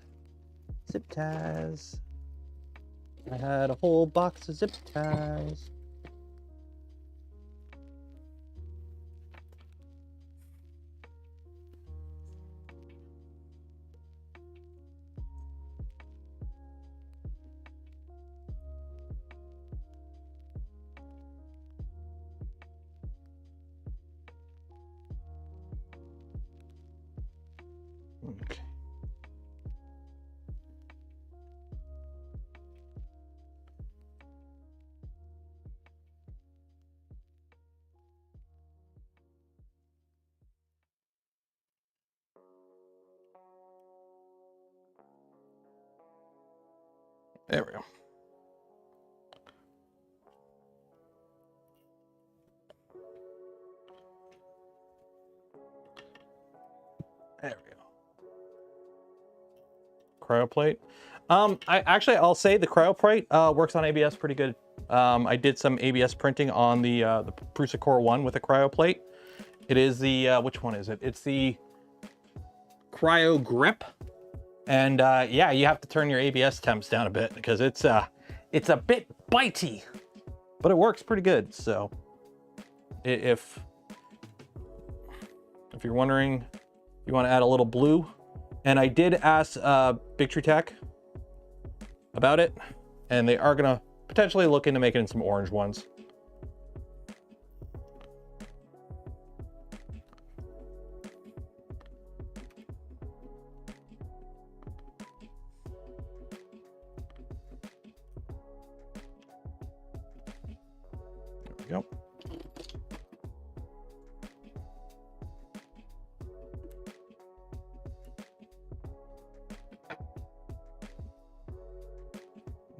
Speaker 1: Zip ties. I had a whole box of zip ties. Okay. There we go. There we go. cryoplate. I'll say the cryoplate works on ABS pretty good. I did some ABS printing on the Prusa Core 1 with a cryoplate. It is the which one is it? It's the Cryo Grip. And yeah, you have to turn your ABS temps down a bit because it's a bit bitey, but it works pretty good. So if you're wondering, you want to add a little blue, and I did ask Big Tree Tech about it, and they are gonna potentially look into making some orange ones. There we go.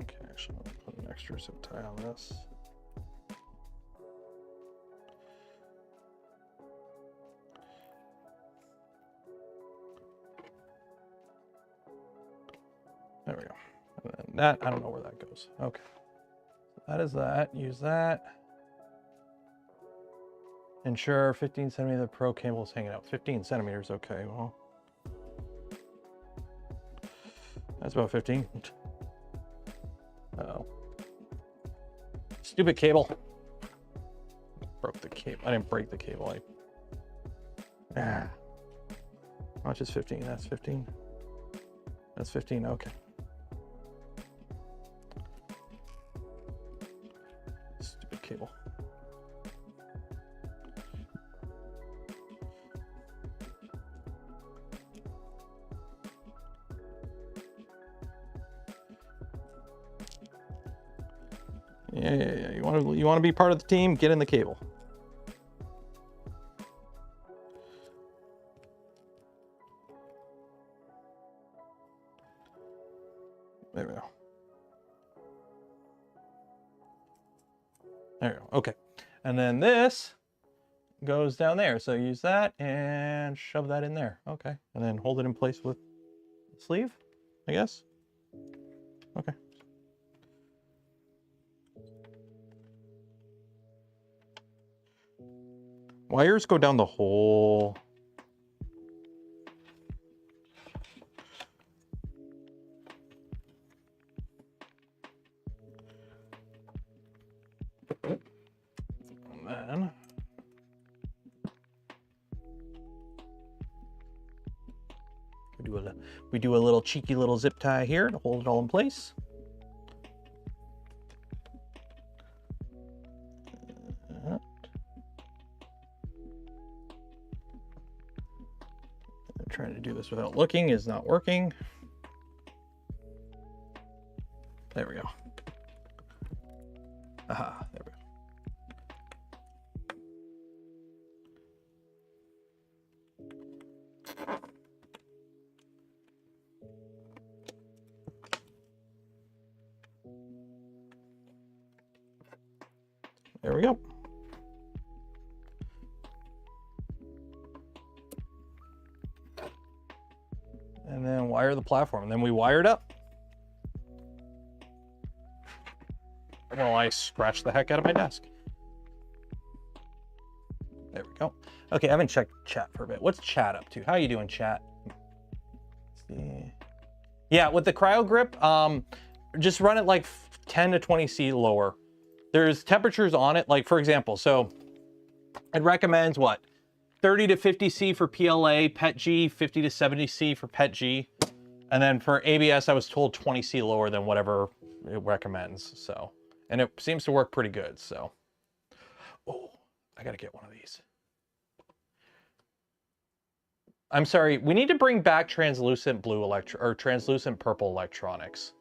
Speaker 1: Okay, actually, I'm gonna put an extra zip tie on this. There we go. And then that, I don't know where that goes. Okay. That is that. Use that. Ensure 15 centimeter pro cable is hanging out. 15 centimeters, okay, well. That's about 15. Uh-oh. Stupid cable. Broke the cable. I didn't break the cable. How much is 15? That's 15. That's 15, okay. Stupid cable. Yeah. You want to be part of the team? Get in the cable. There we go. There we go. Okay. And then this goes down there. So use that and shove that in there. Okay. And then hold it in place with the sleeve, I guess. Okay. Wires go down the whole. And then we do a little cheeky little zip tie here to hold it all in place. Trying to do this without looking is not working. There we go. Aha, there we go. There we go. And then wire the platform. And then we wire it up. Well, I scratched the heck out of my desk. There we go. Okay, I haven't checked chat for a bit. What's chat up to? How you doing, chat? Let's see. Yeah, with the cryo grip, just run it like 10 to 20 C lower. There's temperatures on it, like for example, so it recommends what? 30 to 50 C for PLA, PET-G, 50 to 70 C for PET-G. And then for ABS, I was told 20 C lower than whatever it recommends. So, and it seems to work pretty good. So, oh, I got to get one of these. I'm sorry, we need to bring back translucent blue or translucent purple electronics.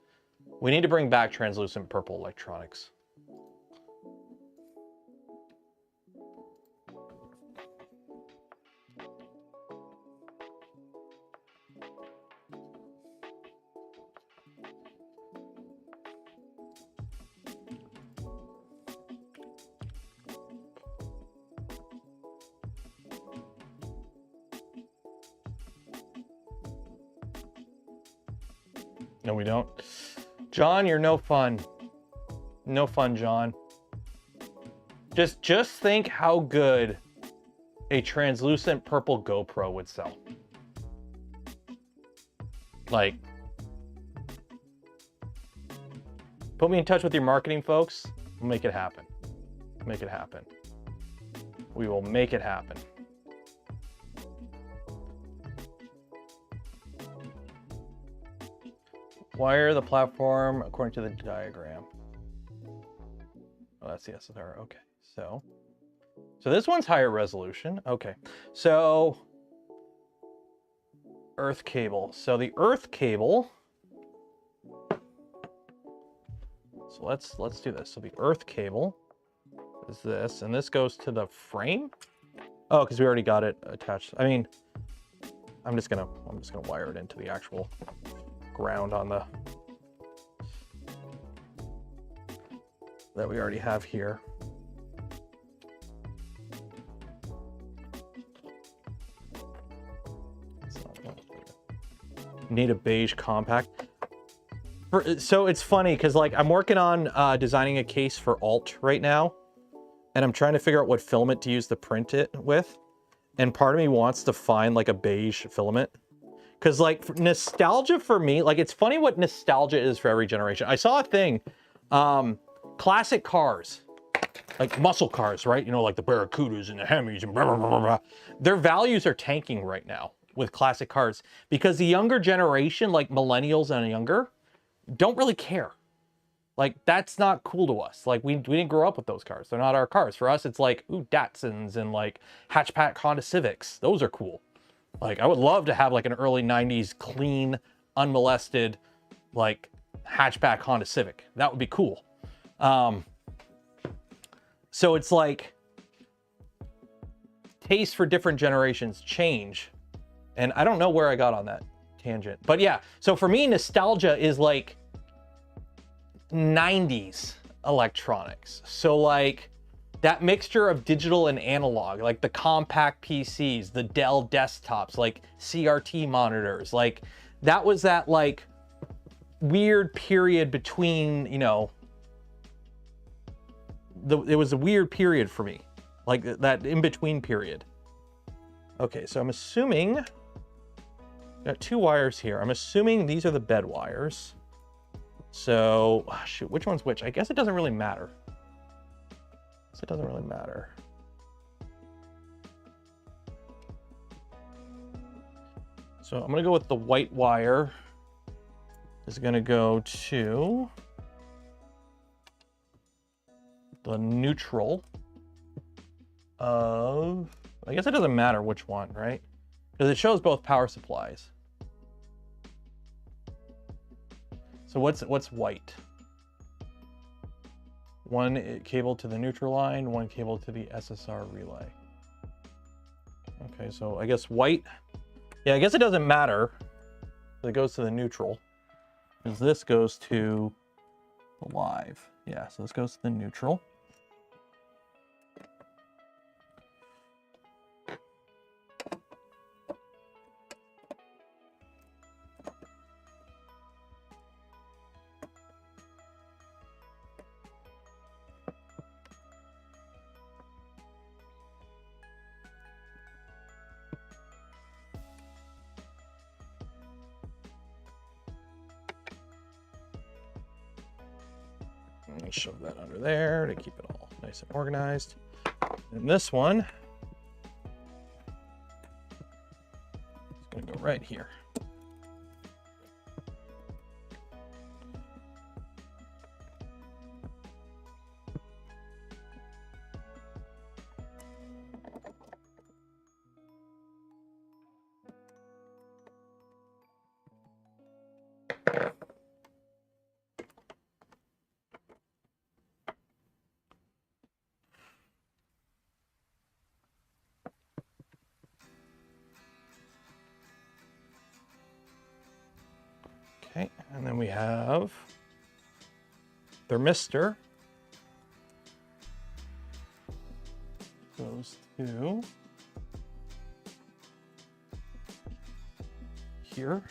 Speaker 1: We need to bring back translucent purple electronics. No, we don't. John, you're no fun. No fun, John. Just think how good a translucent purple GoPro would sell. Like, put me in touch with your marketing folks. We'll make it happen. Make it happen. We will make it happen. Wire the platform according to the diagram. Oh, that's the SSR. Okay, so this one's higher resolution. Okay, so earth cable. So the earth cable. So let's do this. So the earth cable is this, and this goes to the frame. Oh, because we already got it attached. I mean, I'm just gonna wire it into the actual ground on the that we already have here. Need a beige compact. So it's funny because like I'm working on designing a case for Alt right now, and I'm trying to figure out what filament to use to print it with, and part of me wants to find like a beige filament. Because like nostalgia for me, like it's funny what nostalgia is for every generation. I saw a thing, classic cars, like muscle cars, right? You know, like the Barracudas and the Hemis and blah, blah, blah, blah. Their values are tanking right now with classic cars because the younger generation, like millennials and younger, don't really care. Like that's not cool to us. Like we didn't grow up with those cars. They're not our cars. For us, it's like, ooh, Datsuns and like hatchback Honda Civics. Those are cool. Like I would love to have like an early 90s clean, unmolested, like hatchback Honda Civic. That would be cool. So it's like tastes for different generations change. And I don't know where I got on that tangent, but yeah. So for me, nostalgia is like 90s electronics. So like that mixture of digital and analog, like the compact PCs, the Dell desktops, like CRT monitors, like that was that like weird period between, you know, it was a weird period for me, like that in-between period. Okay, so I'm assuming, got two wires here. I'm assuming these are the bed wires. So, shoot, which one's which? I guess it doesn't really matter. It doesn't really matter. So I'm gonna go with the white wire. Is gonna go to the neutral of, I guess it doesn't matter which one, right? Because it shows both power supplies. So what's white? One cable to the neutral line, one cable to the SSR relay. Okay, so I guess white. Yeah, I guess it doesn't matter. It goes to the neutral. Because this goes to the live. Yeah, so this goes to the neutral. Shove that under there to keep it all nice and organized. And this one is going to go right here. Okay, and then we have thermistor. Goes to here.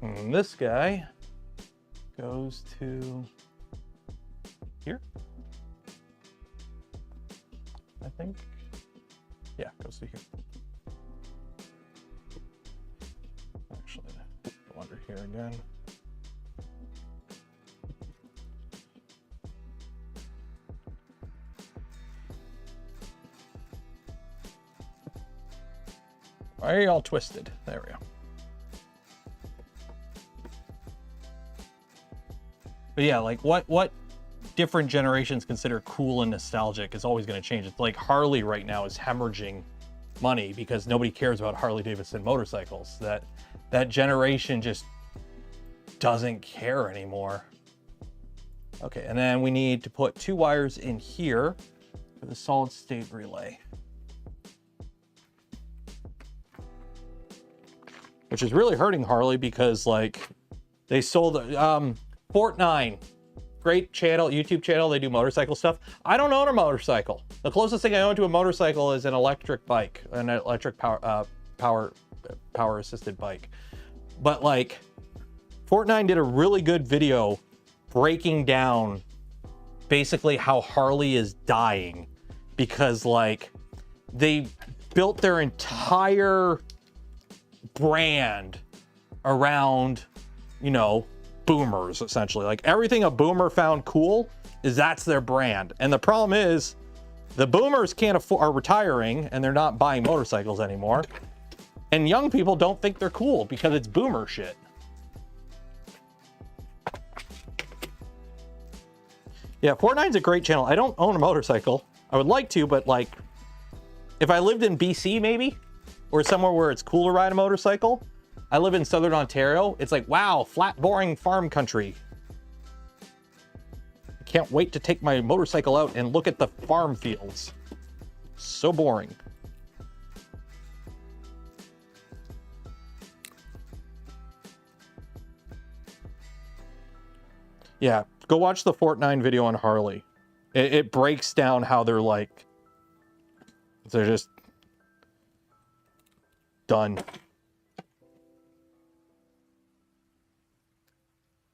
Speaker 1: And this guy goes to here, I think. Yeah, goes to here. Actually, go under here again. Why are you all twisted? There we go. But yeah, like what different generations consider cool and nostalgic is always going to change. It's like Harley right now is hemorrhaging money because nobody cares about Harley Davidson motorcycles. That generation just doesn't care anymore. Okay, and then we need to put 2 wires in here for the solid state relay. Which is really hurting Harley because like they sold Fort9, great channel, YouTube channel. They do motorcycle stuff. I don't own a motorcycle. The closest thing I own to a motorcycle is an electric bike, an electric power assisted bike. But like Fort9 did a really good video breaking down basically how Harley is dying because like they built their entire brand around, you know, boomers essentially. Like everything a boomer found cool that's their brand. And the problem is the boomers can't afford, are retiring and they're not buying motorcycles anymore. And young people don't think they're cool because it's boomer shit. Yeah, Fort9's a great channel. I don't own a motorcycle. I would like to, but like if I lived in BC maybe, or somewhere where it's cool to ride a motorcycle. I live in Southern Ontario. It's like, wow, flat, boring farm country. I can't wait to take my motorcycle out and look at the farm fields. So boring. Yeah, go watch the Fort9 video on Harley. It breaks down how they're like, they're just done.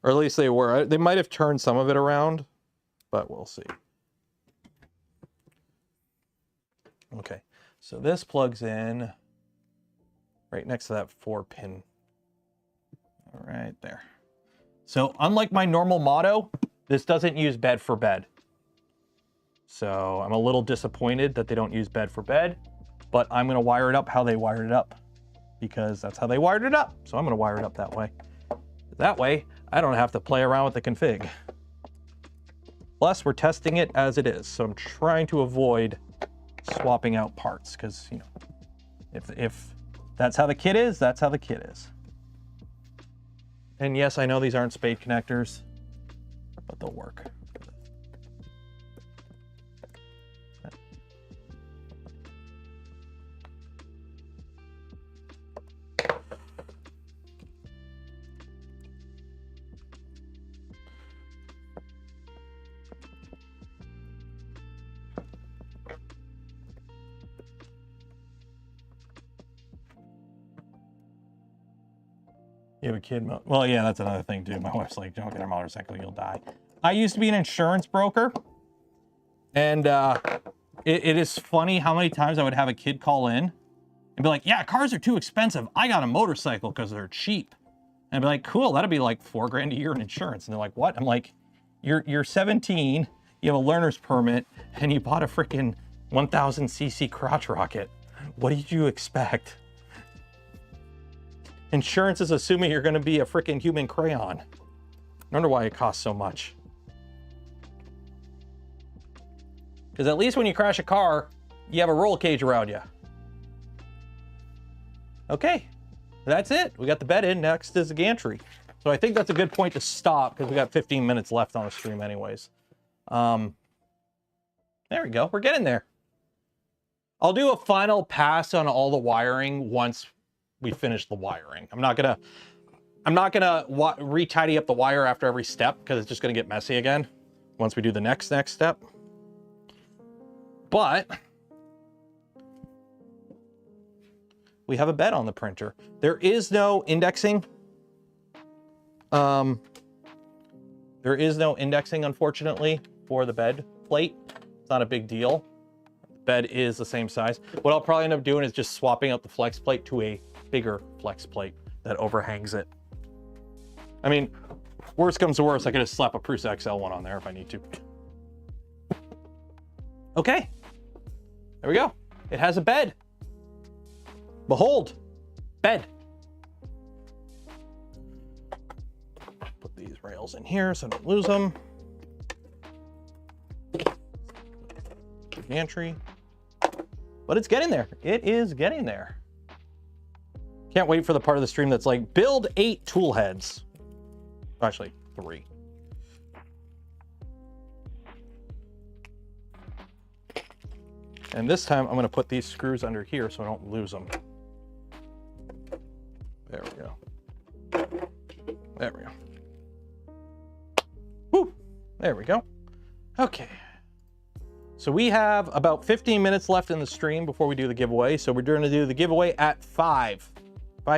Speaker 1: Or at least they were. They might have turned some of it around, but we'll see. Okay, so this plugs in right next to that 4-pin. Right there. So unlike my normal Motto, this doesn't use bed for bed. So I'm a little disappointed that they don't use bed for bed, but I'm going to wire it up how they wired it up because that's how they wired it up. So I'm going to wire it up that way. That way, I don't have to play around with the config. Plus, we're testing it as it is. So I'm trying to avoid swapping out parts because, you know, if that's how the kit is, that's how the kit is. And yes, I know these aren't spade connectors, but they'll work. You have a kid? Well, yeah, that's another thing too. My wife's like, don't get a motorcycle, you'll die. I used to be an insurance broker, and it is funny how many times I would have a kid call in and be like, yeah, cars are too expensive. I got a motorcycle because they're cheap. And I'd be like, cool, that'd be like $4 grand a year in insurance. And they're like, what? I'm like, you're 17, you have a learner's permit, and you bought a freaking 1000 cc crotch rocket. What did you expect? Insurance is assuming you're going to be a freaking human crayon. I wonder why it costs so much. Because at least when you crash a car, you have a roll cage around you. Okay, that's it. We got the bed in. Next is the gantry. So I think that's a good point to stop because we got 15 minutes left on the stream anyways. There we go. We're getting there. I'll do a final pass on all the wiring once we finish the wiring. I'm not gonna re-tidy up the wire after every step because it's just gonna get messy again once we do the next step. But we have a bed on the printer. There is no indexing There is no indexing, unfortunately, for the bed plate. It's not a big deal. The bed is the same size. What I'll probably end up doing is just swapping out the flex plate to a bigger flex plate that overhangs it. I mean, worst comes to worst, I could just slap a Prusa XL one on there if I need to. Okay, there we go. It has a bed. Behold, bed. Put these rails in here so I don't lose them. Gantry. But it's getting there. It is getting there. Can't wait for the part of the stream that's like, build 8 tool heads. Actually, 3. And this time I'm going to put these screws under here so I don't lose them. There we go. There we go. Woo! There we go. Okay. So we have about 15 minutes left in the stream before we do the giveaway. So we're going to do the giveaway at 5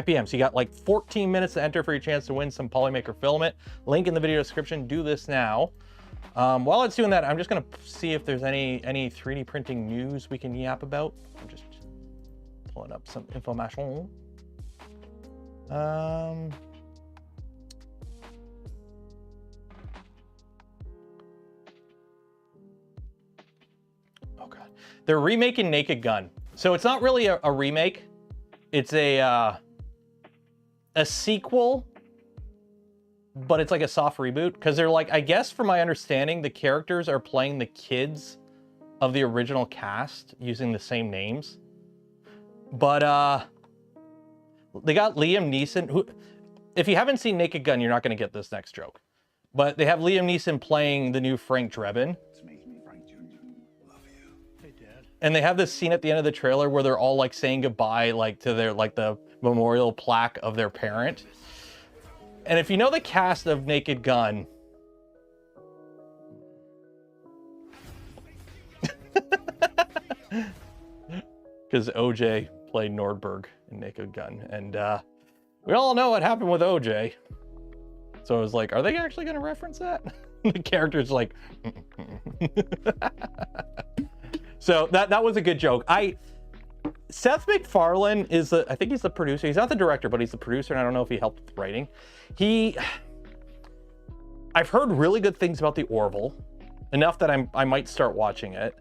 Speaker 1: p.m. So you got like 14 minutes to enter for your chance to win some Polymaker filament. Link in the video description. Do this now. While it's doing that, I'm just going to see if there's any 3D printing news we can yap about. I'm just pulling up some information. Oh god, they're remaking Naked Gun. So it's not really a remake. It's a sequel, but it's like a soft reboot because they're like, I guess from my understanding, the characters are playing the kids of the original cast using the same names. But they got Liam Neeson, who, if you haven't seen Naked Gun, you're not going to get this next joke. But they have Liam Neeson playing the new Frank Drebin. And they have this scene at the end of the trailer where they're all like saying goodbye, like to their, like the memorial plaque of their parent. And if you know the cast of Naked Gun, because OJ played Nordberg in Naked Gun, and we all know what happened with OJ. So I was like, are they actually going to reference that? The character's like, so that was a good joke. Seth MacFarlane is I think he's the producer. He's not the director, but he's the producer, and I don't know if he helped with writing. I've heard really good things about the Orville, enough that I might start watching it.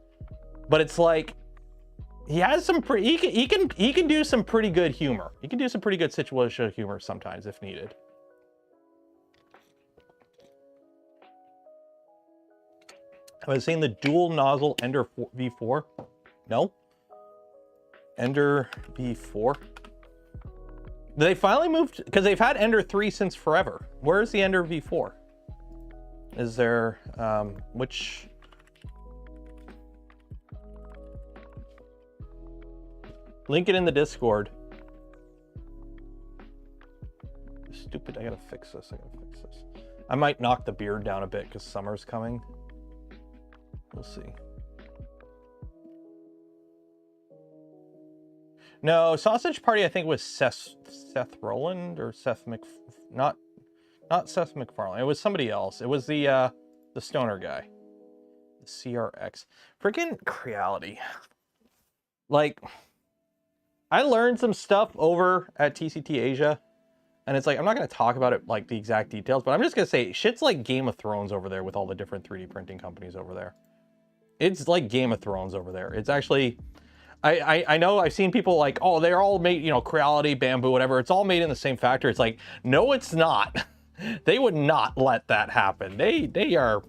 Speaker 1: But it's like, he has some he can do some pretty good humor. He can do some pretty good situational humor sometimes if needed. Have I seen the dual nozzle Ender V4? No. Ender V4. They finally moved, because they've had Ender 3 since forever. Where's the Ender V4? Is there, which? Link it in the Discord. Stupid, I gotta fix this, I might knock the beard down a bit because summer's coming. We'll see. No, Sausage Party I think was Seth Roland or not Seth MacFarlane. It was somebody else. It was the stoner guy. The CRX. Freaking Creality. Like, I learned some stuff over at TCT Asia, and it's like, I'm not going to talk about it like the exact details, but I'm just going to say shit's like Game of Thrones over there with all the different 3D printing companies over there. It's like Game of Thrones over there. It's actually, I know I've seen people like, oh, they're all made, you know, Creality, Bamboo, whatever. It's all made in the same factory. It's like, no, it's not. They would not let that happen. They are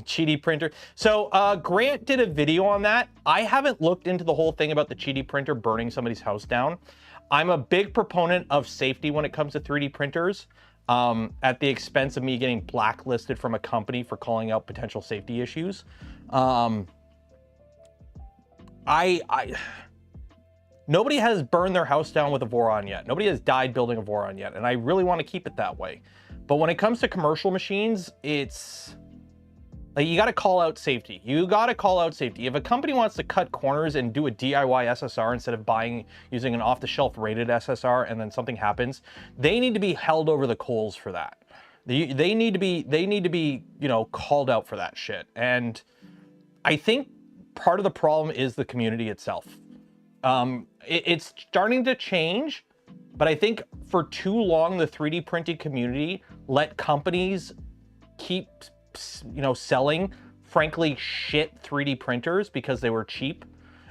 Speaker 1: cheaty printer. So Grant did a video on that. I haven't looked into the whole thing about the cheaty printer burning somebody's house down. I'm a big proponent of safety when it comes to 3D printers. At the expense of me getting blacklisted from a company for calling out potential safety issues. Nobody has burned their house down with a Voron yet. Nobody has died building a Voron yet, and I really want to keep it that way. But when it comes to commercial machines, it's Like, you got to call out safety. You got to call out safety. If a company wants to cut corners and do a DIY SSR instead of using an off-the-shelf rated SSR, and then something happens, they need to be held over the coals for that. They need to be, you know, called out for that shit. And I think part of the problem is the community itself. It's starting to change, but I think for too long, the 3D printing community let companies keep, you know, selling, frankly, shit 3D printers because they were cheap.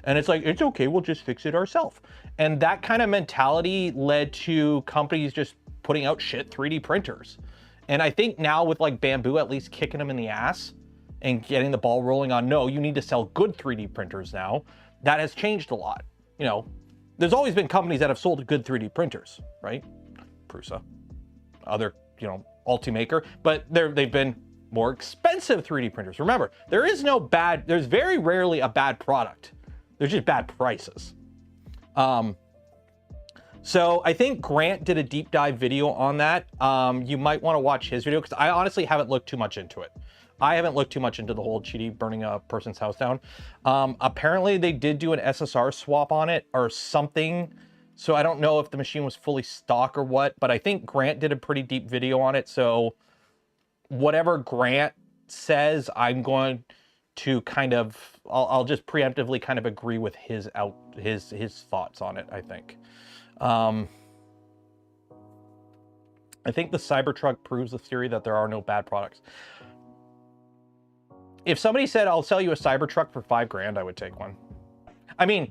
Speaker 1: And it's like, it's okay, we'll just fix it ourselves. And that kind of mentality led to companies just putting out shit 3D printers. And I think now with like Bamboo at least kicking them in the ass and getting the ball rolling on, no, you need to sell good 3D printers now, that has changed a lot. You know, there's always been companies that have sold good 3D printers, right? Prusa, other, you know, Ultimaker, but they've been more expensive 3D printers. Remember, there's very rarely a bad product. There's just bad prices. So I think Grant did a deep dive video on that. You might want to watch his video because I honestly haven't looked too much into it. I haven't looked too much into the whole cheaty burning a person's house down. Apparently they did do an SSR swap on it or something. So I don't know if the machine was fully stock or what, but I think Grant did a pretty deep video on it. So whatever Grant says, I'm going to kind of, I'll just preemptively kind of agree with his thoughts on it, I think. I think the Cybertruck proves the theory that there are no bad products. If somebody said, I'll sell you a Cybertruck for $5,000, I would take one. I mean,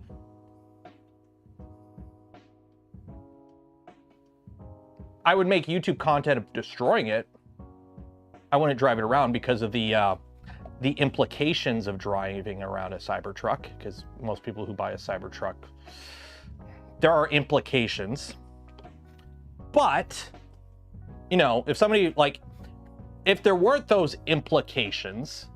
Speaker 1: I would make YouTube content of destroying it. I wouldn't drive it around because of the implications of driving around a Cybertruck, because most people who buy a Cybertruck, there are implications. But, you know, if somebody, like, if there weren't those implications,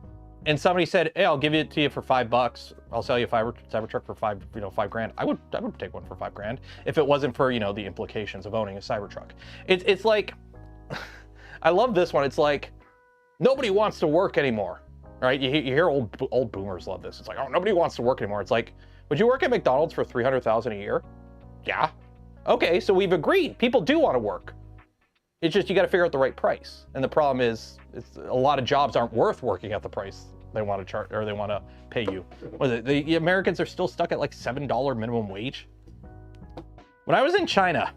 Speaker 1: and somebody said, hey, I'll give it to you for $5, I'll sell you a Cybertruck for $5,000, I would take one for $5,000 if it wasn't for, you know, the implications of owning a Cybertruck. It's like, I love this one. It's like, nobody wants to work anymore, right? You hear old boomers love this. It's like, oh, nobody wants to work anymore. It's like, would you work at McDonald's for $300,000 a year? Yeah. Okay, so we've agreed. People do want to work. It's just you got to figure out the right price. And the problem is, a lot of jobs aren't worth working at the price they want to charge or they want to pay you. What is it? The Americans are still stuck at like $7 minimum wage. When I was in China,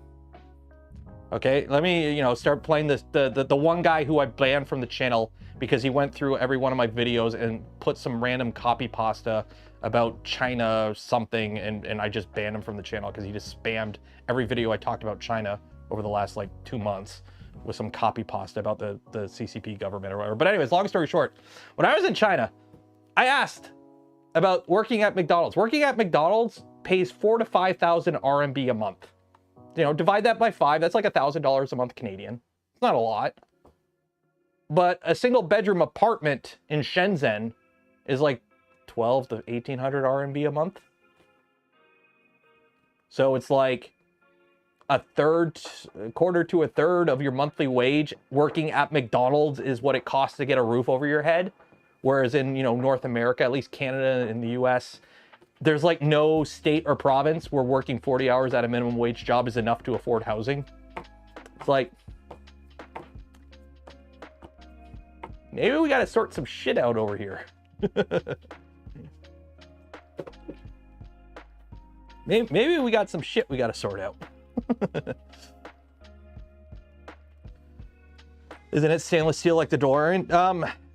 Speaker 1: okay, let me, you know, start playing this, the one guy who I banned from the channel because he went through every one of my videos and put some random copy pasta about China something, and I just banned him from the channel because he just spammed every video I talked about China over the last like 2 months with some copy pasta about the CCP government or whatever. But anyways, long story short, when I was in China, I asked about working at McDonald's. Working at McDonald's pays 4,000 to 5,000 RMB a month. You know, divide that by 5, that's like $1,000 a month Canadian. It's not a lot. But a single bedroom apartment in Shenzhen is like 12 to 1,800 RMB a month. So it's like a quarter to a third of your monthly wage working at McDonald's is what it costs to get a roof over your head. Whereas in, you know, North America, at least Canada and the US, there's like no state or province where working 40 hours at a minimum wage job is enough to afford housing. It's like, maybe we got to sort some shit out over here. Maybe we got some shit we got to sort out. Isn't it stainless steel like the DeLorean?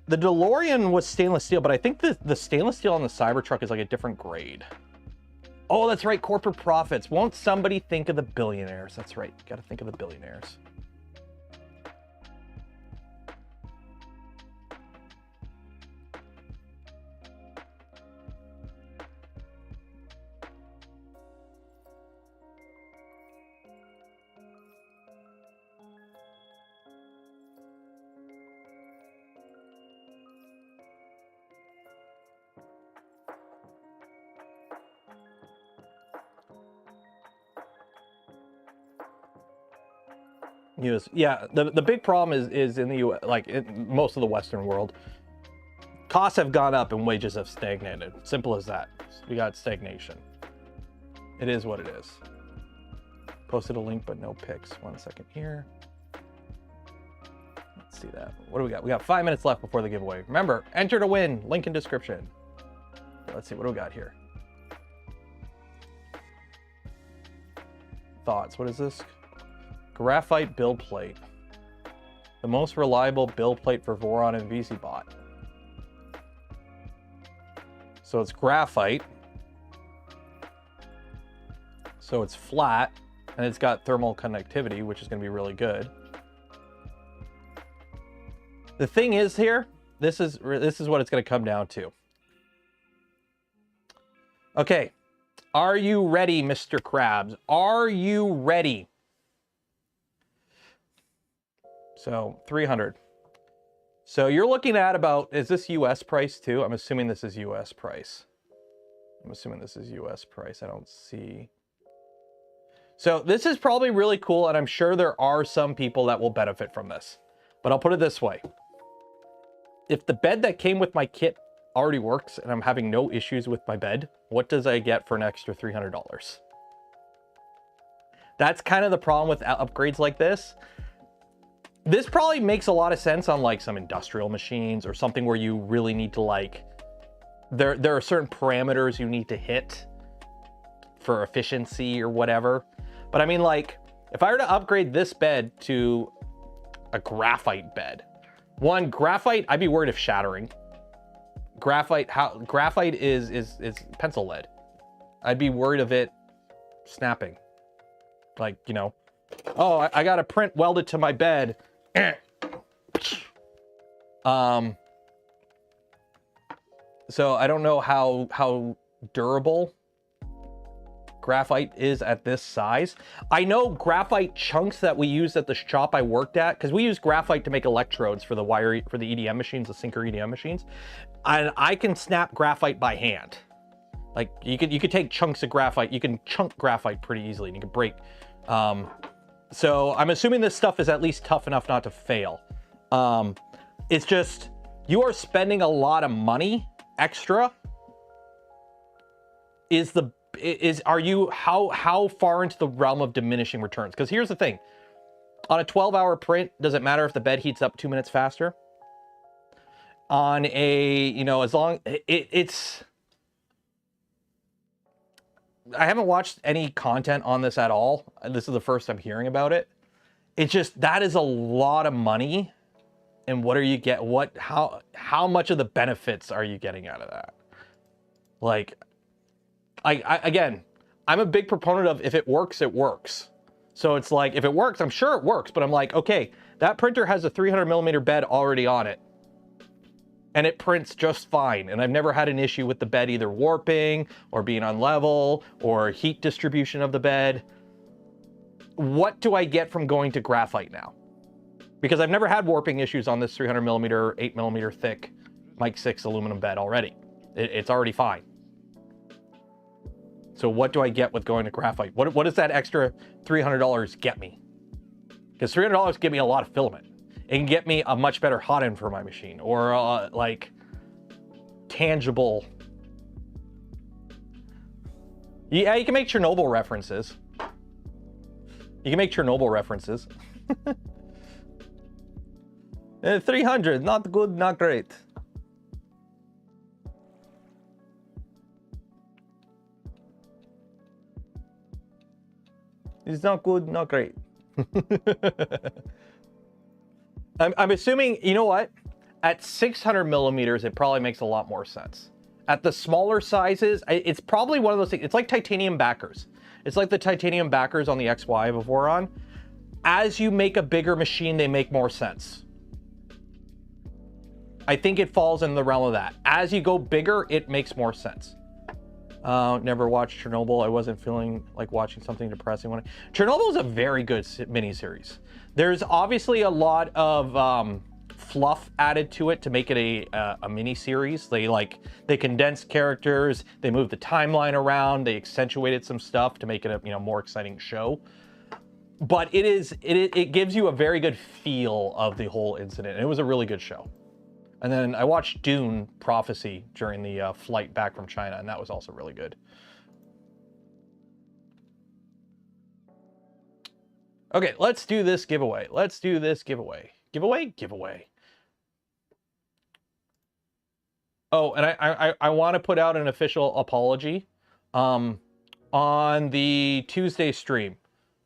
Speaker 1: The DeLorean was stainless steel, but I think the stainless steel on the Cybertruck is like a different grade. Oh, that's right, corporate profits. Won't somebody think of the billionaires? That's right, got to think of the billionaires. Yeah, the big problem is in the US, like in most of the Western world, Costs have gone up and wages have stagnated. Simple as that. We got stagnation. It is what it is. Posted a link, but no pics. 1 second here. Let's see that. What do we got? We got 5 minutes left before the giveaway. Remember, enter to win. Link in description. Let's see. What do we got here? Thoughts. What is this? Graphite build plate. The most reliable build plate for Voron and VCBot. So it's graphite. So it's flat, and it's got thermal conductivity, which is going to be really good. The thing is here, this is what it's going to come down to. Okay, are you ready, Mr. Krabs? Are you ready? So 300. So you're looking at about, is this US price too? I'm assuming this is US price. I'm assuming this is US price. I don't see. So this is probably really cool, and I'm sure there are some people that will benefit from this. But I'll put it this way. If the bed that came with my kit already works and I'm having no issues with my bed, what does I get for an extra $300? That's kind of the problem with upgrades like this. This probably makes a lot of sense on like some industrial machines or something where you really need to like, there are certain parameters you need to hit for efficiency or whatever. But I mean, like, if I were to upgrade this bed to a graphite bed, one, graphite, I'd be worried of shattering. Graphite is pencil lead. I'd be worried of it snapping. Like, you know, oh, I got a print welded to my bed. So I don't know how durable graphite is at this size. I know graphite chunks that we used at the shop I worked at, because we use graphite to make electrodes for the EDM machines, the Syncer EDM machines, and I can snap graphite by hand. Like you could take chunks of graphite, you can chunk graphite pretty easily, and you can break. So I'm assuming this stuff is at least tough enough not to fail. It's just, you are spending a lot of money extra. How far into the realm of diminishing returns? Because here's the thing. On a 12-hour print, does it matter if the bed heats up 2 minutes faster? On a, you know, as long, I haven't watched any content on this at all. This is the first I'm hearing about it. It's just, that is a lot of money. And what are you how much of the benefits are you getting out of that? Like, again, I'm a big proponent of, if it works, it works. So it's like, if it works, I'm sure it works, but I'm like, okay, that printer has a 300mm bed already on it, and it prints just fine. And I've never had an issue with the bed either warping or being unlevel or heat distribution of the bed. What do I get from going to graphite now? Because I've never had warping issues on this 300mm, 8mm thick Mike 6 aluminum bed already. It's already fine. So what do I get with going to graphite? What does that extra $300 get me? Because $300 get me a lot of filament. It can get me a much better hot end for my machine, or like tangible. Yeah, you can make Chernobyl references. You can make Chernobyl references. 300, not good, not great. It's not good, not great. I'm assuming, you know what? At 600mm, it probably makes a lot more sense. At the smaller sizes, it's probably one of those things. It's like titanium backers. It's like the titanium backers on the XY of a Voron. As you make a bigger machine, they make more sense. I think it falls in the realm of that. As you go bigger, it makes more sense. Never watched Chernobyl. I wasn't feeling like watching something depressing. Chernobyl is a very good miniseries. There's obviously a lot of fluff added to it to make it a miniseries. They condensed characters, they moved the timeline around, they accentuated some stuff to make it a more exciting show. But it gives you a very good feel of the whole incident. And it was a really good show. And then I watched Dune Prophecy during the flight back from China, and that was also really good. Okay, let's do this giveaway. Let's do this giveaway. Giveaway. Oh, and I want to put out an official apology on the Tuesday stream.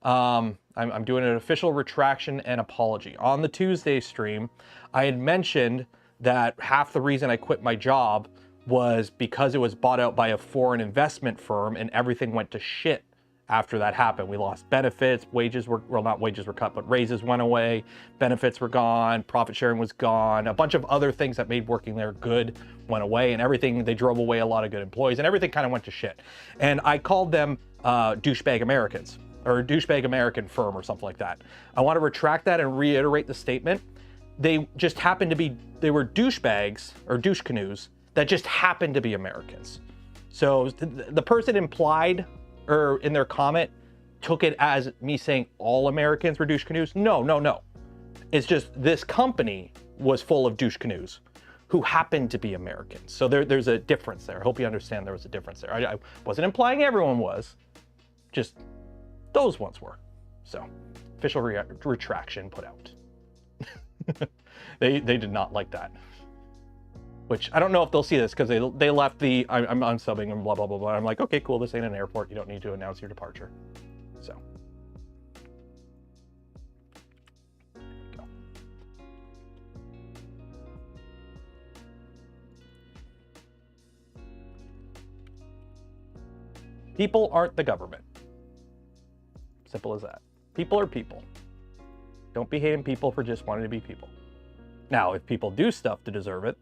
Speaker 1: I'm doing an official retraction and apology. On the Tuesday stream, I had mentioned that half the reason I quit my job was because it was bought out by a foreign investment firm and everything went to shit after that happened. We lost benefits, wages were, well, not wages were cut, but raises went away, benefits were gone, profit sharing was gone, a bunch of other things that made working there good went away, and everything, they drove away a lot of good employees, and everything kind of went to shit. And I called them douchebag Americans, or a douchebag American firm or something like that. I want to retract that and reiterate the statement. They just happened to be, they were douchebags, or douche canoes, that just happened to be Americans. So the person implied, or in their comment, took it as me saying all Americans were douche canoes. No. It's just this company was full of douche canoes who happened to be Americans. So there's a difference there. I hope you understand there was a difference there. I wasn't implying everyone was, just those ones were. So official retraction put out. They did not like that. Which I don't know if they'll see this because they left the I'm unsubbing and blah blah blah blah. I'm like, okay, cool. This ain't an airport. You don't need to announce your departure. So go. People aren't the government. Simple as that. People are people. Don't be hating people for just wanting to be people. Now, if people do stuff to deserve it,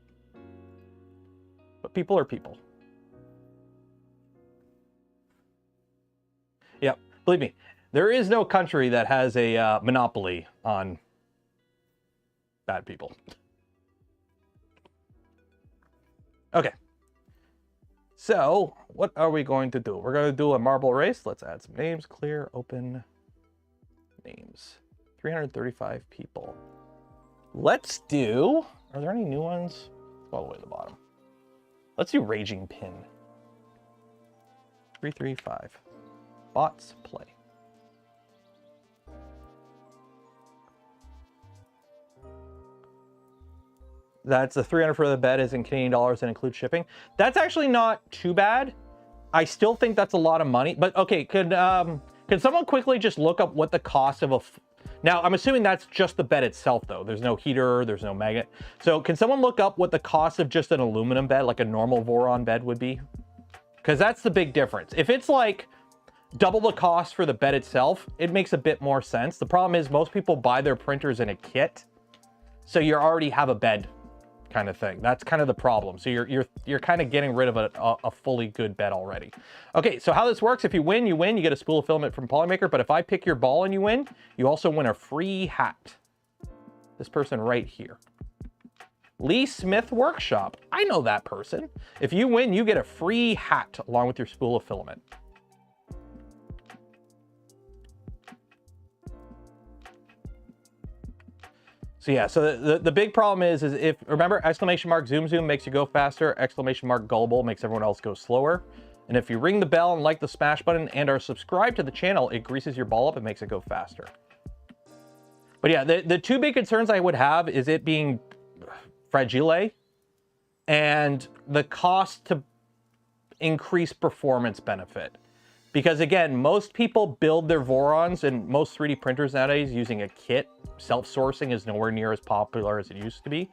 Speaker 1: but people are people. Yep, believe me, there is no country that has a monopoly on bad people. Okay. So, what are we going to do? We're going to do a marble race. Let's add some names. Clear, open, names. 335 people. Let's do, are there any new ones? All the way to the bottom. Let's do Raging Pin. 335. Bots play. That's the 300 for the bed is in Canadian dollars and includes shipping. That's actually not too bad. I still think that's a lot of money, but okay, could someone quickly just look up what the cost of a, now I'm assuming that's just the bed itself though. There's no heater, there's no magnet. So can someone look up what the cost of just an aluminum bed, like a normal Voron bed would be? Because that's the big difference. If it's like double the cost for the bed itself, it makes a bit more sense. The problem is most people buy their printers in a kit. So you already have a bed kind of thing. That's kind of the problem. So you're kind of getting rid of a fully good bed already. Okay, so how this works, if you win, you win. You get a spool of filament from Polymaker, but if I pick your ball and you win, you also win a free hat. This person right here. Lee Smith Workshop. I know that person. If you win, you get a free hat along with your spool of filament. So yeah, so the big problem is if, remember, exclamation mark zoom zoom makes you go faster, exclamation mark gullible makes everyone else go slower. And if you ring the bell and like the smash button and are subscribed to the channel, it greases your ball up and makes it go faster. But yeah, the two big concerns I would have is it being fragile and the cost to increase performance benefit. Because again, most people build their Vorons and most 3D printers nowadays using a kit. Self-sourcing is nowhere near as popular as it used to be.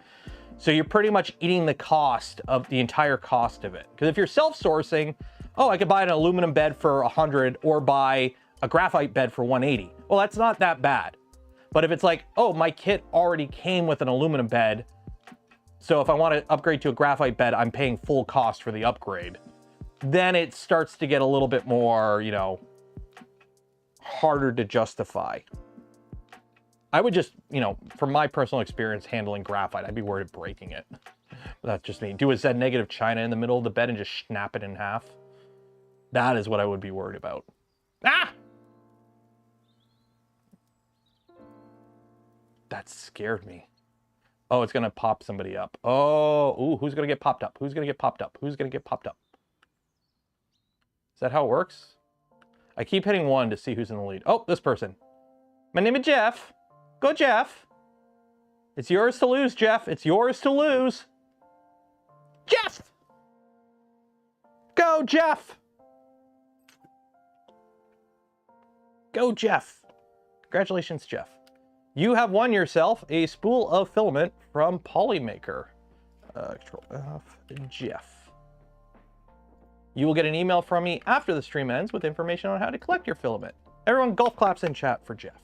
Speaker 1: So you're pretty much eating the cost of the entire cost of it. Because if you're self-sourcing, oh, I could buy an aluminum bed for 100 or buy a graphite bed for 180. Well, that's not that bad. But if it's like, oh, my kit already came with an aluminum bed, so if I want to upgrade to a graphite bed, I'm paying full cost for the upgrade. Then it starts to get a little bit more, you know, harder to justify. I would just, you know, from my personal experience handling graphite, I'd be worried of breaking it. That's just me. Do a Z negative China in the middle of the bed and just snap it in half. That is what I would be worried about. Ah! That scared me. Oh, it's gonna pop somebody up. Oh, ooh, who's gonna get popped up? Who's gonna get popped up? Who's gonna get popped up? Is that how it works? I keep hitting 1 to see who's in the lead. Oh, this person. My name is Jeff. Go, Jeff. It's yours to lose, Jeff. It's yours to lose. Jeff! Go, Jeff! Go, Jeff. Congratulations, Jeff. You have won yourself a spool of filament from Polymaker. Control F, Jeff. You will get an email from me after the stream ends with information on how to collect your filament. Everyone golf claps in chat for Jeff.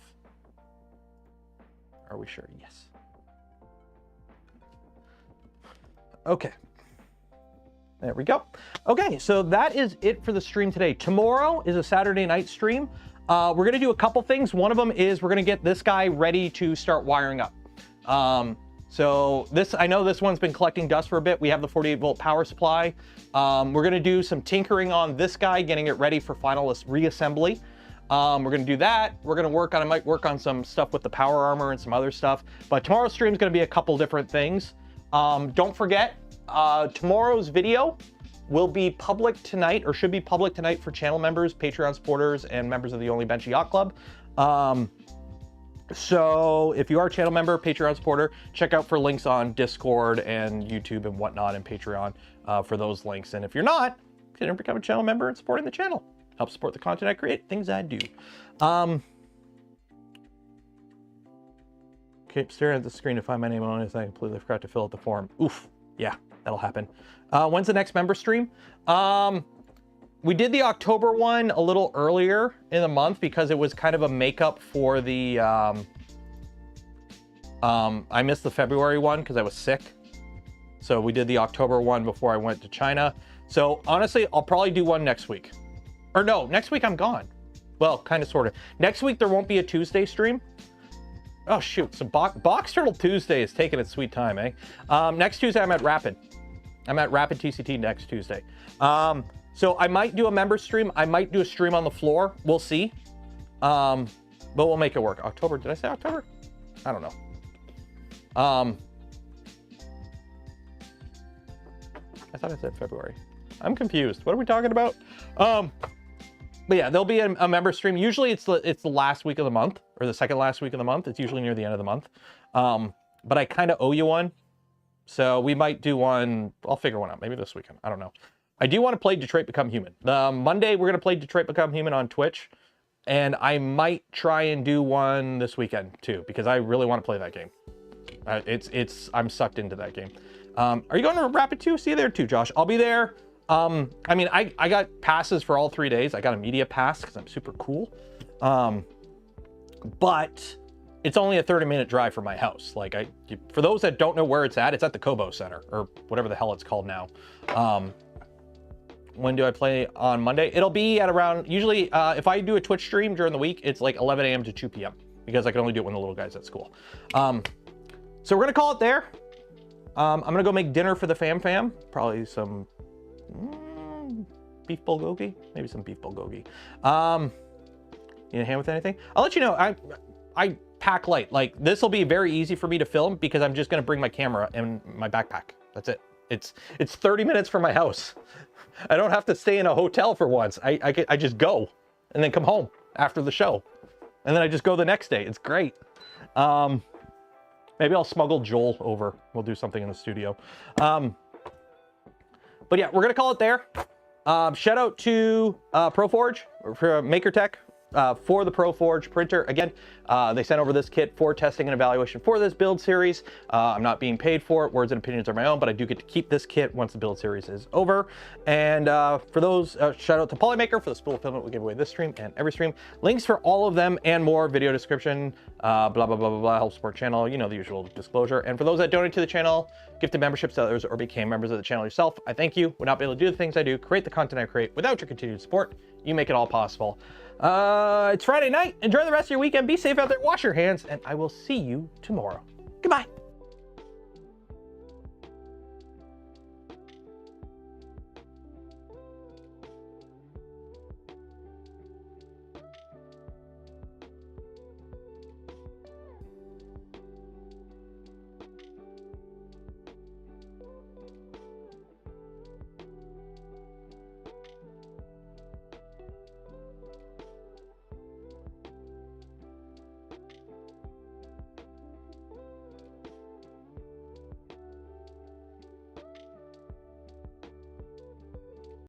Speaker 1: Are we sure? Yes. Okay. There we go. Okay, so that is it for the stream today. Tomorrow is a Saturday night stream. We're going to do a couple things. One of them is we're going to get this guy ready to start wiring up. So this, I know this one's been collecting dust for a bit. We have the 48-volt power supply. We're going to do some tinkering on this guy, getting it ready for final reassembly. We're going to do that. We're going to work on, I might work on some stuff with the power armor and some other stuff. But tomorrow's stream is going to be a couple different things. Don't forget, tomorrow's video will be public tonight, or should be public tonight, for channel members, Patreon supporters, and members of the Only Benchy Yacht Club. So if you are a channel member, Patreon supporter, check out for links on Discord and YouTube and whatnot, and Patreon for those links. And if you're not, consider becoming a channel member and supporting the channel. Help support the content I create, things I do. Keep staring at the screen to find my name on it. I completely forgot to fill out the form. Oof, yeah, that'll happen. When's the next member stream? We did the October one a little earlier in the month because it was kind of a makeup for the, I missed the February one because I was sick. So we did the October one before I went to China. So honestly, I'll probably do one next week. Or no, next week I'm gone. Well, kind of, sort of. Next week there won't be a Tuesday stream. Oh shoot, so Box Turtle Tuesday is taking its sweet time, eh? Next Tuesday I'm at Rapid. I'm at Rapid TCT next Tuesday. So I might do a member stream. I might do a stream on the floor. We'll see. But we'll make it work. October, did I say October? I don't know. I thought I said February. I'm confused. What are we talking about? But yeah, there'll be a member stream. Usually it's the last week of the month, or the second last week of the month. It's usually near the end of the month. But I kind of owe you one. So we might do one. I'll figure one out. Maybe this weekend. I don't know. I do want to play Detroit Become Human. Monday, we're going to play Detroit Become Human on Twitch. And I might try and do one this weekend too, because I really want to play that game. I'm sucked into that game. Are you going to Rapid 2? See you there too, Josh. I'll be there. I mean, I got passes for all 3 days. I got a media pass because I'm super cool. But it's only a 30-minute drive from my house. Like, for those that don't know where it's at the Kobo Center, or whatever the hell it's called now. When do I play on Monday? It'll be at around, usually, if I do a Twitch stream during the week, it's like 11 a.m. to 2 p.m. because I can only do it when the little guy's at school. So we're gonna call it there. I'm gonna go make dinner for the fam. Probably some beef bulgogi, maybe some beef bulgogi. You in hand with anything? I'll let you know. I pack light. Like, this will be very easy for me to film because I'm just gonna bring my camera and my backpack. That's it. It's 30 minutes from my house. I don't have to stay in a hotel for once. I just go and then come home after the show. And then I just go the next day. It's great. Maybe I'll smuggle Joel over. We'll do something in the studio. But yeah, we're going to call it there. Shout out to ProForge for MakerTech for the ProForge printer. Again, they sent over this kit for testing and evaluation for this build series. I'm not being paid for it. Words and opinions are my own, but I do get to keep this kit once the build series is over. And for those, shout out to Polymaker for the spool filament we give away this stream and every stream. Links for all of them and more, video description, blah, blah, blah, blah, blah, help support channel, you know, the usual disclosure. And for those that donate to the channel, gifted memberships to others, or became members of the channel yourself, I thank you. Would not be able to do the things I do, create the content I create without your continued support. You make it all possible. It's Friday night. Enjoy the rest of your weekend. Be safe out there. Wash your hands. And I will see you tomorrow. Goodbye.